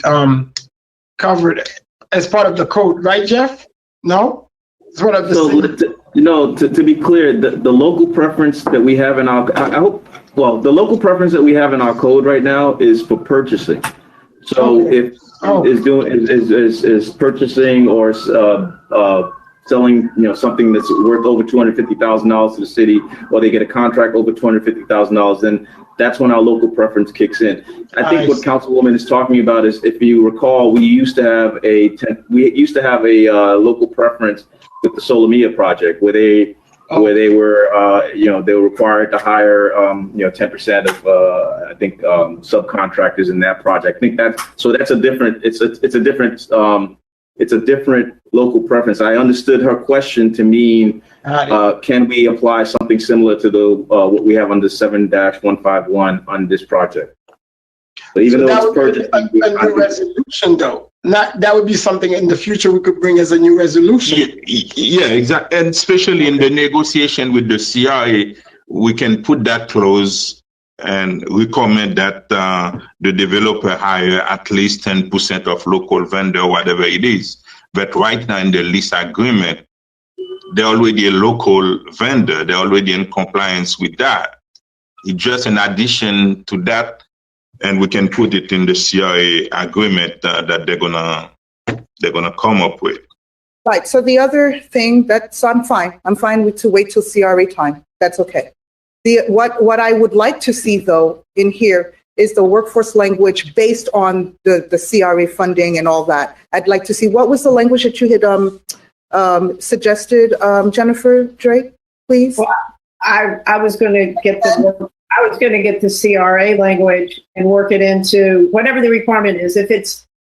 covered as part of the code, right, Jeff? No? That's what I'm saying. To be clear, the local preference that we have in our, the local preference that we have in our code right now is for purchasing. So if is purchasing or selling, something that's worth over $250,000 to the city, or they get a contract over $250,000, then that's when our local preference kicks in. I think what Councilwoman is talking about is, if you recall, we used to have a local preference with the Solomia project, where they were, they were required to hire, 10% of, I think, subcontractors in that project. I think that's a different, it's a different local preference. I understood her question to mean, can we apply something similar to what we have under 7-151 on this project? But even though it's purchased, a new resolution, though. That would be something in the future we could bring as a new resolution. Yeah, exactly. And especially in the negotiation with the CRA, we can put that clause and recommend that the developer hire at least 10% of local vendor, whatever it is. But right now in the lease agreement, they're already a local vendor. They're already in compliance with that. It's just an addition to that. And we can put it in the CRA agreement that they're gonna come up with. Right. So the other thing I'm fine. I'm fine to wait till CRA time. That's okay. What I would like to see though in here is the workforce language based on the CRA funding and all that. I'd like to see what was the language that you had suggested, Jennifer Drake, please. Well, I was going to get the CRA language and work it into whatever the requirement is. But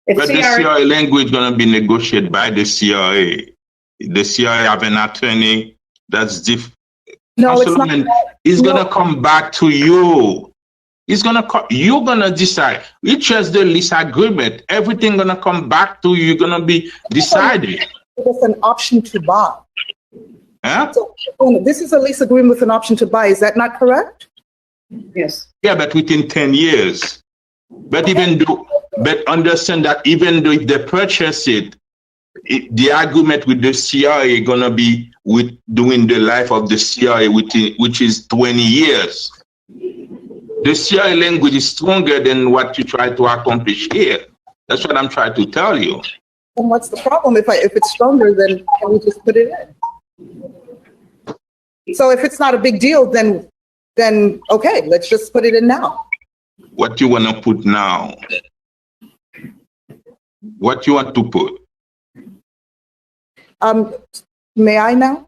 the CRA language going to be negotiated by the CRA. The CRA have an attorney. That's different. No, it's not. It's going to come back to you. You're going to decide. It's just the lease agreement. Everything going to come back to you. You're going to be decided. It's an option to buy. Huh? So, this is a lease agreement with an option to buy. Is that not correct? Yes. Yeah, but within 10 years. But understand that even though if they purchase it, the agreement with the CRA going to be with doing the life of the CRA, which is 20 years. The CRA language is stronger than what you try to accomplish here. That's what I'm trying to tell you. And what's the problem? If it's stronger, then can we just put it in? So if it's not a big deal, then okay, let's just put it in now. What you want to put now? What you want to put? May I now?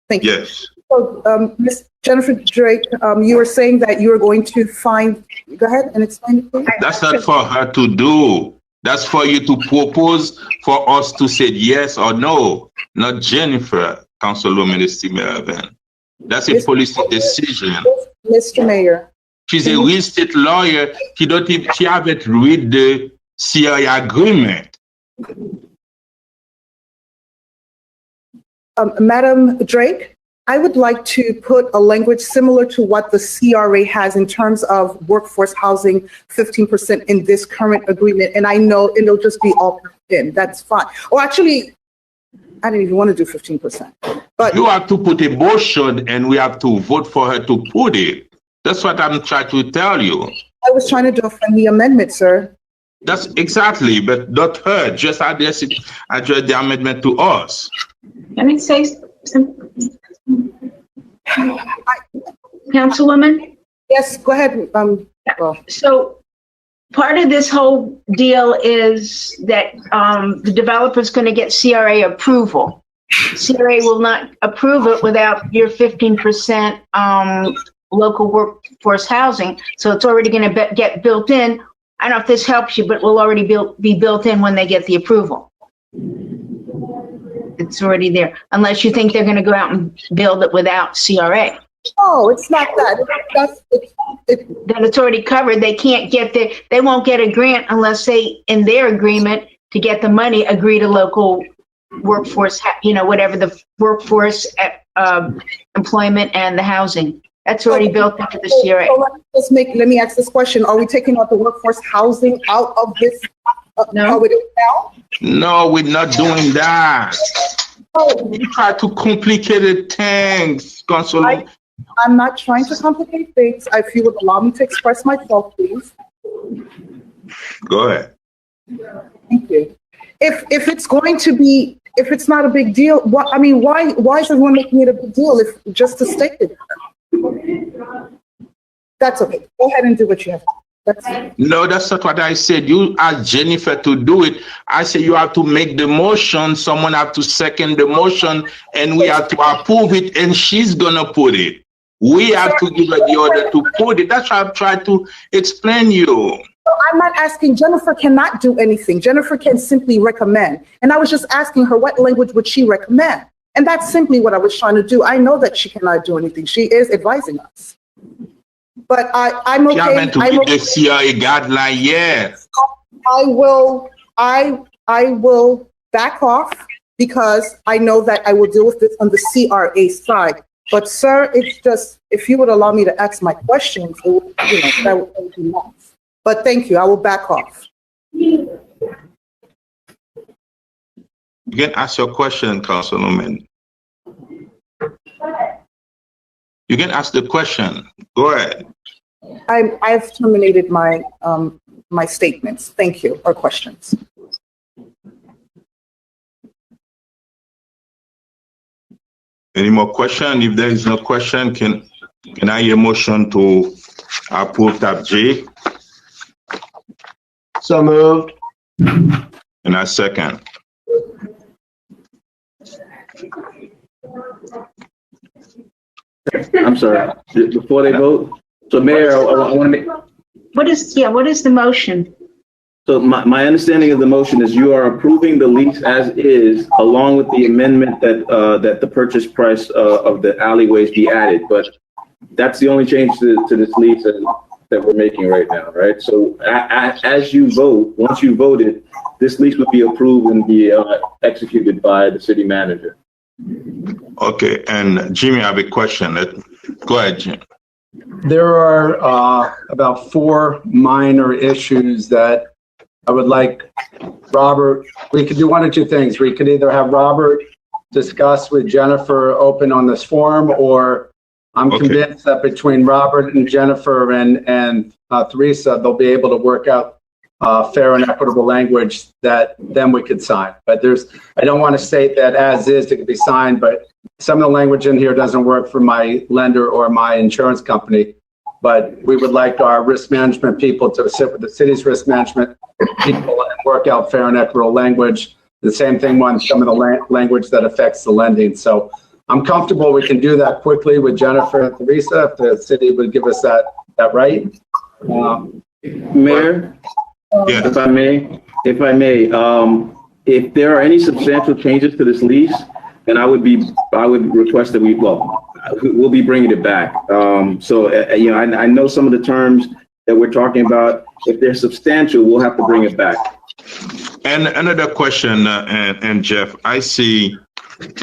Thank you. Yes. So, Ms. Jennifer Drake, you were saying that you were going to find. Go ahead and explain it, please. That's not for her to do. That's for you to propose for us to say yes or no. Not Jennifer, Councilwoman Estimerven. That's a policy decision. Mr. Mayor. She's a real estate lawyer. She haven't read the CRA agreement. Madam Drake, I would like to put a language similar to what the CRA has in terms of workforce housing, 15% in this current agreement. And I know it'll just be all in. That's fine. Or actually, I didn't even want to do 15%. But you have to put a motion and we have to vote for her to put it. That's what I'm trying to tell you. I was trying to do a friendly amendment, sir. That's exactly, but not her. Just address the amendment to us. Let me say something. Councilwoman? Yes, go ahead. So part of this whole deal is that the developer's going to get CRA approval. CRA will not approve it without your 15% local workforce housing. So it's already going to get built in. I don't know if this helps you, but it will already be built in when they get the approval. It's already there, unless you think they're going to go out and build it without CRA. Oh, it's not that. Then it's already covered. They can't get they won't get a grant unless they, in their agreement to get the money, agree to local workforce, whatever the workforce employment and the housing. That's already built into the CRA. So let me ask this question. Are we taking out the workforce housing out of this? No. No, we're not doing that. You try to complicate things, Councilor. I'm not trying to complicate things. If you would allow me to express myself, please. Go ahead. Thank you. If it's going to be, if it's not a big deal, why is everyone making it a big deal if just to state it? That's okay. Go ahead and do what you have. No, that's not what I said. You asked Jennifer to do it. I said you have to make the motion, someone have to second the motion, and we have to approve it, and she's gonna put it. We have to give her the order to put it. That's what I've tried to explain you. I'm not asking, Jennifer cannot do anything. Jennifer can simply recommend. And I was just asking her what language would she recommend? And that's simply what I was trying to do. I know that she cannot do anything. She is advising us. But I'm okay. Yeah, meant to give the CIA guideline, yes. I will back off because I know that I will deal with this on the CRA side. But sir, it's just, if you would allow me to ask my questions, it would, that would be nice. But thank you, I will back off. You can ask your question, Councilwoman. You can ask the question. Go ahead. I've terminated my my statements. Thank you. Or questions. Any more question? If there is no question, can I hear a motion to approve tab J? So moved. And I second. I'm sorry. Before they vote, so Mayor, I want to make. What is the motion? So my understanding of the motion is you are approving the lease as is, along with the amendment that that the purchase price of the alleyways be added. But that's the only change to this lease that we're making right now, right? So as you vote, once you voted, this lease would be approved and be executed by the city manager. Okay, and Jimmy, I have a question. Go ahead, Jim. There are about 4 minor issues that I would like Robert, we could do one or two things. We could either have Robert discuss with Jennifer open on this forum, or I'm convinced that between Robert and Jennifer and Teresa, they'll be able to work out fair and equitable language that then we could sign. But I don't want to state that as is, it could be signed, but some of the language in here doesn't work for my lender or my insurance company. But we would like our risk management people to sit with the city's risk management people and work out fair and equitable language. The same thing on some of the language that affects the lending. So I'm comfortable we can do that quickly with Jennifer and Teresa if the city would give us that right. Mayor, if I may, if there are any substantial changes to this lease, then I would request that we'll be bringing it back. I know some of the terms that we're talking about. If they're substantial, we'll have to bring it back. And another question, and Jeff, I see,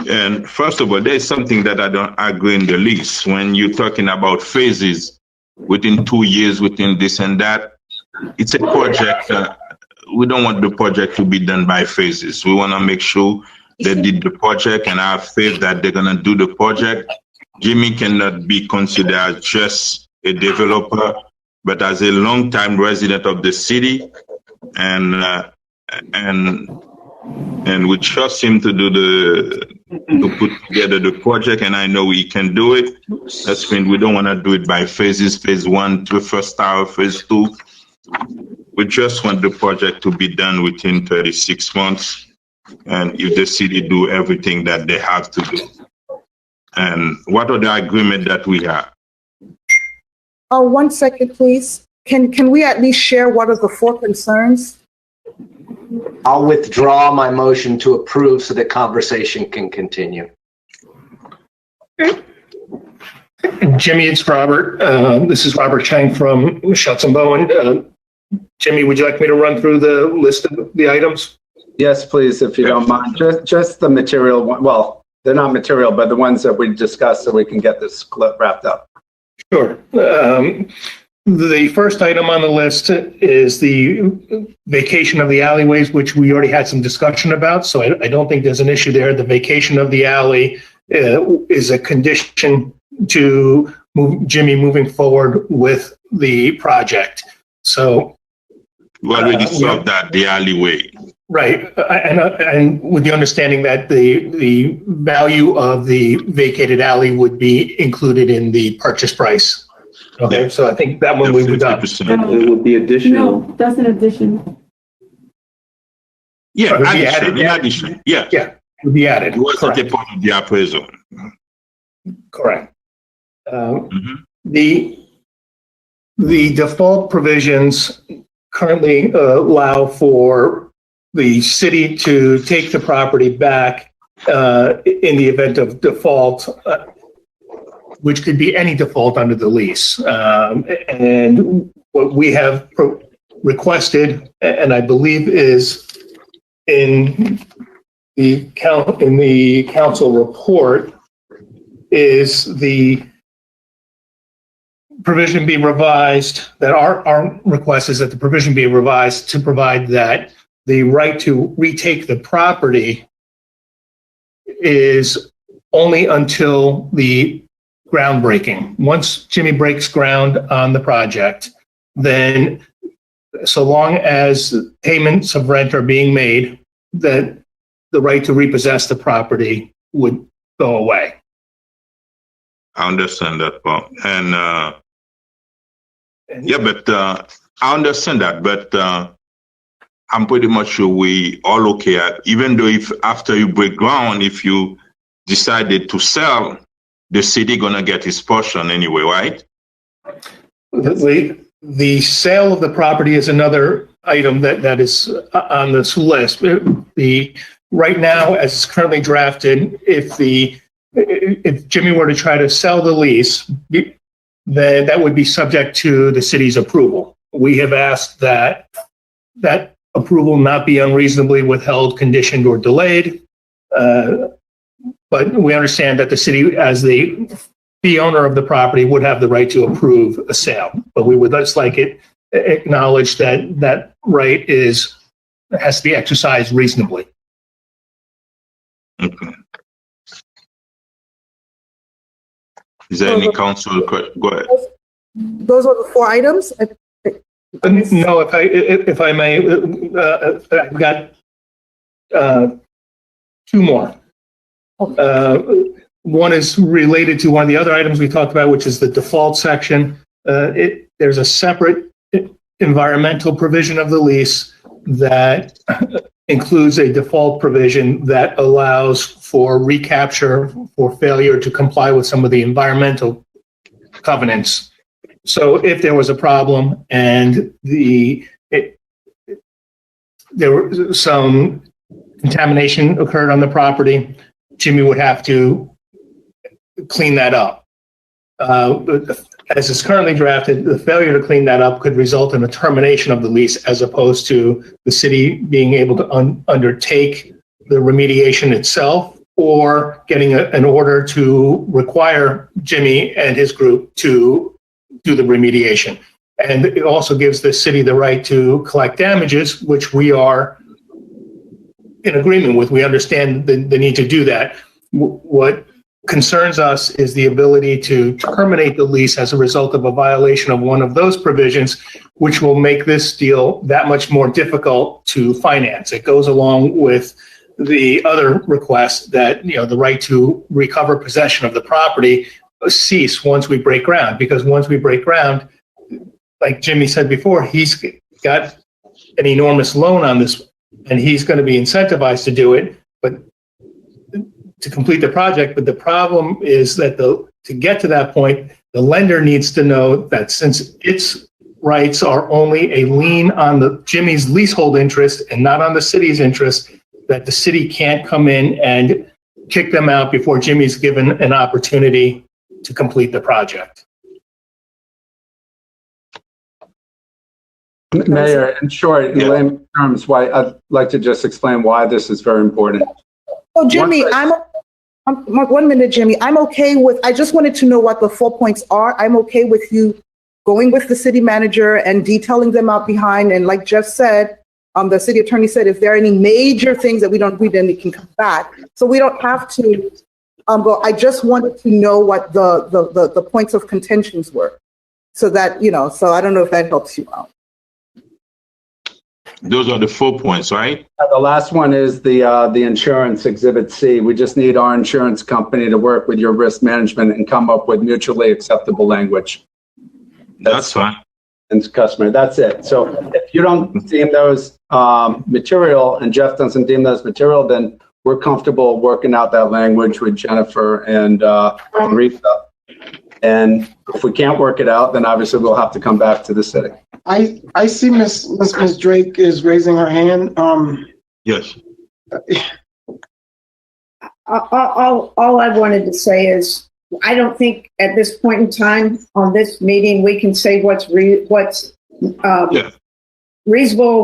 and first of all, there's something that I don't agree in the lease. When you're talking about phases within 2 years, within this and that, it's a project. We don't want the project to be done by phases. We want to make sure they did the project, and I have faith that they're going to do the project. Jimmy cannot be considered as just a developer, but as a long-time resident of the city, and we trust him to put together the project, and I know he can do it. That's when we don't want to do it by phases, phase 1 to first tower, phase 2. We just want the project to be done within 36 months, and if the city do everything that they have to do. And what are the agreement that we have? 1 second, please. Can we at least share what are the 4 concerns? I'll withdraw my motion to approve so the conversation can continue. Jimmy, it's Robert. This is Robert Chang from Schutz & Bowen. Jimmy, would you like me to run through the list of the items? Yes, please, if you don't mind. Just the material one. Well, they're not material, but the ones that we discussed so we can get this clip wrapped up. Sure. The first item on the list is the vacation of the alleyways, which we already had some discussion about, so I don't think there's an issue there. The vacation of the alley is a condition to Jimmy moving forward with the project. So we already solved that, the alleyway. Right, and with the understanding that the value of the vacated alley would be included in the purchase price. Okay, so I think that one we would done. 50%. It would be additional. No, that's an addition. Yeah, It would be addition, added. in addition, yeah. Yeah, it would be added. It wasn't a Correct. part of the appraisal. Correct. The default provisions currently allow for the city to take the property back in the event of default, which could be any default under the lease. And what we have requested, and I believe is in the council report, is the provision be revised, that our request is that the provision be revised to provide that the right to retake the property is only until the groundbreaking. Once Jimmy breaks ground on the project, then so long as payments of rent are being made, that the right to repossess the property would go away. I understand that, Paul. And yeah, but I understand that, but I'm pretty much sure we all okay at, even though if after you break ground, if you decided to sell, the city gonna get its portion anyway, right? The sale of the property is another item that is on this list. Right now, as it's currently drafted, if Jimmy were to try to sell the lease, then that would be subject to the city's approval. We have asked that approval not be unreasonably withheld, conditioned, or delayed. But we understand that the city, as the owner of the property, would have the right to approve a sale. But we would just like it acknowledged that that right has to be exercised reasonably. Okay. Is there any council? Go ahead. Those are the 4 items. No, if I may, I've got 2 more. One is related to one of the other items we talked about, which is the default section. There's a separate environmental provision of the lease that includes a default provision that allows for recapture for failure to comply with some of the environmental covenants. So if there was a problem and there was some contamination occurred on the property, Jimmy would have to clean that up. As it's currently drafted, the failure to clean that up could result in a termination of the lease, as opposed to the city being able to undertake the remediation itself, or getting an order to require Jimmy and his group to do the remediation. And it also gives the city the right to collect damages, which we are in agreement with. We understand the need to do that. What concerns us is the ability to terminate the lease as a result of a violation of one of those provisions, which will make this deal that much more difficult to finance. It goes along with the other request that, the right to recover possession of the property cease once we break ground, because once we break ground, like Jimmy said before, he's got an enormous loan on this, and he's going to be incentivized to do it, but to complete the project. But the problem is that to get to that point, the lender needs to know that since its rights are only a lien on Jimmy's leasehold interest and not on the city's interest, that the city can't come in and kick them out before Jimmy's given an opportunity to complete the project. Mayor, in short, in layman terms, why I'd like to just explain why this is very important. So Jimmy, I'm 1 minute, Jimmy. I'm okay with, I just wanted to know what the 4 points are. I'm okay with you going with the city manager and detailing them out behind. And like Jeff said, the city attorney said, if there are any major things that we don't agree, then it can come back. So we don't have to go. I just wanted to know what the points of contentions were, so that, so I don't know if that helps you out. Those are the 4 points, right? The last one is the insurance Exhibit C. We just need our insurance company to work with your risk management and come up with mutually acceptable language. That's fine. And customer, that's it. So if you don't deem those material and Jeff doesn't deem those material, then we're comfortable working out that language with Jennifer and Rita. And if we can't work it out, then obviously we'll have to come back to the city. I see Miss Drake is raising her hand. Yes. All I wanted to say is, I don't think at this point in time on this meeting, we can say what's reasonable,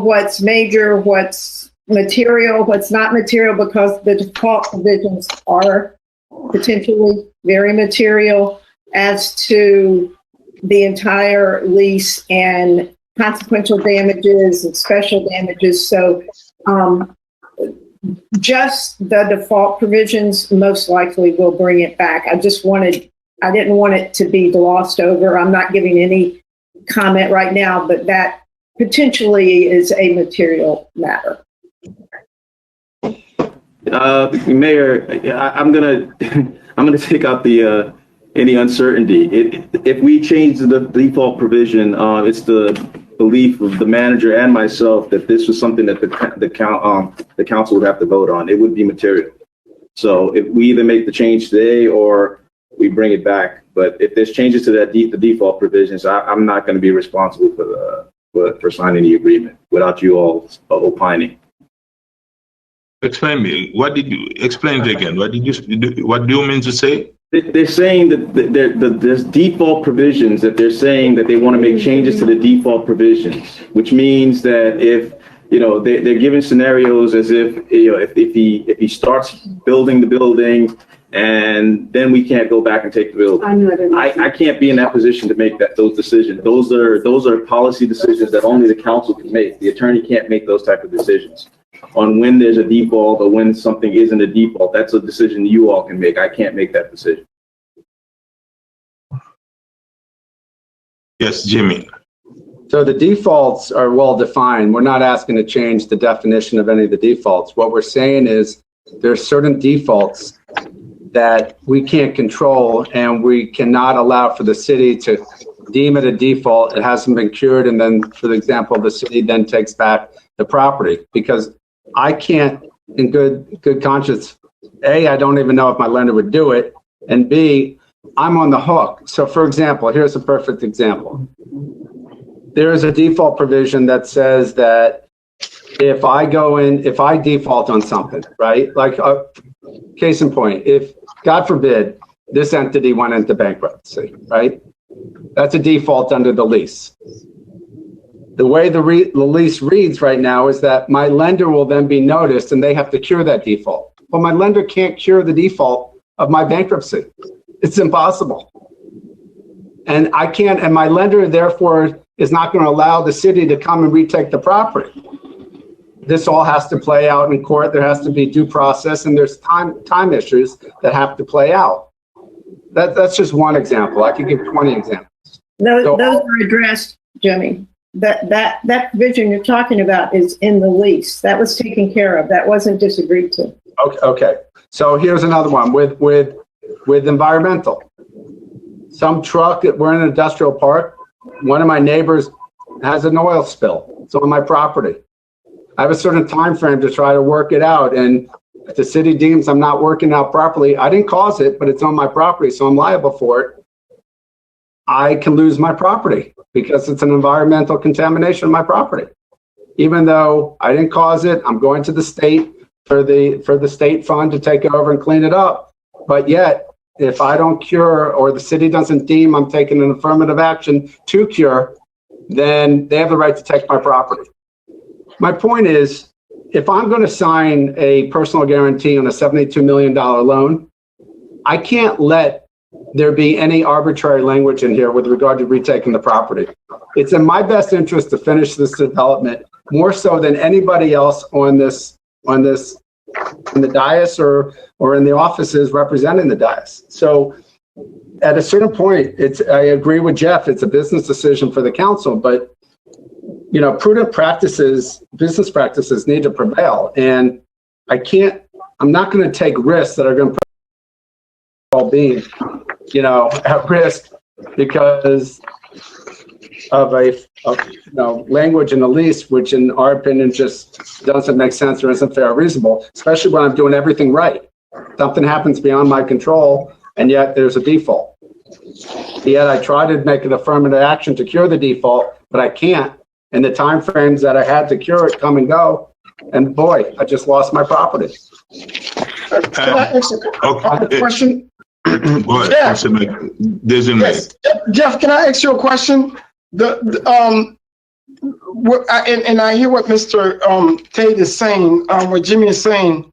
what's major, what's material, what's not material, because the default provisions are potentially very material as to the entire lease and consequential damages and special damages. So just the default provisions most likely will bring it back. I didn't want it to be glossed over. I'm not giving any comment right now, but that potentially is a material matter. Mayor, I'm gonna take out the any uncertainty. If we change the default provision, it's the belief of the manager and myself that this was something that the council would have to vote on. It would be material. So if we either make the change today or we bring it back, but if there's changes to that the default provisions, I'm not going to be responsible for signing the agreement without you all opining. Explain me. What did you explain it again? What do you mean to say? They're saying that there's default provisions that they're saying that they want to make changes to the default provisions, which means that if, they're giving scenarios as if, if he starts building the building and then we can't go back and take the building. I can't be in that position to make those decisions. Those are policy decisions that only the council can make. The attorney can't make those type of decisions on when there's a default or when something isn't a default. That's a decision you all can make. I can't make that decision. Yes, Jimmy. So the defaults are well defined. We're not asking to change the definition of any of the defaults. What we're saying is there's certain defaults that we can't control, and we cannot allow for the city to deem it a default. It hasn't been cured, and then, for example, the city then takes back the property, because I can't, in good conscience, A, I don't even know if my lender would do it, and B, I'm on the hook. So, for example, here's a perfect example. There is a default provision that says that if I default on something, right? Like, case in point, if, God forbid, this entity went into bankruptcy, right? That's a default under the lease. The way the lease reads right now is that my lender will then be noticed and they have to cure that default. Well, my lender can't cure the default of my bankruptcy. It's impossible. And I can't, and my lender therefore is not going to allow the city to come and retake the property. This all has to play out in court. There has to be due process, and there's time issues that have to play out. That's just one example. I could give 20 examples. Those are addressed, Jimmy. That provision you're talking about is in the lease. That was taken care of. That wasn't disagreed to. Okay. So here's another one with environmental. Some truck, we're in an industrial park. One of my neighbors has an oil spill. It's on my property. I have a certain time frame to try to work it out. And if the city deems I'm not working out properly, I didn't cause it, but it's on my property, so I'm liable for it. I can lose my property because it's an environmental contamination of my property. Even though I didn't cause it, I'm going to the state for the state fund to take over and clean it up. But yet, if I don't cure, or the city doesn't deem I'm taking an affirmative action to cure, then they have the right to take my property. My point is, if I'm going to sign a personal guarantee on a $72 million loan, I can't let there be any arbitrary language in here with regard to retaking the property. It's in my best interest to finish this development more so than anybody else on the dais or in the offices representing the dais. So at a certain point, I agree with Jeff, it's a business decision for the council, but prudent practices, business practices need to prevail. And I'm not going to take risks that are going to put well-being, at risk, because language in the lease, which in our opinion just doesn't make sense or isn't fair or reasonable, especially when I'm doing everything right. Something happens beyond my control, and yet there's a default. Yet I try to make an affirmative action to cure the default, but I can't. And the timeframes that I had to cure it come and go, and boy, I just lost my property. Can I ask a question? Go ahead, Jeff, Councilman Designate. yes. Jeff, can I ask you a question? And I hear what Mr. Tate is saying, what Jimmy is saying.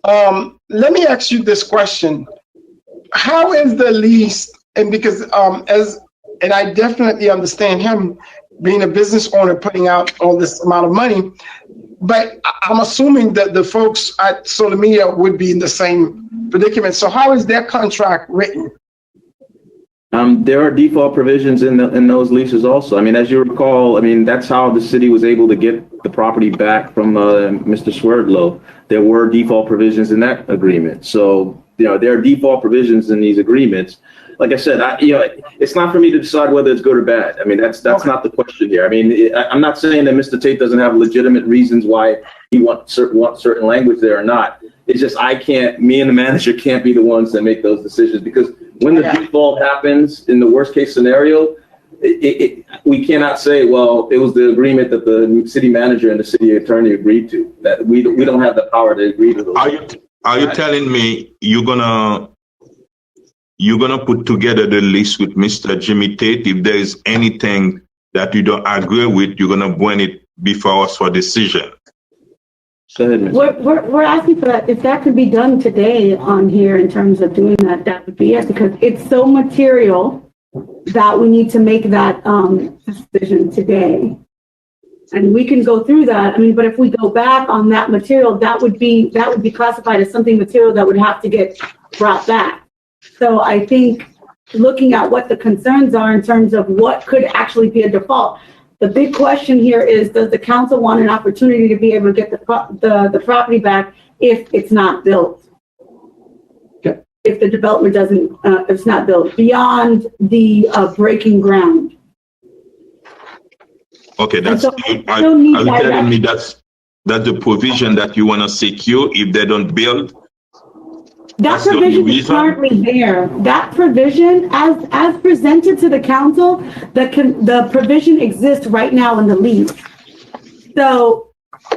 Let me ask you this question. How is the lease, and because and I definitely understand him being a business owner, putting out all this amount of money, but I'm assuming that the folks at Solomia would be in the same predicament. So how is their contract written? There are default provisions in those leases also. I mean, as you recall, I mean, that's how the city was able to get the property back from Mr. Swerdlow. There were default provisions in that agreement. So, there are default provisions in these agreements. Like I said, it's not for me to decide whether it's good or bad. I mean, that's not the question here. I mean, I'm not saying that Mr. Tate doesn't have legitimate reasons why he wants certain language there or not. It's just me and the manager can't be the ones that make those decisions, because when the default happens in the worst case scenario, we cannot say, well, it was the agreement that the city manager and the city attorney agreed to. That we don't have the power to agree to those. Are you telling me you're gonna put together the list with Mr. Jimmy Tate? If there is anything that you don't agree with, you're gonna bring it before us for decision? Go ahead, We're asking for that. If that could be done today on here in terms of doing that, that would be yes, because it's so material that we need to make that decision today. And we can go through that. I mean, but if we go back on that material, that would be classified as something material that would have to get brought back. So I think looking at what the concerns are in terms of what could actually be a default. The big question here is, does the council want an opportunity to be able to get the property back if it's not built? Okay. If the development if it's not built beyond the breaking ground. Okay, that's, so are you telling me that's the provision that you want to secure if they don't build? That provision is currently there. That provision, as presented to the council, the provision exists right now in the lease. So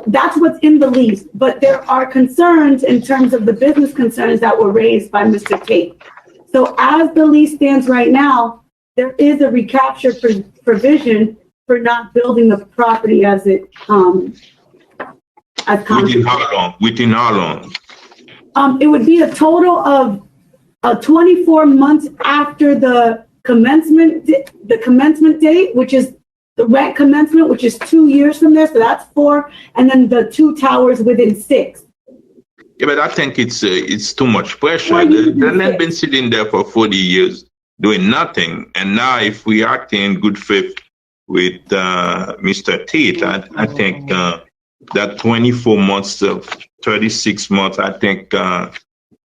that's what's in the lease. But there are concerns in terms of the business concerns that were raised by Mr. Tate. So as the lease stands right now, there is a recapture provision for not building the property as it as within how long? Within how long? It would be a total of 24 months after the commencement date, which is the rent commencement, which is 2 years from there. So that's 4, and then the 2 towers within 6. Yeah, but I think it's too much pressure. The land been sitting there for 40 years doing nothing, and now if we act in good faith with Mr. Tate, I think that 24 months of 36 months, I think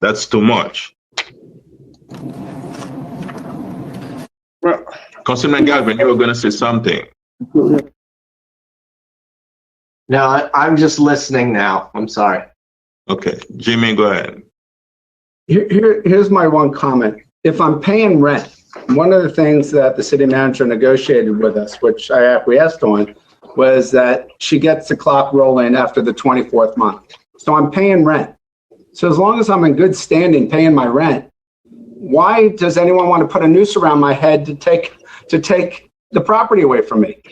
that's too much. Well, Councilman Galvin, you were going to say something. No, I'm just listening now. I'm sorry. Okay, Jimmy, go ahead. Here's my one comment. If I'm paying rent, one of the things that the city manager negotiated with us, which I acquiesced on, was that she gets the clock rolling after the 24th month. So I'm paying rent. So as long as I'm in good standing paying my rent, why does anyone want to put a noose around my head to take the property away from me?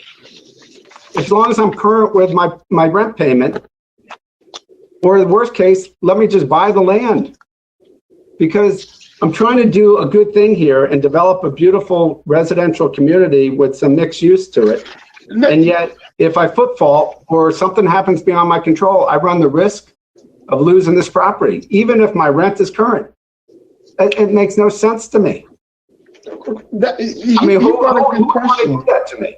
As long as I'm current with my rent payment, or the worst case, let me just buy the land. Because I'm trying to do a good thing here and develop a beautiful residential community with some mixed use to it. And yet, if I footfall or something happens beyond my control, I run the risk of losing this property, even if my rent is current. It makes no sense to me. Who would do that to me?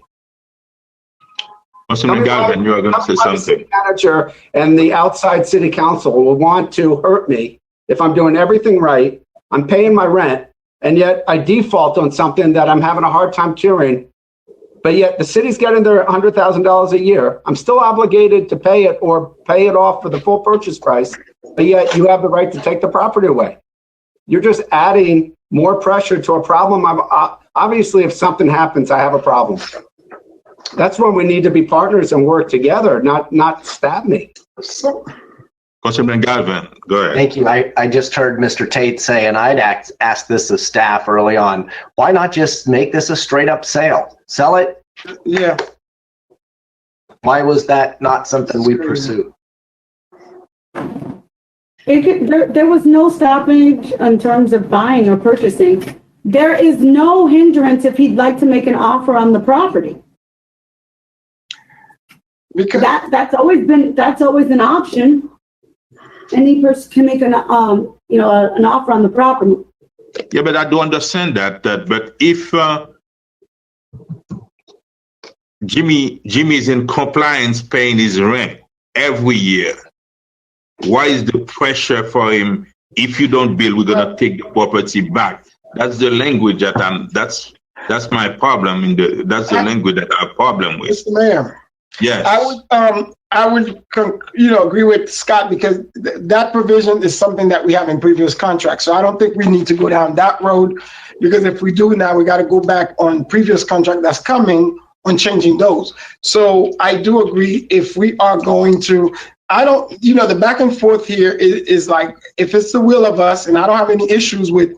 Councilman Galvin, you are going to say something. The city manager and the outside city council will want to hurt me if I'm doing everything right, I'm paying my rent, and yet I default on something that I'm having a hard time curing. but yet the city's getting their $100,000 a year. I'm still obligated to pay it or pay it off for the full purchase price, but yet you have the right to take the property away. You're just adding more pressure to a problem. Obviously, if something happens, I have a problem. That's when we need to be partners and work together, not stab me. Councilman Galvin, go ahead. Thank you. I just heard Mr. Tate say, and I'd asked this of staff early on, why not just make this a straight up sale? Sell it? Yeah. Why was that not something we pursued? There was no stoppage in terms of buying or purchasing. There is no hindrance if he'd like to make an offer on the property. Because that's always an option. Any person can make an offer on the property. Yeah, but I do understand that. But if Jimmy is in compliance paying his rent every year, why is the pressure for him? If you don't build, we're gonna take the property back. That's the language that's my problem. That's the language that I have problem with. Mr. Mayor. Yes. I would agree with Scott because that provision is something that we have in previous contracts. So I don't think we need to go down that road, because if we do now, we got to go back on previous contract that's coming on changing those. So I do agree, if we are going to, the back and forth here is like, if it's the will of us, and I don't have any issues with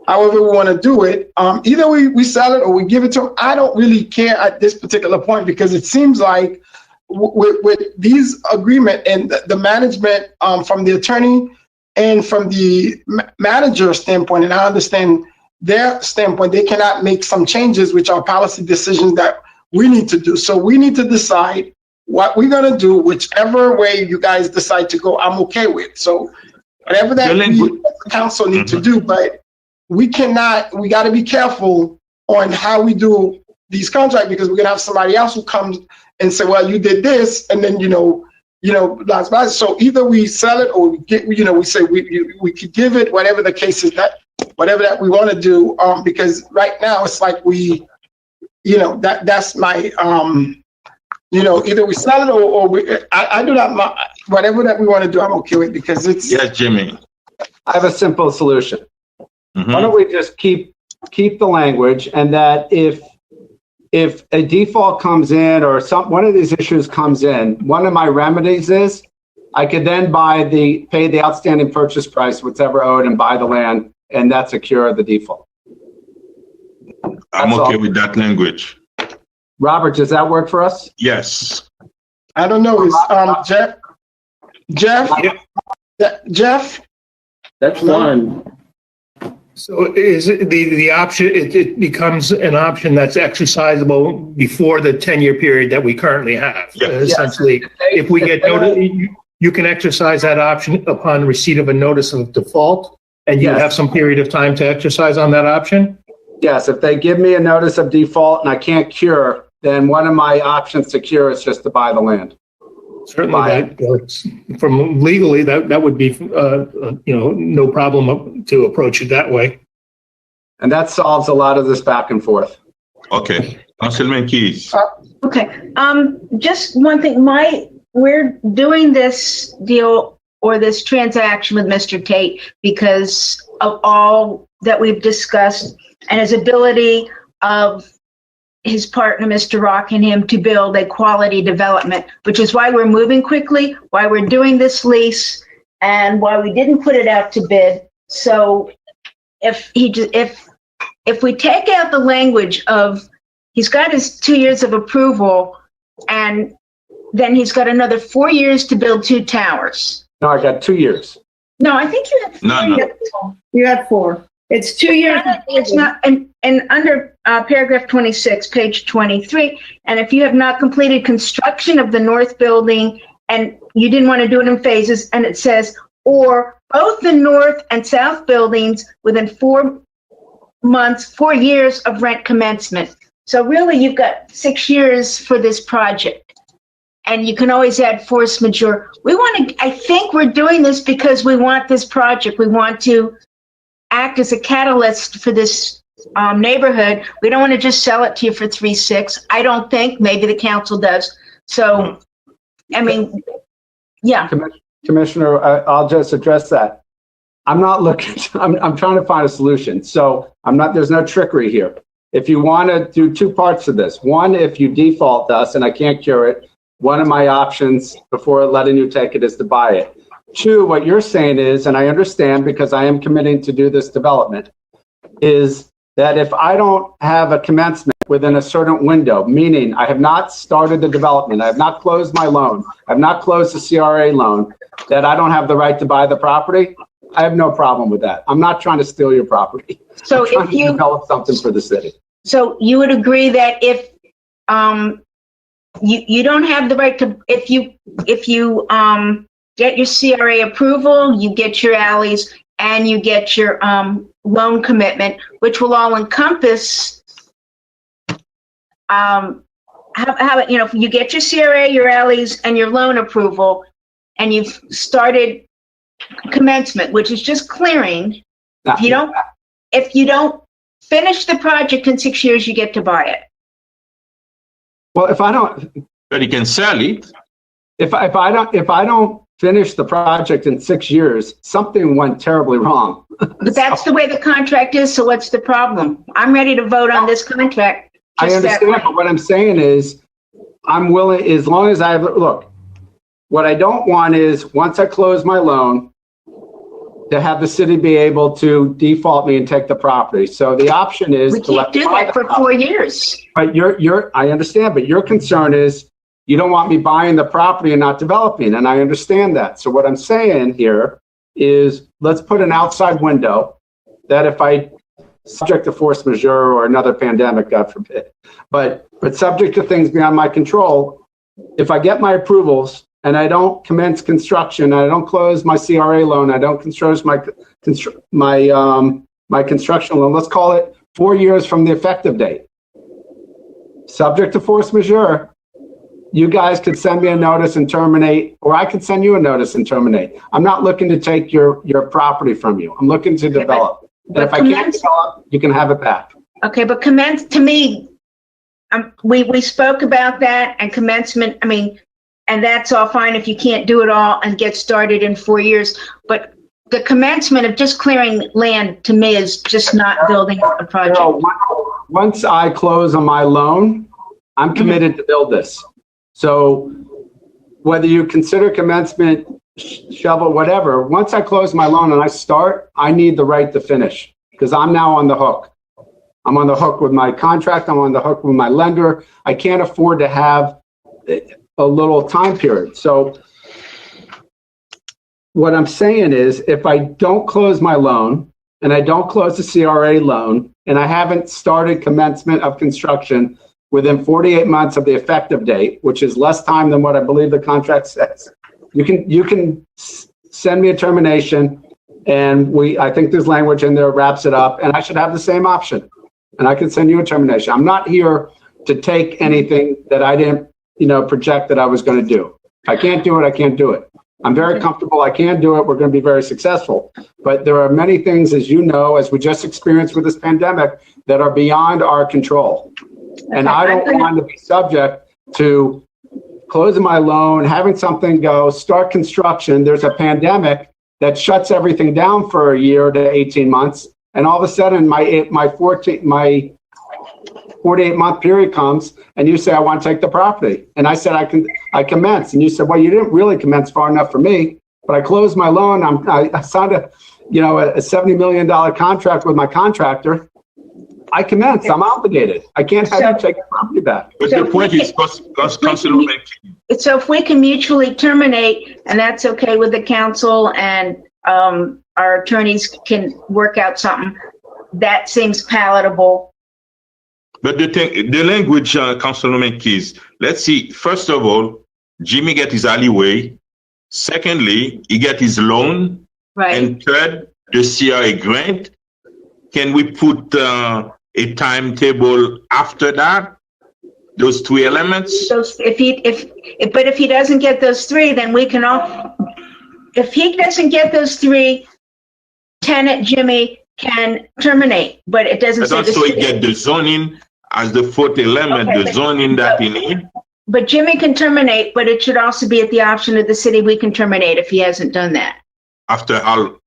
however we want to do it, either we sell it or we give it to them. I don't really care at this particular point, because it seems like with these agreement and the management from the attorney and from the manager standpoint, and I understand their standpoint, they cannot make some changes, which are policy decisions that we need to do. So we need to decide what we're going to do, whichever way you guys decide to go, I'm okay with. So whatever that we, council need to do, but we got to be careful on how we do these contracts, because we're going to have somebody else who comes and say, well, you did this, and then, blah, blah. So either we sell it or we say we could give it, whatever the case is, whatever that we want to do, because right now it's like that's my, either we sell it or I do not, whatever that we want to do, I'm okay with, because it's. Yeah, Jimmy. I have a simple solution. Mm-hmm. Why don't we just keep the language, and that if a default comes in or one of these issues comes in, one of my remedies is I could then pay the outstanding purchase price, whatever owed, and buy the land, and that's a cure of the default. I'm okay with that language. Robert, does that work for us? Yes. I don't know. Is Jeff? That's fine. So is it the option, it becomes an option that's exercisable before the 10-year period that we currently have. Essentially, if we get notice, you can exercise that option upon receipt of a notice of default, and you have some period of time to exercise on that option? Yes, if they give me a notice of default and I can't cure, then one of my options to cure is just to buy the land. Certainly, from legally, that would be, no problem to approach it that way. And that solves a lot of this back and forth. Okay, Councilman Keys. Okay, just one thing, we're doing this deal or this transaction with Mr. Tate because of all that we've discussed and his ability of his partner, Mr. Rock, and him to build a quality development, which is why we're moving quickly, why we're doing this lease, and why we didn't put it out to bid. So if we take out the language of he's got his 2 years of approval, and then he's got another 4 years to build 2 towers. No, I got 2 years. No, I think you had 4. No. You had 4. It's 2 years. It's not, and under paragraph 26, page 23, and if you have not completed construction of the north building and you didn't want to do it in phases, and it says, or both the north and south buildings within 4 years of rent commencement. So really, you've got 6 years for this project. And you can always add force majeure. I think we're doing this because we want this project. We want to act as a catalyst for this neighborhood. We don't want to just sell it to you for 3.6. I don't think. Maybe the council does. So, I mean, yeah. Commissioner, I'll just address that. I'm not looking, I'm trying to find a solution. So there's no trickery here. If you want to do two parts of this, one, if you default us and I can't cure it, one of my options before letting you take it is to buy it. Two, what you're saying is, and I understand because I am committing to do this development, is that if I don't have a commencement within a certain window, meaning I have not started the development, I have not closed my loan, I have not closed the CRA loan, that I don't have the right to buy the property, I have no problem with that. I'm not trying to steal your property. So I'm trying to develop something for the city. So you would agree that if you don't have the right to, if you get your CRA approval, you get your alleys, and you get your loan commitment, which will all encompass how if you get your CRA, your alleys, and your loan approval, and you've started commencement, which is just clearing. If you don't finish the project in 6 years, you get to buy it. Well, if I don't, but you can sell it. If I don't finish the project in 6 years, something went terribly wrong. But that's the way the contract is. So what's the problem? I'm ready to vote on this contract. I understand, but what I'm saying is, I'm willing, as long as look, what I don't want is, once I close my loan, to have the city be able to default me and take the property. So the option is we can't do that for 4 years. But I understand, but your concern is you don't want me buying the property and not developing, and I understand that. So what I'm saying here is, let's put an outside window that if I subject to force majeure or another pandemic, God forbid, but subject to things beyond my control, if I get my approvals and I don't commence construction, I don't close my CRA loan, I don't close my construction loan, let's call it 4 years from the effective date, subject to force majeure, you guys could send me a notice and terminate, or I could send you a notice and terminate. I'm not looking to take your property from you. I'm looking to develop. And if I can't develop, you can have it back. Okay, but to me, we spoke about that, and commencement, and that's all fine if you can't do it all and get started in 4 years. But the commencement of just clearing land, to me, is just not building a project. Once I close on my loan, I'm committed to build this. So whether you consider commencement, shovel, whatever, once I close my loan and I start, I need the right to finish, because I'm now on the hook. I'm on the hook with my contract. I'm on the hook with my lender. I can't afford to have a little time period. So what I'm saying is, if I don't close my loan and I don't close the CRA loan and I haven't started commencement of construction within 48 months of the effective date, which is less time than what I believe the contract says, you can send me a termination, and I think there's language in there wraps it up, and I should have the same option, and I can send you a termination. I'm not here to take anything that I didn't project that I was going to do. I can't do it. I can't do it. I'm very comfortable. I can do it. We're going to be very successful. But there are many things, as you know, as we just experienced with this pandemic, that are beyond our control. And I don't want to be subject to closing my loan, having something go, start construction. There's a pandemic that shuts everything down for a year to 18 months. And all of a sudden, my 48-month period comes, and you say, I want to take the property. And I said, I commence. And you said, well, you didn't really commence far enough for me, but I closed my loan. I signed a $70 million contract with my contractor. I commenced. I'm obligated. I can't have you take the property back. But the point is, so if we can mutually terminate, and that's okay with the council, and our attorneys can work out something, that seems palatable. But the language, Councilwoman Keys, let's see, first of all, Jimmy get his alleyway. Secondly, he get his loan. Right. And third, the CRA grant. Can we put a timetable after that? Those three elements? If he doesn't get those three, then we can all, if he doesn't get those three, tenant Jimmy can terminate, but it doesn't But say the also you city. get the zoning as the fourth element, Okay, the but- zoning that you need. But Jimmy can terminate, but it should also be at the option of the city. We can terminate if he hasn't done that. After all,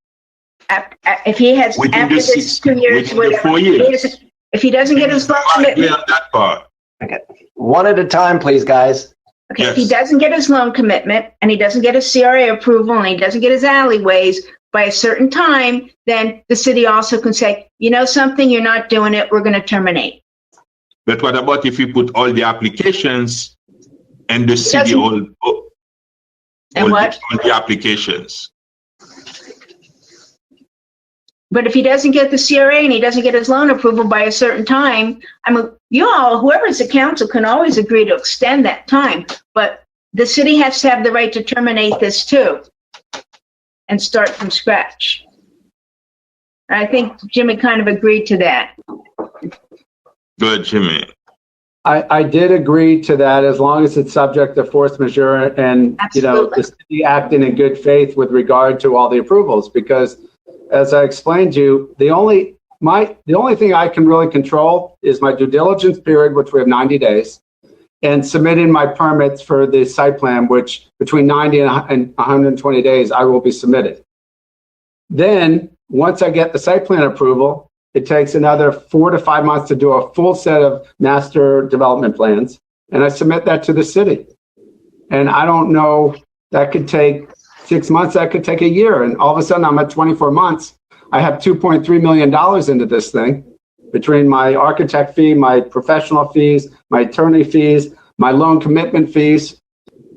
If he has, within after the this 2 years, within the whatever, 4 if he years. hasn't- if he doesn't get his loan I agree commitment, on that part. Okay. One at a time, please, guys. okay, if he doesn't get his loan commitment and he doesn't get his CRA approval and he doesn't get his alleyways by a certain time, then the city also can say, you know something, you're not doing it, we're going to terminate. But what about if we put all the applications and the city doesn't- all the applications? But if he doesn't get the CRA and he doesn't get his loan approval by a certain time, I mean, you all, whoever's the council can always agree to extend that time, but the city has to have the right to terminate this too and start from scratch. I think Jimmy kind of agreed to that. Good, Jimmy. I did agree to that as long as it's subject to force majeure and, Absolutely. the city acting in good faith with regard to all the approvals, because as I explained to you, the only thing I can really control is my due diligence period, which we have 90 days, and submitting my permits for the site plan, which between 90 and 120 days, I will be submitted. Then, once I get the site plan approval, it takes another 4 to 5 months to do a full set of master development plans, and I submit that to the city. And I don't know, that could take 6 months, that could take a year, and all of a sudden I'm at 24 months. I have $2.3 million into this thing between my architect fee, my professional fees, my attorney fees, my loan commitment fees.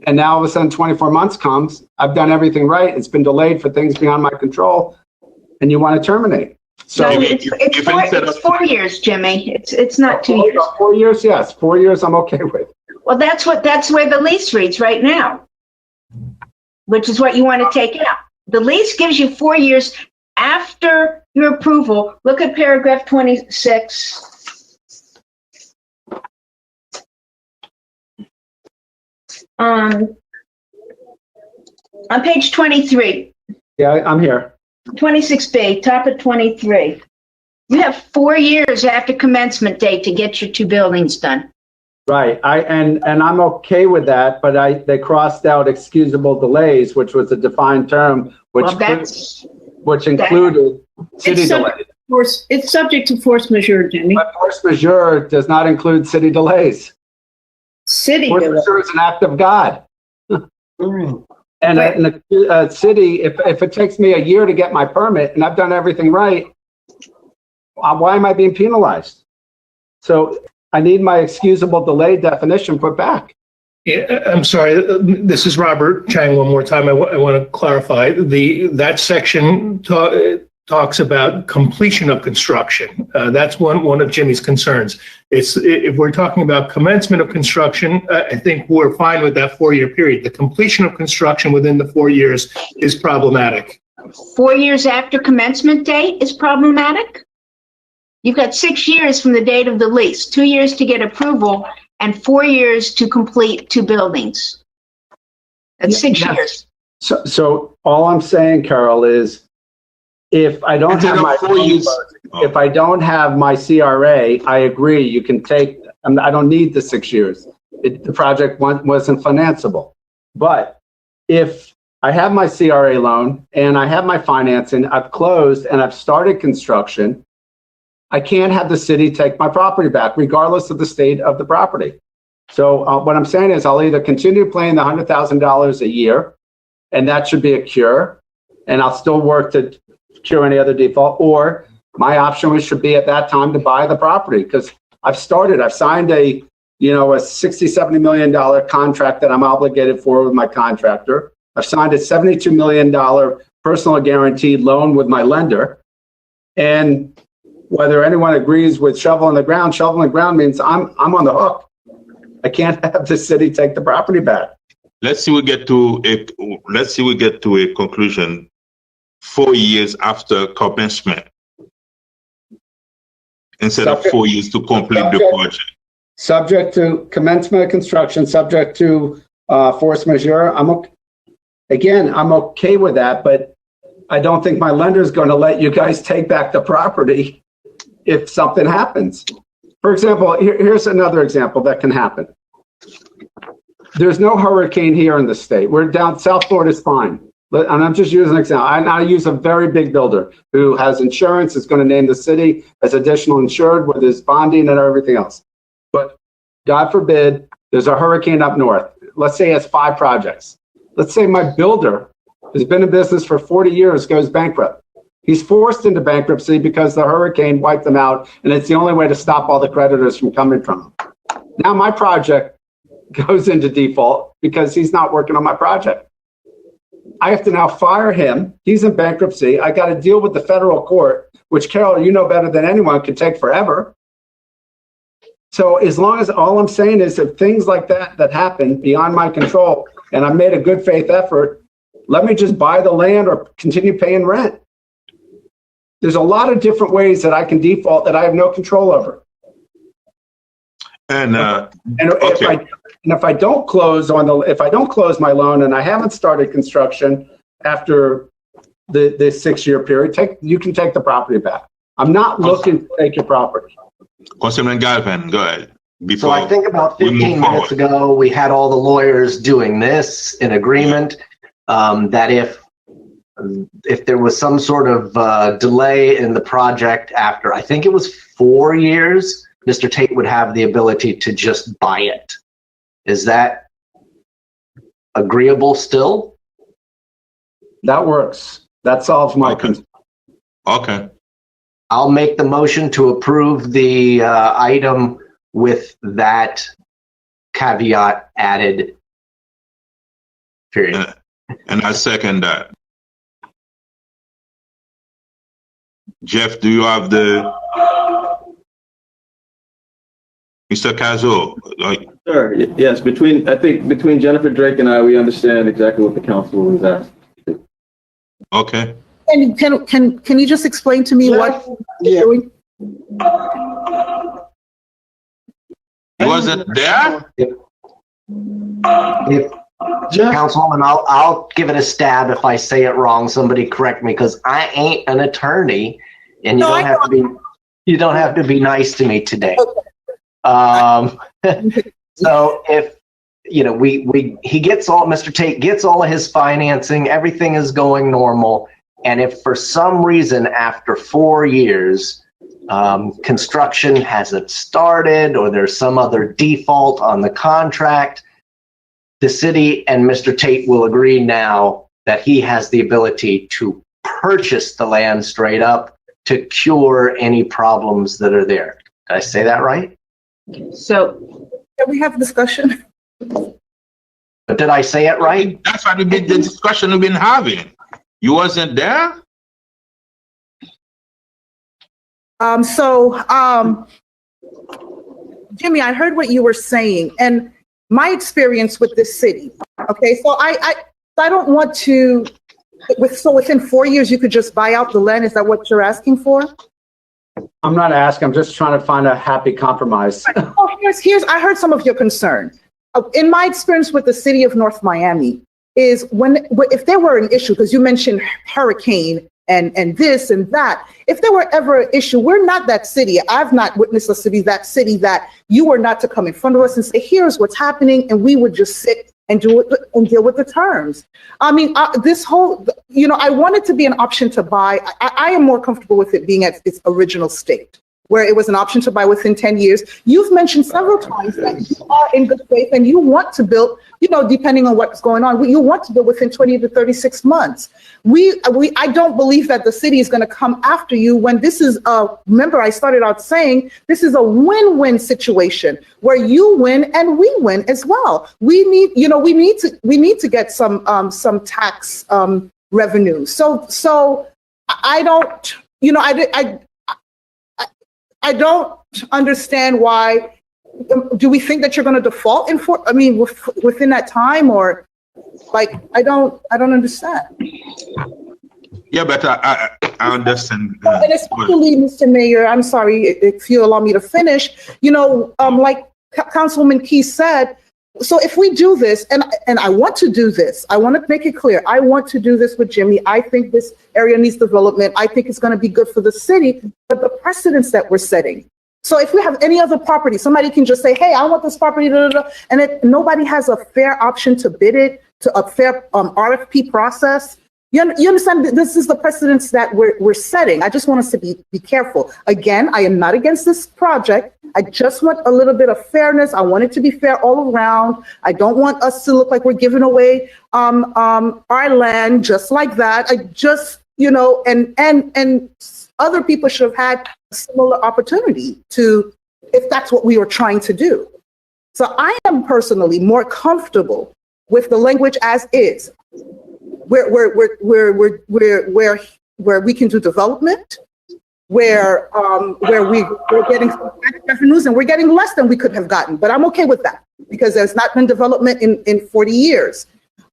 And now all of a sudden 24 months comes, I've done everything right, it's been delayed for things beyond my control, and you want to terminate. So No, it's 4 years, Jimmy. It's not 2 years. 4 years, yes, 4 years I'm okay with. Well, that's where the lease reads right now, which is what you want to take out. The lease gives you 4 years after your approval. Look at paragraph 26. On page 23, Yeah, I'm here. 26B, top of 23. You have 4 years after commencement date to get your 2 buildings done. Right, and I'm okay with that, but they crossed out excusable delays, which was a defined term, which included city delays. It's subject to force majeure, Jimmy. But force majeure does not include city delays. City Force delays. majeure is an act of God. And a city, if it takes me a year to get my permit and I've done everything right, why am I being penalized? So I need my excusable delay definition put back. Yeah, I'm sorry. This is Robert Chang one more time. I want to clarify. That section talks about completion of construction. That's one of Jimmy's concerns. If we're talking about commencement of construction, I think we're fine with that 4-year period. The completion of construction within the 4 years is problematic. 4 years after commencement date is problematic? You've got 6 years from the date of the lease, 2 years to get approval, and 4 years to complete 2 buildings. That's 6 years. So all I'm saying, Carol, is if I don't have my if I don't have my CRA, I agree. You can take. I don't need the 6 years. The project wasn't financeable. But if I have my CRA loan and I have my financing, I've closed and I've started construction, I can't have the city take my property back, regardless of the state of the property. So what I'm saying is I'll either continue paying the $100,000 a year, and that should be a cure, and I'll still work to cure any other default, or my option should be at that time to buy the property, because I've signed a $60-70 million contract that I'm obligated for with my contractor. I've signed a $72 million personal guaranteed loan with my lender. And whether anyone agrees with shovel in the ground means I'm on the hook. I can't have the city take the property back. Let's see we get to a conclusion 4 years after commencement instead of 4 years to complete the project. Subject to commencement of construction, subject to force majeure. I'm okay with that, but I don't think my lender is going to let you guys take back the property if something happens. For example, here's another example that can happen. There's no hurricane here in the state. We're down, South Florida is fine. And I'm just using an example. I use a very big builder who has insurance, is going to name the city as additional insured with his bonding and everything else. But God forbid, there's a hurricane up north. Let's say he has 5 projects. Let's say my builder has been in business for 40 years, goes bankrupt. He's forced into bankruptcy because the hurricane wiped them out, and it's the only way to stop all the creditors from coming from him. Now my project goes into default because he's not working on my project. I have to now fire him. He's in bankruptcy. I got to deal with the federal court, which, Carol, you know better than anyone, could take forever. So as long as all I'm saying is if things like that happen beyond my control, and I made a good faith effort, let me just buy the land or continue paying rent. There's a lot of different ways that I can default that I have no control over. And if I don't close my loan and I haven't started construction after the 6-year period, you can take the property back. I'm not looking to take your property. Councilman Galvin, go ahead. So I think about 15 minutes ago, we had all the lawyers doing this in agreement that if there was some sort of delay in the project after, I think it was 4 years, Mr. Tate would have the ability to just buy it. Is that agreeable still? That works. That solves my concern. Okay. I'll make the motion to approve the item with that caveat added. Period. And I second that. Jeff, do you have the... Mr. Cazzo? Sure. Yes. Between Jennifer Drake and I, we understand exactly what the council was asking. Okay. And can you just explain to me what you're doing? He wasn't there? Councilwoman, I'll give it a stab if I say it wrong. Somebody correct me, because I ain't an attorney, and you don't have to be nice to me today. So if he gets Mr. Tate gets all of his financing, everything is going normal, and if for some reason after 4 years construction hasn't started or there's some other default on the contract, the city and Mr. Tate will agree now that he has the ability to purchase the land straight up to cure any problems that are there. Did I say that right? So can we have a discussion? But did I say it right? That's why the discussion we've been having. You wasn't there? Jimmy, I heard what you were saying and my experience with this city. Okay, so I don't want to, within 4 years, you could just buy out the land. Is that what you're asking for? I'm not asking, I'm just trying to find a happy compromise. Oh, I heard some of your concern. In my experience with the city of North Miami is if there were an issue, because you mentioned hurricane and this and that, if there were ever an issue, we're not that city. I've not witnessed a city that you were not to come in front of us and say, here's what's happening, and we would just sit and do it and deal with the terms. I mean, this whole, I want it to be an option to buy. I am more comfortable with it being at its original state, where it was an option to buy within 10 years. You've mentioned several times that you are in good faith and you want to build, depending on what's going on, you want to build within 20 to 36 months. I don't believe that the city is going to come after you when this is remember I started out saying this is a win-win situation where you win and we win as well. We need to get some tax revenue. So I don't, I don't understand why. Do we think that you're going to default within that time, or I don't understand. Yeah, but I understand. And especially, Mr. Mayor, I'm sorry if you allow me to finish. Like Councilwoman Key said, So if we do this, and I want to do this, I want to make it clear, I want to do this with Jimmy. I think this area needs development. I think it's going to be good for the city, but the precedents that we're setting. So if we have any other property, somebody can just say, hey, I want this property, and nobody has a fair option to bid it, to a fair RFP process. You understand? This is the precedents that we're setting. I just want us to be careful. Again, I am not against this project. I just want a little bit of fairness. I want it to be fair all around. I don't want us to look like we're giving away our land just like that. I just, and other people should have had a similar opportunity to, if that's what we were trying to do. So I am personally more comfortable with the language as is, where we can do development, where we're getting some revenues and we're getting less than we could have gotten. But I'm okay with that because there's not been development in 40 years.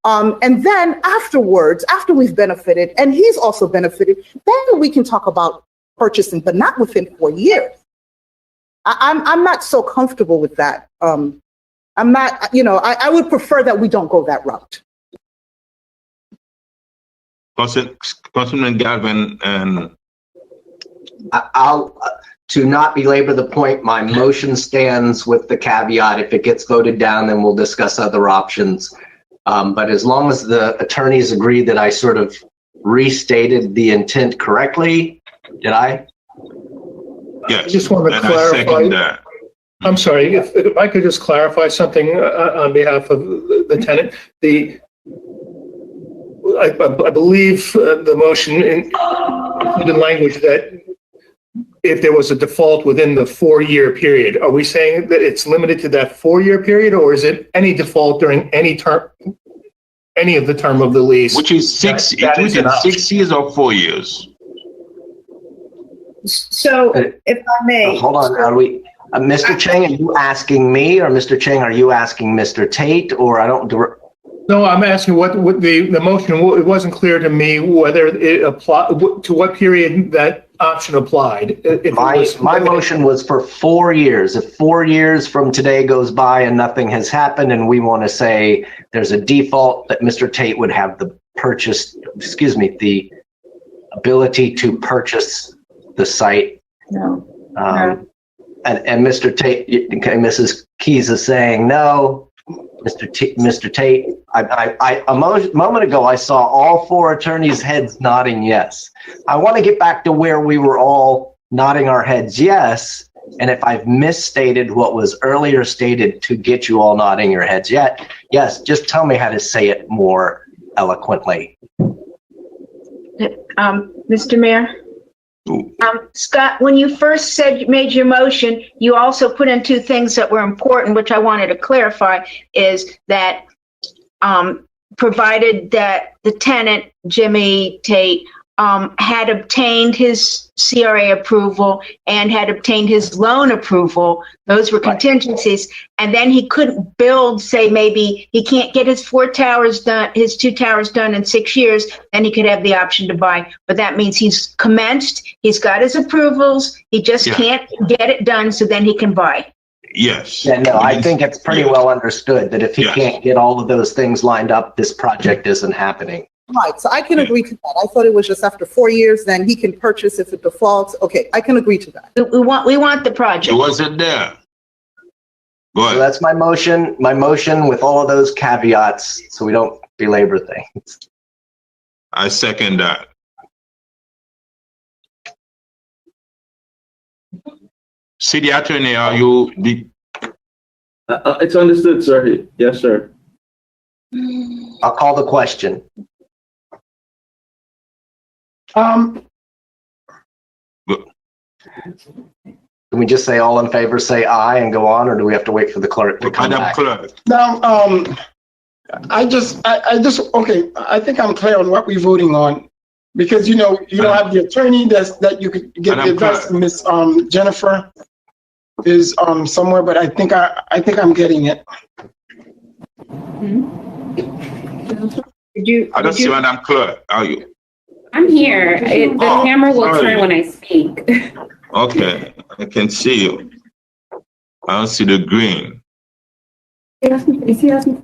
And then afterwards, after we've benefited, and he's also benefited, then we can talk about purchasing, but not within 4 years. I'm not so comfortable with that. I'm not, I would prefer that we don't go that route. Councilman Galvin, and I'll to not belabor the point, my motion stands with the caveat. If it gets voted down, then we'll discuss other options. But as long as the attorneys agree that I sort of restated the intent correctly, did I? Yes. I just want to clarify. I'm sorry, if I could just clarify something on behalf of the tenant. I believe the motion included language that if there was a default within the 4-year period, are we saying that it's limited to that 4-year period, or is it any default during any term, any of the term of the lease? Which is 6 years or 4 years? So if I may. Hold on, are we, Mr. Chang, are you asking me, or Mr. Chang, are you asking Mr. Tate, or I don't do? No, I'm asking what the motion, it wasn't clear to me whether it applied, to what period that option applied. My motion was for 4 years. If 4 years from today goes by and nothing has happened, and we want to say there's a default, that Mr. Tate would have the ability to purchase the site. No. And Mr. Tate, okay, Mrs. Keys is saying no. Mr. Tate, a moment ago, I saw all 4 attorneys' heads nodding yes. I want to get back to where we were all nodding our heads yes. And if I've misstated what was earlier stated to get you all nodding your heads yes, just tell me how to say it more eloquently. Mr. Mayor? Scott, when you first made your motion, you also put in 2 things that were important, which I wanted to clarify, is that provided that the tenant, Jimmy Tate, had obtained his CRA approval and had obtained his loan approval, those were contingencies, and then he couldn't build, say maybe he can't get his 4 towers done, his 2 towers done in 6 years, then he could have the option to buy. But that means he's commenced, he's got his approvals, he just can't get it done, so then he can buy. Yes. Yeah, no, I think it's pretty well understood that if he can't get all of those things lined up, this project isn't happening. Right, so I can agree to that. I thought it was just after 4 years, then he can purchase if it defaults. Okay, I can agree to that. We want the project. It wasn't there. Go ahead. So that's my motion with all of those caveats, so we don't belabor things. I second that. City Attorney, are you? It's understood, sir. Yes, sir. I'll call the question. Good. Can we just say all in favor, say aye and go on, or do we have to wait for the clerk to come back? Now, I okay, I think I'm clear on what we're voting on, because you don't have the attorney that you could get the advice from. Miss Jennifer is somewhere, but I think I'm getting it. I don't see Madam Clerk. Are you? I'm here. The camera will turn when I speak. Okay, I can see you. I don't see the green. Is he asking?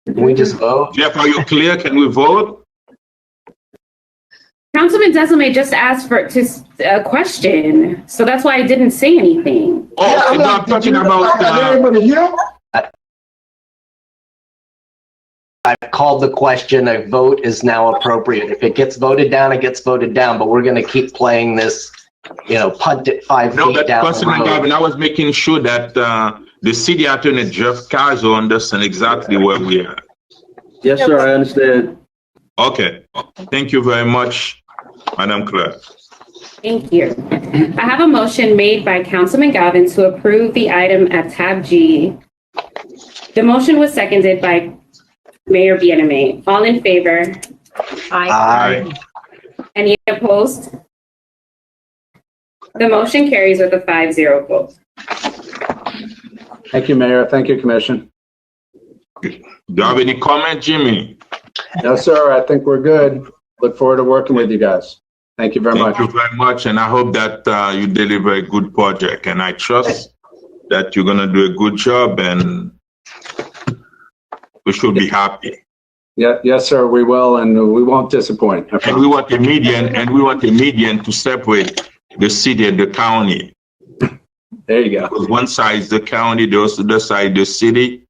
Can we just vote? Jeff, are you clear? Can we vote? Councilman Desilme just asked for a question, so that's why I didn't say anything. Oh, no, I'm talking about. I've called the question. A vote is now appropriate. If it gets voted down, it gets voted down. But we're going to keep playing this, punt it 5 No, feet but down the Councilman road. Garvin, I was making sure that the city attorney Jeff Cazzo understands exactly where we are. Yes, sir, I understand. Okay, thank you very much, Madam Clerk. Thank you. I have a motion made by Councilman Galvin to approve the item at tab G. The motion was seconded by Mayor Bieneme. All in favor? Aye. Any opposed? The motion carries with a 5-0 vote. Thank you, Mayor. Thank you, Commission. Do you have any comment, Jimmy? No, sir. I think we're good. Look forward to working with you guys. Thank you very much. Thank you very much, and I hope that you deliver a good project, and I trust that you're gonna do a good job, and we should be happy. Yeah, yes, sir. We will, and we won't disappoint. And we want a median, to separate the city and the county. There you go. Because one side is the county, the other side the city.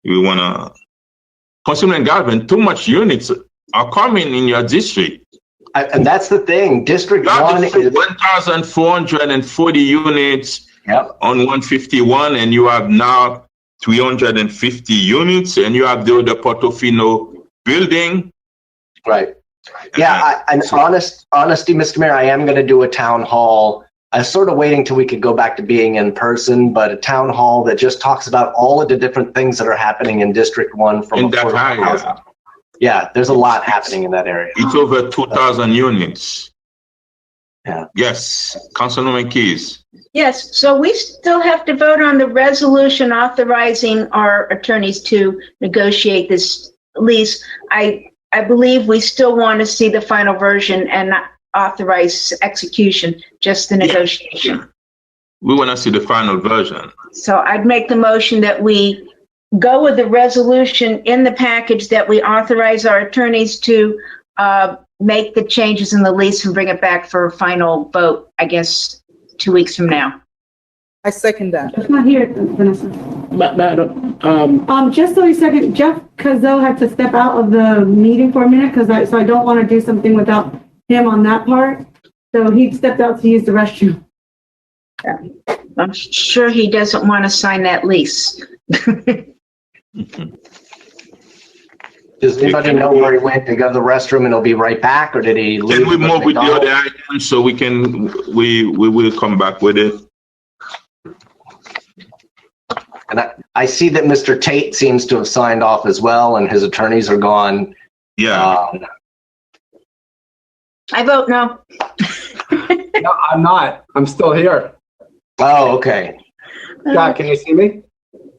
We wanna. Councilman Galvin, too much units are coming in your district. And that's the thing. District 1 is 1,440 units on 151, and you have now 350 units, and you have the other Portofino building. Right. Yeah, honesty, Mr. Mayor, I am going to do a town hall. I was sort of waiting till we could go back to being in person, but a town hall that just talks about all of the different things that are happening in District 1 from In that area. Yeah, there's a lot happening in that area. It's over 2,000 units. Yeah. Yes, Councilwoman Keys. Yes, so we still have to vote on the resolution authorizing our attorneys to negotiate this lease. I believe we still want to see the final version and not authorize execution, just the negotiation. We want to see the final version. So I'd make the motion that we go with the resolution in the package, that we authorize our attorneys to make the changes in the lease and bring it back for a final vote, I guess, 2 weeks from now. I second that. It's not here, Vanessa. Madam, Just so we second, Jeff Cazzo had to step out of the meeting for a minute so I don't want to do something without him on that part. So he stepped out to use the restroom. Yeah. I'm sure he doesn't want to sign that lease. Does anybody know where he went to go to the restroom and he'll be right back, or did he leave? Can we move with the other items so we will come back with it? And I see that Mr. Tate seems to have signed off as well, and his attorneys are gone. Yeah. I vote no. No, I'm not. I'm still here. Oh, okay. Scott, can you see me?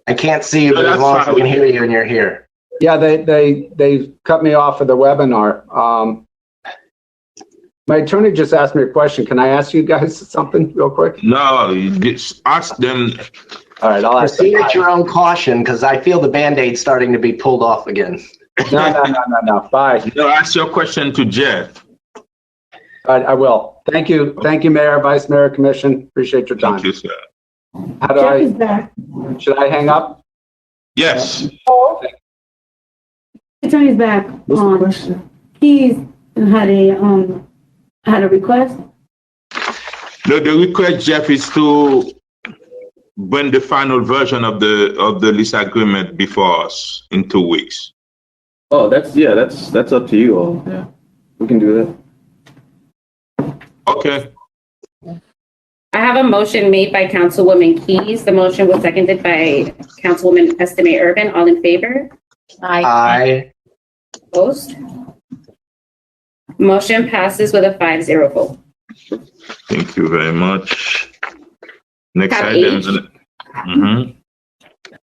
I can't see you, but as long as I can hear you and you're here. Yeah, they cut me off of the webinar. My attorney just asked me a question. Can I ask you guys something real quick? No, just ask them. All right, I'll ask them. Proceed at your own caution, because I feel the Band-Aid starting to be pulled off again. No. Bye. No, ask your question to Jeff. All right, I will. Thank you. Thank you, Mayor, Vice Mayor, Commission. Appreciate your time. Thank you, sir. How do Jeff is back. Should I hang up? Yes. Attorney's back. What's the question? He's had a request. No, the request, Jeff, is to bring the final version of the lease agreement before us in 2 weeks. Oh, that's up to you all. Yeah, we can do that. Okay. I have a motion made by Councilwoman Keys. The motion was seconded by Councilwoman Estime Urban. All in favor? Aye. Opposed? Motion passes with a 5-0 vote. Thank you very much. Next Tab item.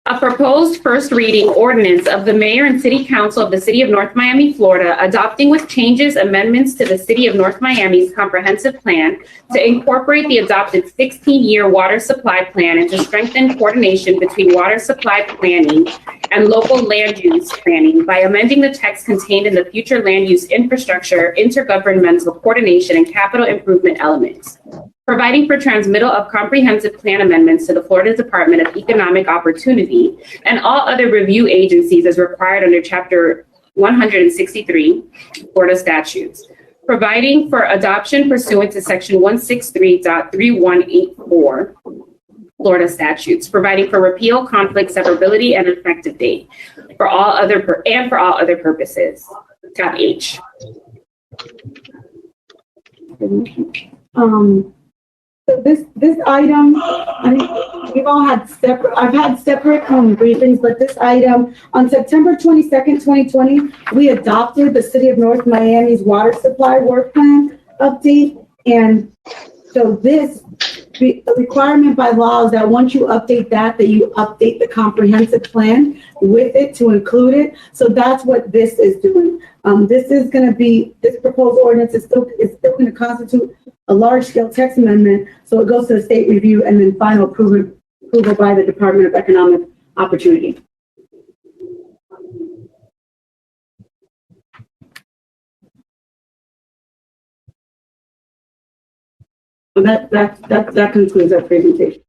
H. A proposed first reading ordinance of the mayor and city council of the city of North Miami, Florida, adopting with changes, amendments to the city of North Miami's comprehensive plan to incorporate the adopted 16-year water supply plan and to strengthen coordination between water supply planning and local land use planning by amending the text contained in the future land use infrastructure, intergovernmental coordination, and capital improvement elements, providing for transmittal of comprehensive plan amendments to the Florida Department of Economic Opportunity and all other review agencies as required under Chapter 163 Florida statutes, providing for adoption pursuant to Section 163.3184 Florida statutes, providing for repeal, conflict, severability, and effective date for all other purposes. Tab H. This item, we've all had separate, I've had separate briefings, but this item, on September 22nd, 2020, we adopted the City of North Miami's water supply work plan update. And so the requirement by law is that once you update that you update the comprehensive plan with it to include it. So that's what this is doing. This is going to be, this proposed ordinance is still going to constitute a large-scale text amendment, so it goes to the state review and then final approval by the Department of Economic Opportunity. So that concludes our presentation.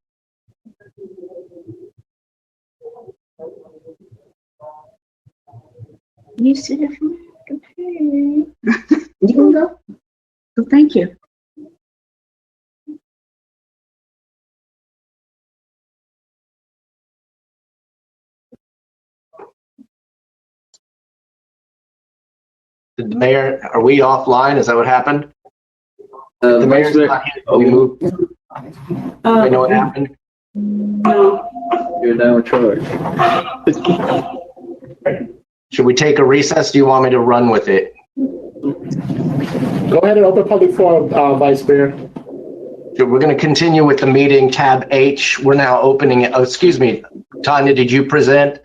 You sit it from okay. You can go. So thank you. The mayor, are we offline? Is that what happened? The mayor's not here. We moved. You know what happened? You're now in charge. Should we take a recess? Do you want me to run with it? Go ahead and open public forum, Vice Mayor. We're going to continue with the meeting, tab H. We're now opening it. Oh, excuse me. Tanya, did you present?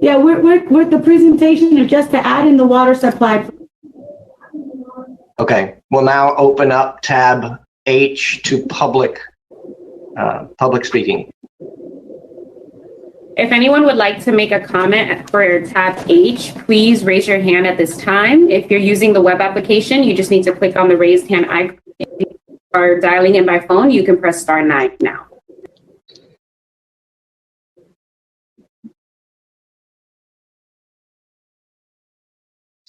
Yeah, with the presentation is just to add in the water supply. Okay, we'll now open up tab H to public speaking. If anyone would like to make a comment for tab H, please raise your hand at this time. If you're using the web application, you just need to click on the raised hand icon. If you are dialing in by phone, you can press *9 now.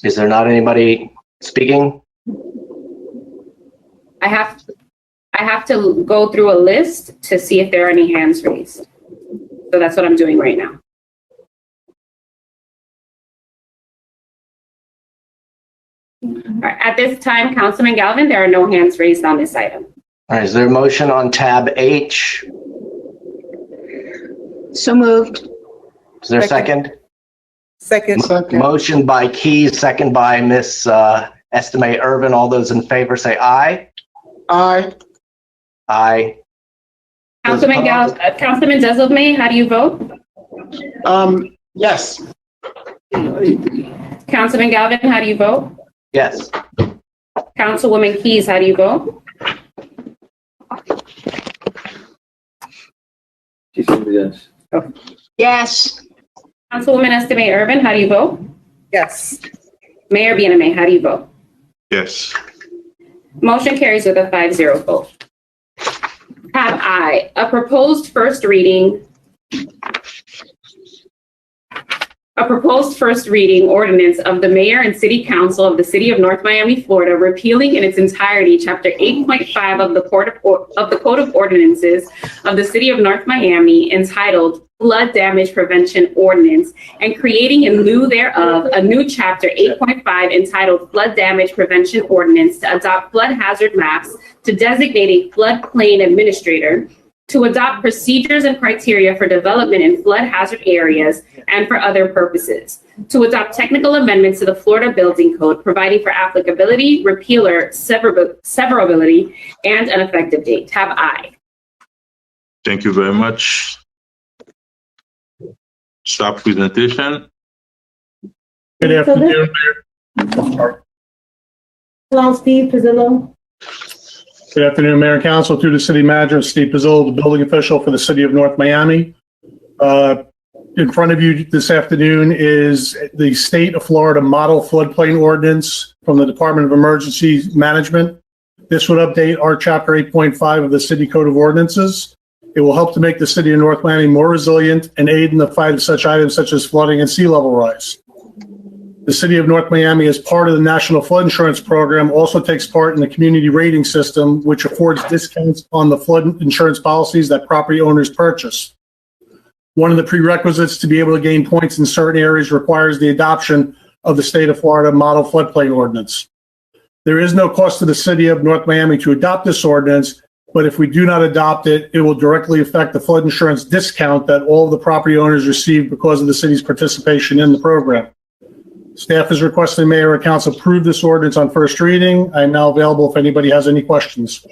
Is there not anybody speaking? I have to go through a list to see if there are any hands raised. So that's what I'm doing right now. All right, at this time, Councilman Galvin, there are no hands raised on this item. All right, is there a motion on tab H? So moved. Is there a second? Second. Motion by Keys, second by Miss Estime Irvin. All those in favor say aye. Aye. Aye. Councilman Desilme, how do you vote? Yes. Councilman Galvin, how do you vote? Yes. Councilwoman Keys, how do you vote? She said yes. Oh. Yes. Councilwoman Estime Irvin, how do you vote? Yes. Mayor Biename, how do you vote? Yes. Motion carries with a 5-0 vote. Tab I, a proposed first reading ordinance of the mayor and city council of the city of North Miami, Florida, repealing in its entirety Chapter 8.5 of the Code of Ordinances of the city of North Miami, entitled Flood Damage Prevention Ordinance, and creating in lieu thereof a new Chapter 8.5 entitled Flood Damage Prevention Ordinance to adopt flood hazard maps, to designate a floodplain administrator, to adopt procedures and criteria for development in flood hazard areas and for other purposes, to adopt technical amendments to the Florida Building Code, providing for applicability, repealer, severability, and an effective date. Tab I. Thank you very much. staff presentation. Good afternoon, Hello, Steve Pizzillo. Good afternoon, Mayor and Council. Through the City Manager, Steve Pizzillo, the building official for the City of North Miami. In front of you this afternoon is the State of Florida Model Floodplain Ordinance from the Department of Emergency Management. This would update our Chapter 8.5 of the City Code of Ordinances. It will help to make the City of North Miami more resilient and aid in the fight of such items such as flooding and sea level rise. The City of North Miami, as part of the National Flood Insurance Program, also takes part in the Community Rating System, which affords discounts on the flood insurance policies that property owners purchase. One of the prerequisites to be able to gain points in certain areas requires the adoption of the State of Florida Model Floodplain Ordinance. There is no cost to the City of North Miami to adopt this ordinance, but if we do not adopt it, it will directly affect the flood insurance discount that all of the property owners receive because of the city's participation in the program. Staff is requesting Mayor and Council approve this ordinance on first reading. I am now available if anybody has any questions.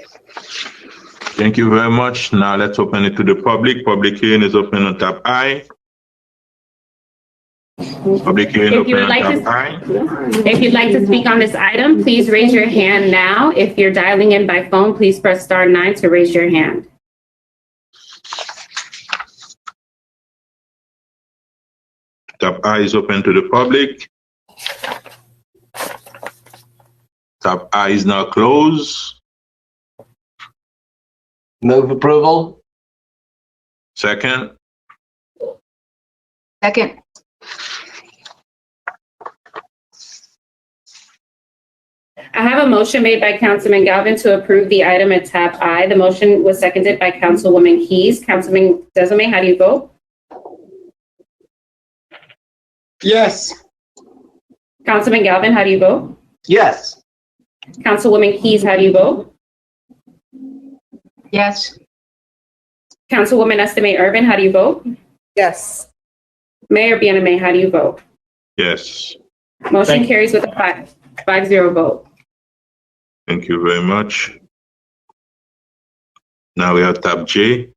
Thank you very much. Now let's open it to the public. Public hearing is open on tab I. Public hearing If you open would on like tab I. If you'd like to speak on this item, please raise your hand now. If you're dialing in by phone, please press *9 to raise your hand. Tab I is open to the public. Tab I is now closed. Move approval. Second. Second. I have a motion made by Councilman Galvin to approve the item at tab I. The motion was seconded by Councilwoman Keys. Councilman Desame, how do you vote? Yes. Councilman Galvin, how do you vote? Yes. Councilwoman Keys, how do you vote? Yes. Councilwoman Estime Irvin, how do you vote? Yes. Mayor Bianame, how do you vote? Yes. Motion carries with a 5-0 vote. Thank you very much. Now we have tab J.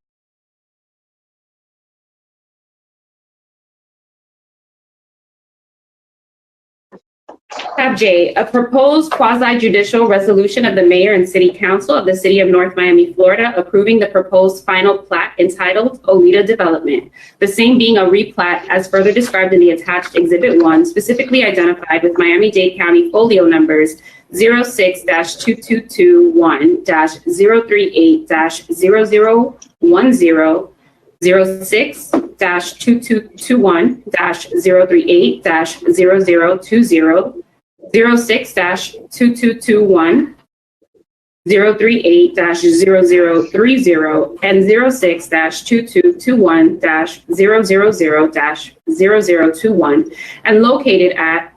Tab J, a proposed quasi-judicial resolution of the Mayor and City Council of the City of North Miami, Florida, approving the proposed final plat entitled Olita Development, the same being a replat as further described in the attached Exhibit 1, specifically identified with Miami-Dade County folio numbers 06-2221-038-0010, 06-2221-038-0020, 06-2221-038-0030, and 06-2221-000-00021, and located at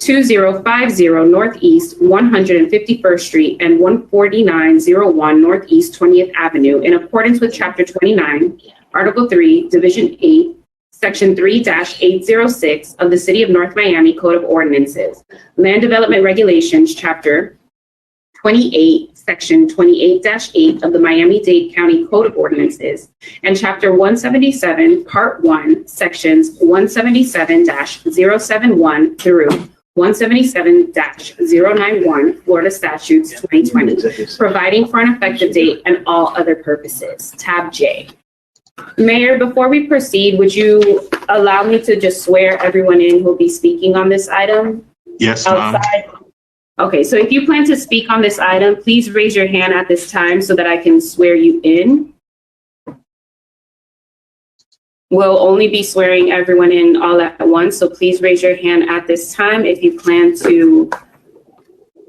2050 Northeast 151st Street and 14901 Northeast 20th Avenue, in accordance with Chapter 29, Article 3, Division 8, Section 3-806 of the City of North Miami Code of Ordinances, Land Development Regulations, Chapter 28, Section 28-8 of the Miami-Dade County Code of Ordinances, and Chapter 177, Part 1, Sections 177-071 through 177-091 Florida Statutes 2020, providing for an effective date and all other purposes. Tab J. Mayor, before we proceed, would you allow me to just swear everyone in who will be speaking on this item? Yes, ma'am. Okay, so if you plan to speak on this item, please raise your hand at this time so that I can swear you in. We'll only be swearing everyone in all at once, so please raise your hand at this time if you plan to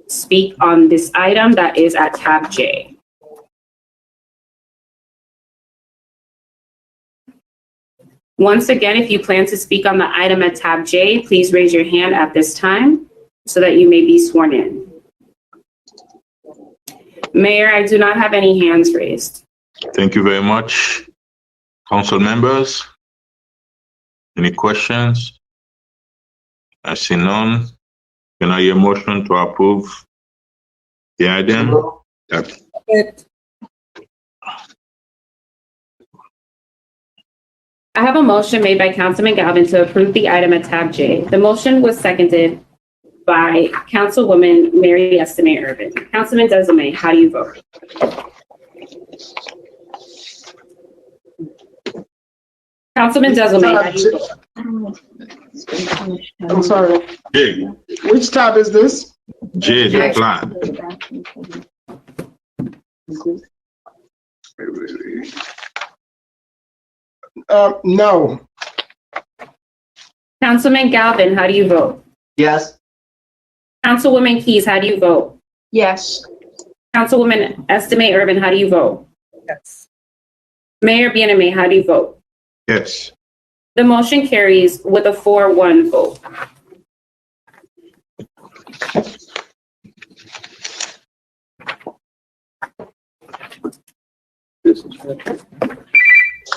speak on this item that is at tab J. Once again, if you plan to speak on the item at tab J, please raise your hand at this time so that you may be sworn in. Mayor, I do not have any hands raised. Thank you very much. Council members, any questions? I see none. Can I hear a motion to approve the item? I have a motion made by Councilman Galvin to approve the item at tab J. The motion was seconded by Councilwoman Mary Estime Urban. Councilman Desame, how do you vote? Councilman Desame, how do you vote? I'm sorry. J. Which tab is this? J, the plan. No. Councilman Galvin, how do you vote? Yes. Councilwoman Keys, how do you vote? Yes. Councilwoman Estime Urban, how do you vote? Yes. Mayor Bieneme, how do you vote? Yes. The motion carries with a 4-1 vote.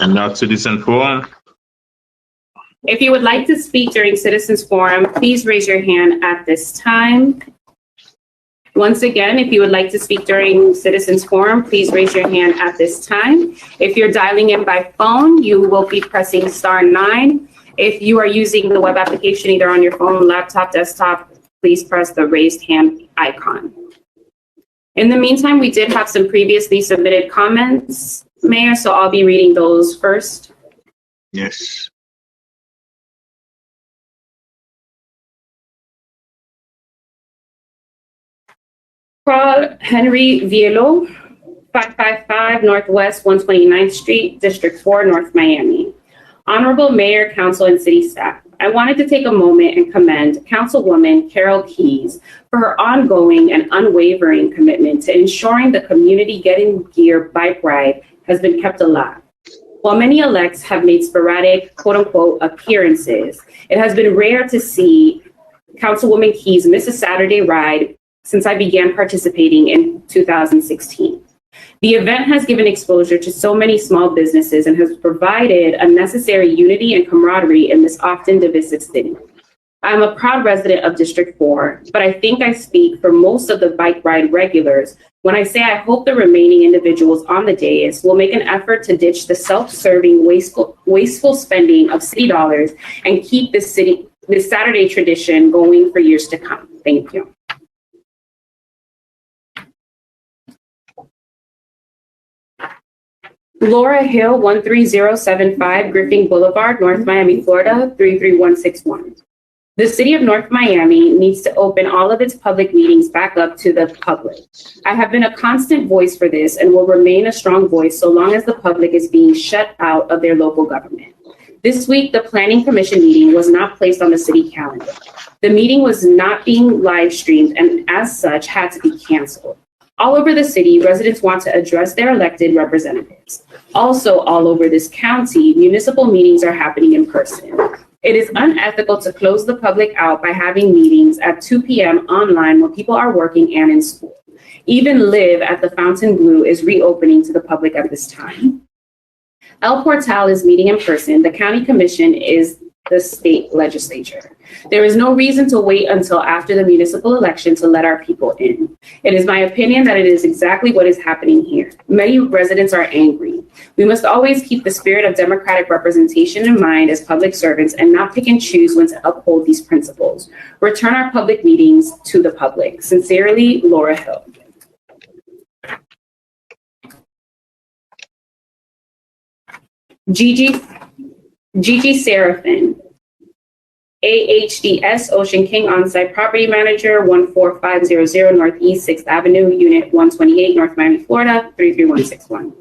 And now citizen forum. If you would like to speak during Citizens Forum, please raise your hand at this time. Once again, if you would like to speak during Citizens Forum, please raise your hand at this time. If you're dialing in by phone, you will be pressing *9. If you are using the web application, either on your phone, laptop, desktop, please press the raised hand icon. In the meantime, we did have some previously submitted comments, Mayor, so I'll be reading those first. Yes. Carl Henry Vielo, 555 Northwest 129th Street, District 4, North Miami. Honorable Mayor, Council, and City staff, I wanted to take a moment and commend Councilwoman Carol Keys for her ongoing and unwavering commitment to ensuring the community Getting Gear bike ride has been kept alive. While many elects have made sporadic, quote-unquote, appearances, it has been rare to see Councilwoman Keys miss a Saturday ride since I began participating in 2016. The event has given exposure to so many small businesses and has provided a necessary unity and camaraderie in this often divisive city. I'm a proud resident of District 4, but I think I speak for most of the bike ride regulars when I say I hope the remaining individuals on the dais will make an effort to ditch the self-serving, wasteful spending of city dollars and keep this Saturday tradition going for years to come. Thank you. Laura Hill, 13075 Griffin Boulevard, North Miami, Florida, 33161. The city of North Miami needs to open all of its public meetings back up to the public. I have been a constant voice for this and will remain a strong voice so long as the public is being shut out of their local government. This week, the Planning Commission meeting was not placed on the city calendar. The meeting was not being live streamed and as such had to be canceled. All over the city, residents want to address their elected representatives. Also, all over this county, municipal meetings are happening in person. It is unethical to close the public out by having meetings at 2 p.m. online when people are working and in school. Even Live at the Fountain Blue is reopening to the public at this time. El Portal is meeting in person. The county commission is the state legislature. There is no reason to wait until after the municipal election to let our people in. It is my opinion that it is exactly what is happening here. Many residents are angry. We must always keep the spirit of democratic representation in mind as public servants and not pick and choose when to uphold these principles. Return our public meetings to the public. Sincerely, Laura Hill. Gigi Seraphin, AHDS Ocean King On-Site Property Manager, 14500 Northeast 6th Avenue, Unit 128, North Miami, Florida, 33161.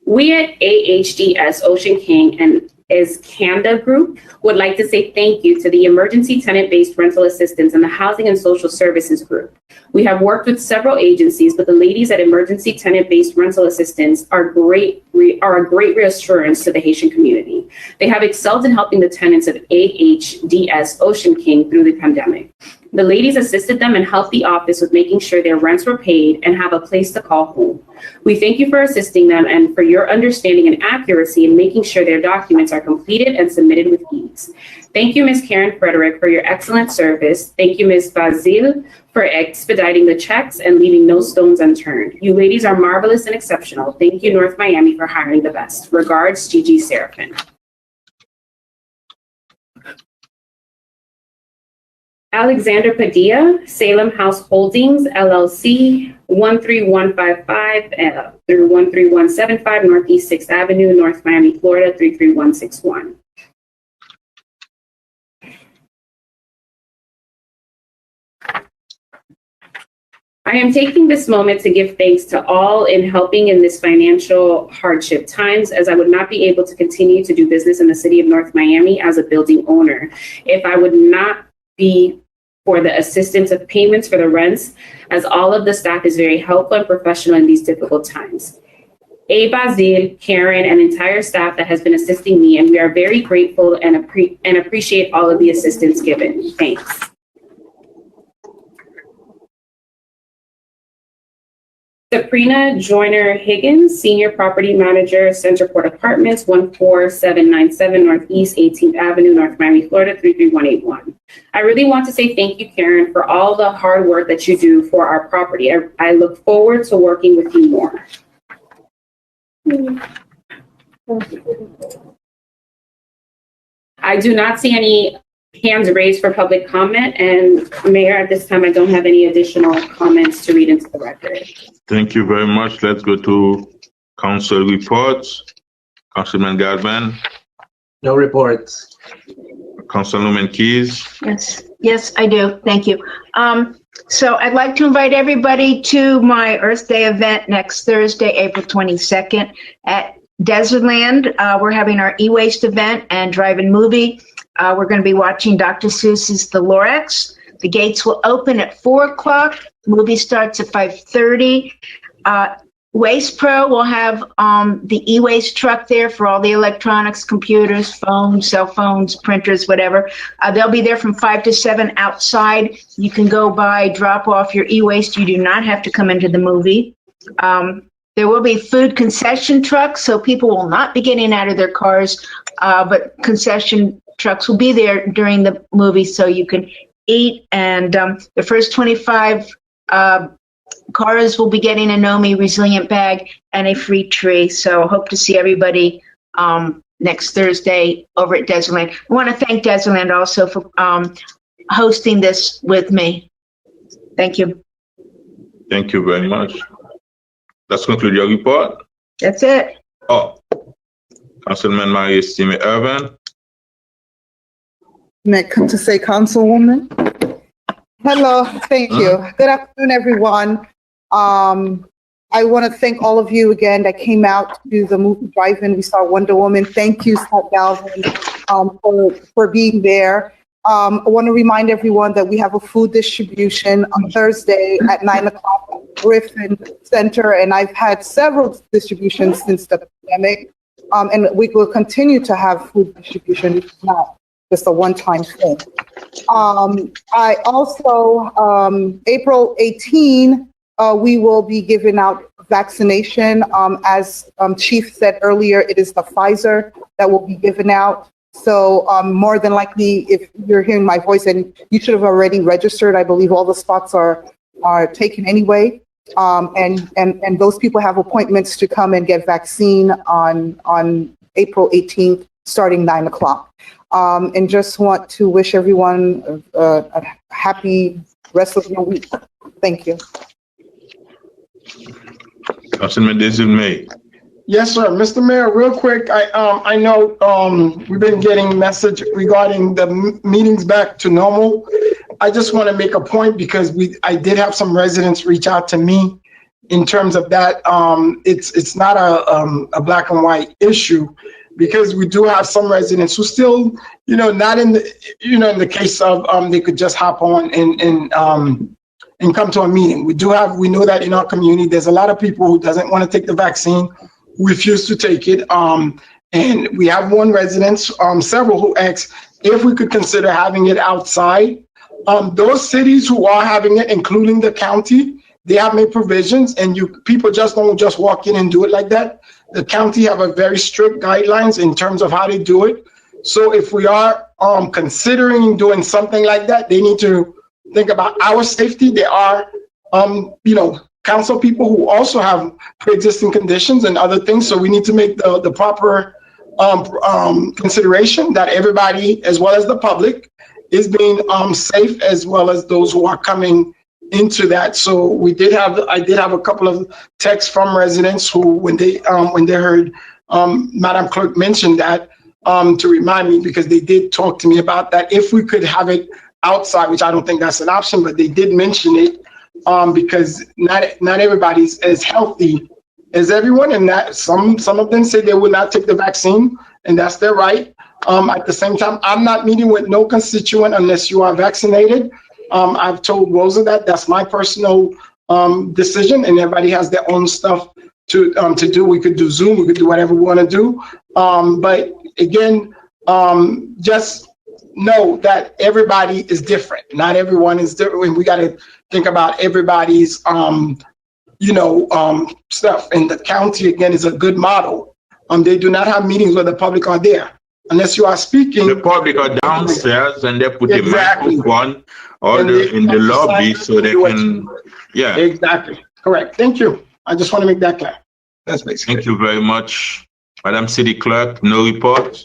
We at AHDS Ocean King and Iskanda Group would like to say thank you to the Emergency Tenant-Based Rental Assistance and the Housing and Social Services Group. We have worked with several agencies, but the ladies at Emergency Tenant-Based Rental Assistance are a great reassurance to the Haitian community. They have excelled in helping the tenants of AHDS Ocean King through the pandemic. The ladies assisted them and helped the office with making sure their rents were paid and have a place to call home. We thank you for assisting them and for your understanding and accuracy in making sure their documents are completed and submitted with ease. Thank you, Ms. Karen Frederick, for your excellent service. Thank you, Ms. Bazil, for expediting the checks and leaving no stones unturned. You ladies are marvelous and exceptional. Thank you, North Miami, for hiring the best. Regards, Gigi Seraphin. Alexander Padilla, Salem House Holdings, LLC, 13155 through 13175 Northeast 6th Avenue, North Miami, Florida, 33161. I am taking this moment to give thanks to all in helping in this financial hardship times, as I would not be able to continue to do business in the city of North Miami as a building owner if I would not be for the assistance of payments for the rents, as all of the staff is very helpful and professional in these difficult times. A. Bazil, Karen, and entire staff that has been assisting me, and we are very grateful and appreciate all of the assistance given. Thanks. Sabrina Joyner Higgins, Senior Property Manager, Centerport Apartments, 14797 Northeast 18th Avenue, North Miami, Florida, 33181. I really want to say thank you, Karen, for all the hard work that you do for our property. I look forward to working with you more. I do not see any hands raised for public comment, and Mayor, at this time, I don't have any additional comments to read into the record. Thank you very much. Let's go to council reports. Councilman Galvin. No reports. Councilwoman Keys. Yes, I do. Thank you. So I'd like to invite everybody to my Earth Day event next Thursday, April 22nd at Desertland. We're having our e-waste event and drive-in movie. We're going to be watching Dr. Seuss's The Lorax. The gates will open at 4 o'clock. The movie starts at 5:30. Waste Pro will have the e-waste truck there for all the electronics, computers, phones, cell phones, printers, whatever. They'll be there from 5 to 7 outside. You can go by, drop off your e-waste. You do not have to come into the movie. There will be food concession trucks, so people will not be getting out of their cars, but concession trucks will be there during the movie so you can eat. And the first 25 cars will be getting a NOMI resilient bag and a free tree. So hope to see everybody next Thursday over at Desertland. I want to thank Desertland also for hosting this with me. Thank you. Thank you very much. Let's conclude your report. That's it. Oh, Councilman Marie-Estime Irvin. May I come to say, Councilwoman? Hello, thank you. Good afternoon, everyone. I want to thank all of you again that came out to the movie drive-in. We saw Wonder Woman. Thank you, Scott Galvin, for being there. I want to remind everyone that we have a food distribution on Thursday at 9 o'clock at Griffin Center, and I've had several distributions since the pandemic, and we will continue to have food distribution. It's not just a one-time thing. I also, April 18, we will be giving out vaccination. As Chief said earlier, it is the Pfizer that will be given out. So more than likely, if you're hearing my voice, and you should have already registered, I believe all the spots are taken anyway. And those people have appointments to come and get vaccine on April 18th, starting 9 o'clock. And just want to wish everyone a happy rest of your week. Thank you. Councilman Desilme. Yes, sir. Mr. Mayor, real quick, I know we've been getting message regarding the meetings back to normal. I just want to make a point because I did have some residents reach out to me in terms of that. It's not a black and white issue, because we do have some residents who still, not in the, in the case of they could just hop on and come to a meeting. We know that in our community, there's a lot of people who doesn't want to take the vaccine, who refuse to take it. And we have one resident, several who asked if we could consider having it outside. Those cities who are having it, including the county, they have made provisions, and people just don't just walk in and do it like that. The county have a very strict guidelines in terms of how they do it. So if we are considering doing something like that, they need to think about our safety. There are, council people who also have pre-existing conditions and other things. So we need to make the proper consideration that everybody, as well as the public, is being safe, as well as those who are coming into that. So I did have a couple of texts from residents who, when they heard Madam Clerk mention that, to remind me, because they did talk to me about that, if we could have it outside, which I don't think that's an option, but they did mention it, because not everybody's as healthy as everyone, and that some of them say they will not take the vaccine, and that's their right. At the same time, I'm not meeting with no constituent unless you are vaccinated. I've told Rosa that's my personal decision, and everybody has their own stuff to do. We could do Zoom, we could do whatever we want to do. But again, just know that everybody is different. Not everyone is different. We got to think about everybody's, stuff. And the county, again, is a good model. They do not have meetings where the public are there. Unless you are speaking. The public are downstairs and they put the microphone in the lobby so they can, yeah. Exactly. Correct. Thank you. I just want to make that clear. That's basically. Thank you very much. Madam City Clerk, no report.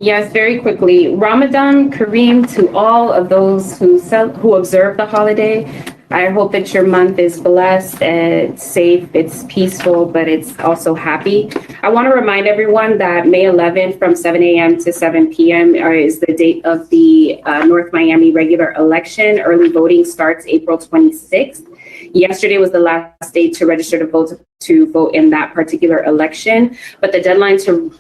Yes, very quickly. Ramadan Kareem to all of those who observe the holiday. I hope that your month is blessed, it's safe, it's peaceful, but it's also happy. I want to remind everyone that May 11th from 7 a.m. to 7 p.m. is the date of the North Miami regular election. Early voting starts April 26th. Yesterday was the last day to register to vote in that particular election, but the deadline to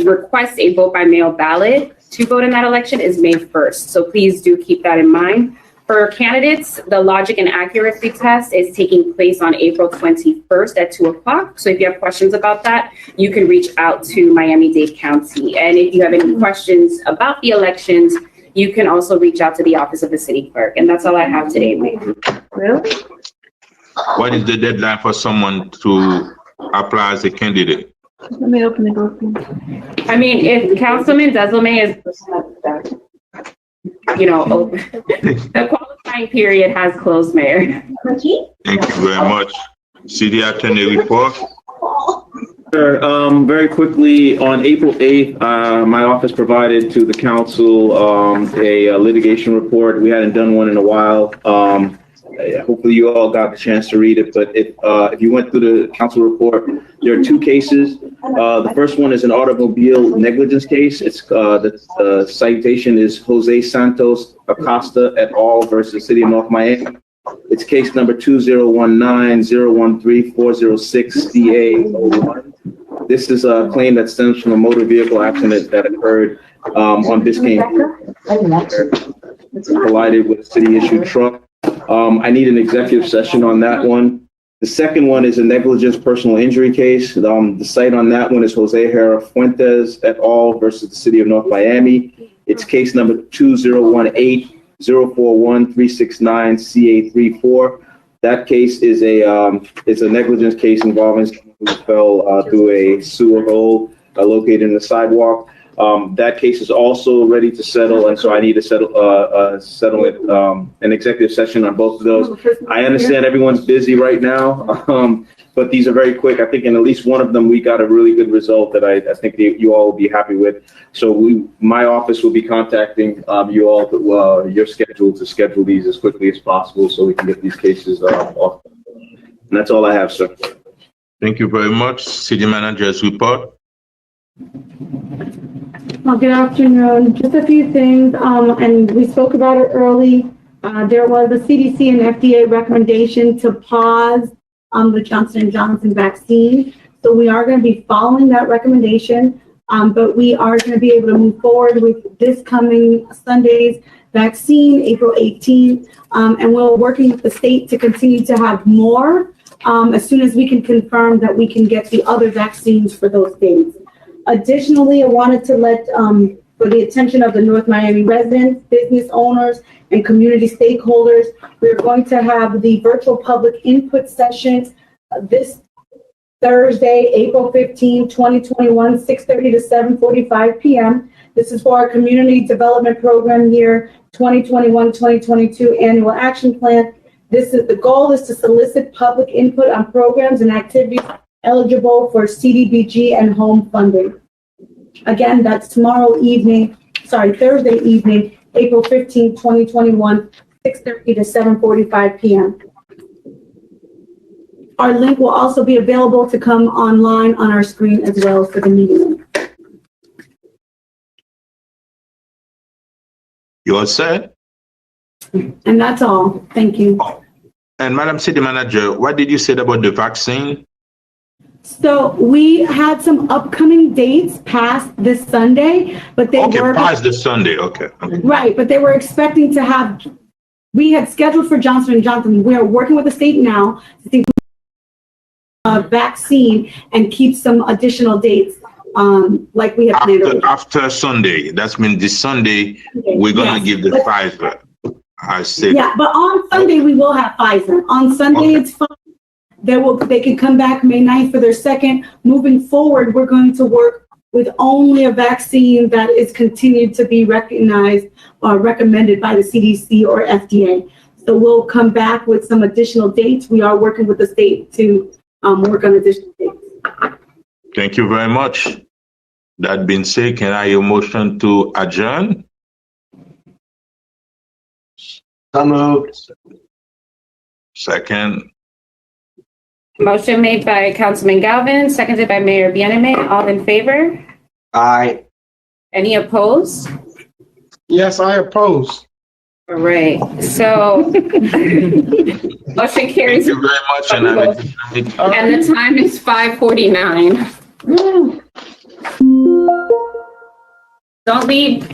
request a vote by mail ballot to vote in that election is May 1st. So please do keep that in mind. For candidates, the logic and accuracy test is taking place on April 21st at 2 o'clock. So if you have questions about that, you can reach out to Miami-Dade County. And if you have any questions about the elections, you can also reach out to the Office of the City Clerk. And that's all I have today, Mayor. Really? What is the deadline for someone to apply as a candidate? Let me open the door. I mean, if Councilman Desilme is, open, the qualifying period has closed, Mayor. Thank you very much. City Attorney report. Very quickly, on April 8th, my office provided to the council a litigation report. We hadn't done one in a while. Hopefully you all got the chance to read it, but if you went through the council report, there are two cases. The first one is an automobile negligence case. It's the citation is Jose Santos Acosta et al. Versus City of North Miami. It's case number 2019-013-406-DA01. This is a claim that stems from a motor vehicle accident that occurred on Biscayne. Collided with a city-issued truck. I need an executive session on that one. The second one is a negligence personal injury case. The site on that one is Jose Hera Fuentes et al. Versus the City of North Miami. It's case number 2018-041-369-CA34. That case is a negligence case involving someone who fell through a sewer hole located in the sidewalk. That case is also ready to settle, and so I need to settle it, an executive session on both of those. I understand everyone's busy right now, but these are very quick. I think in at least one of them, we got a really good result that I think you all will be happy with. So my office will be contacting you all, your schedule to schedule these as quickly as possible so we can get these cases off. And that's all I have, sir. Thank you very much. City Manager's report. Well, good afternoon. Just a few things, and we spoke about it early. There was a CDC and FDA recommendation to pause the Johnson & Johnson vaccine. So we are going to be following that recommendation, but we are going to be able to move forward with this coming Sunday's vaccine, April 18th, and we're working with the state to continue to have more as soon as we can confirm that we can get the other vaccines for those dates. Additionally, I wanted to let, for the attention of the North Miami residents, business owners, and community stakeholders, we're going to have the virtual public input sessions this Thursday, April 15, 2021, 6:30 to 7:45 p.m. This is for our Community Development Program year 2021-2022 Annual Action Plan. The goal is to solicit public input on programs and activities eligible for CDBG and home funding. Again, that's Thursday evening, April 15, 2021, 6:30 to 7:45 p.m. Our link will also be available to come online on our screen as well for the meeting. You all set? And that's all. Thank you. And Madam City Manager, what did you say about the vaccine? So we had some upcoming dates past this Sunday, but they were past the Sunday. Okay. right, but they were expecting to have. We had scheduled for Johnson & Johnson. We are working with the state now to see vaccine and keep some additional dates, like we have planned. After Sunday, that's mean this Sunday we're gonna give the Pfizer. I said. Yeah, but on Sunday we will have Pfizer. On Sunday it's fine. They can come back May 9th for their second. Moving forward, we're going to work with only a vaccine that is continued to be recognized or recommended by the CDC or FDA. So we'll come back with some additional dates. We are working with the state to work on additional dates. Thank you very much. That being said, can I have a motion to adjourn? So moved. Second. Motion made by Councilman Galvin, seconded by Mayor Bienemay. All in favor? Aye. Any opposed? Yes, I oppose. All right. So motion carries. Thank you very much. And the time is 5:49. Don't leave.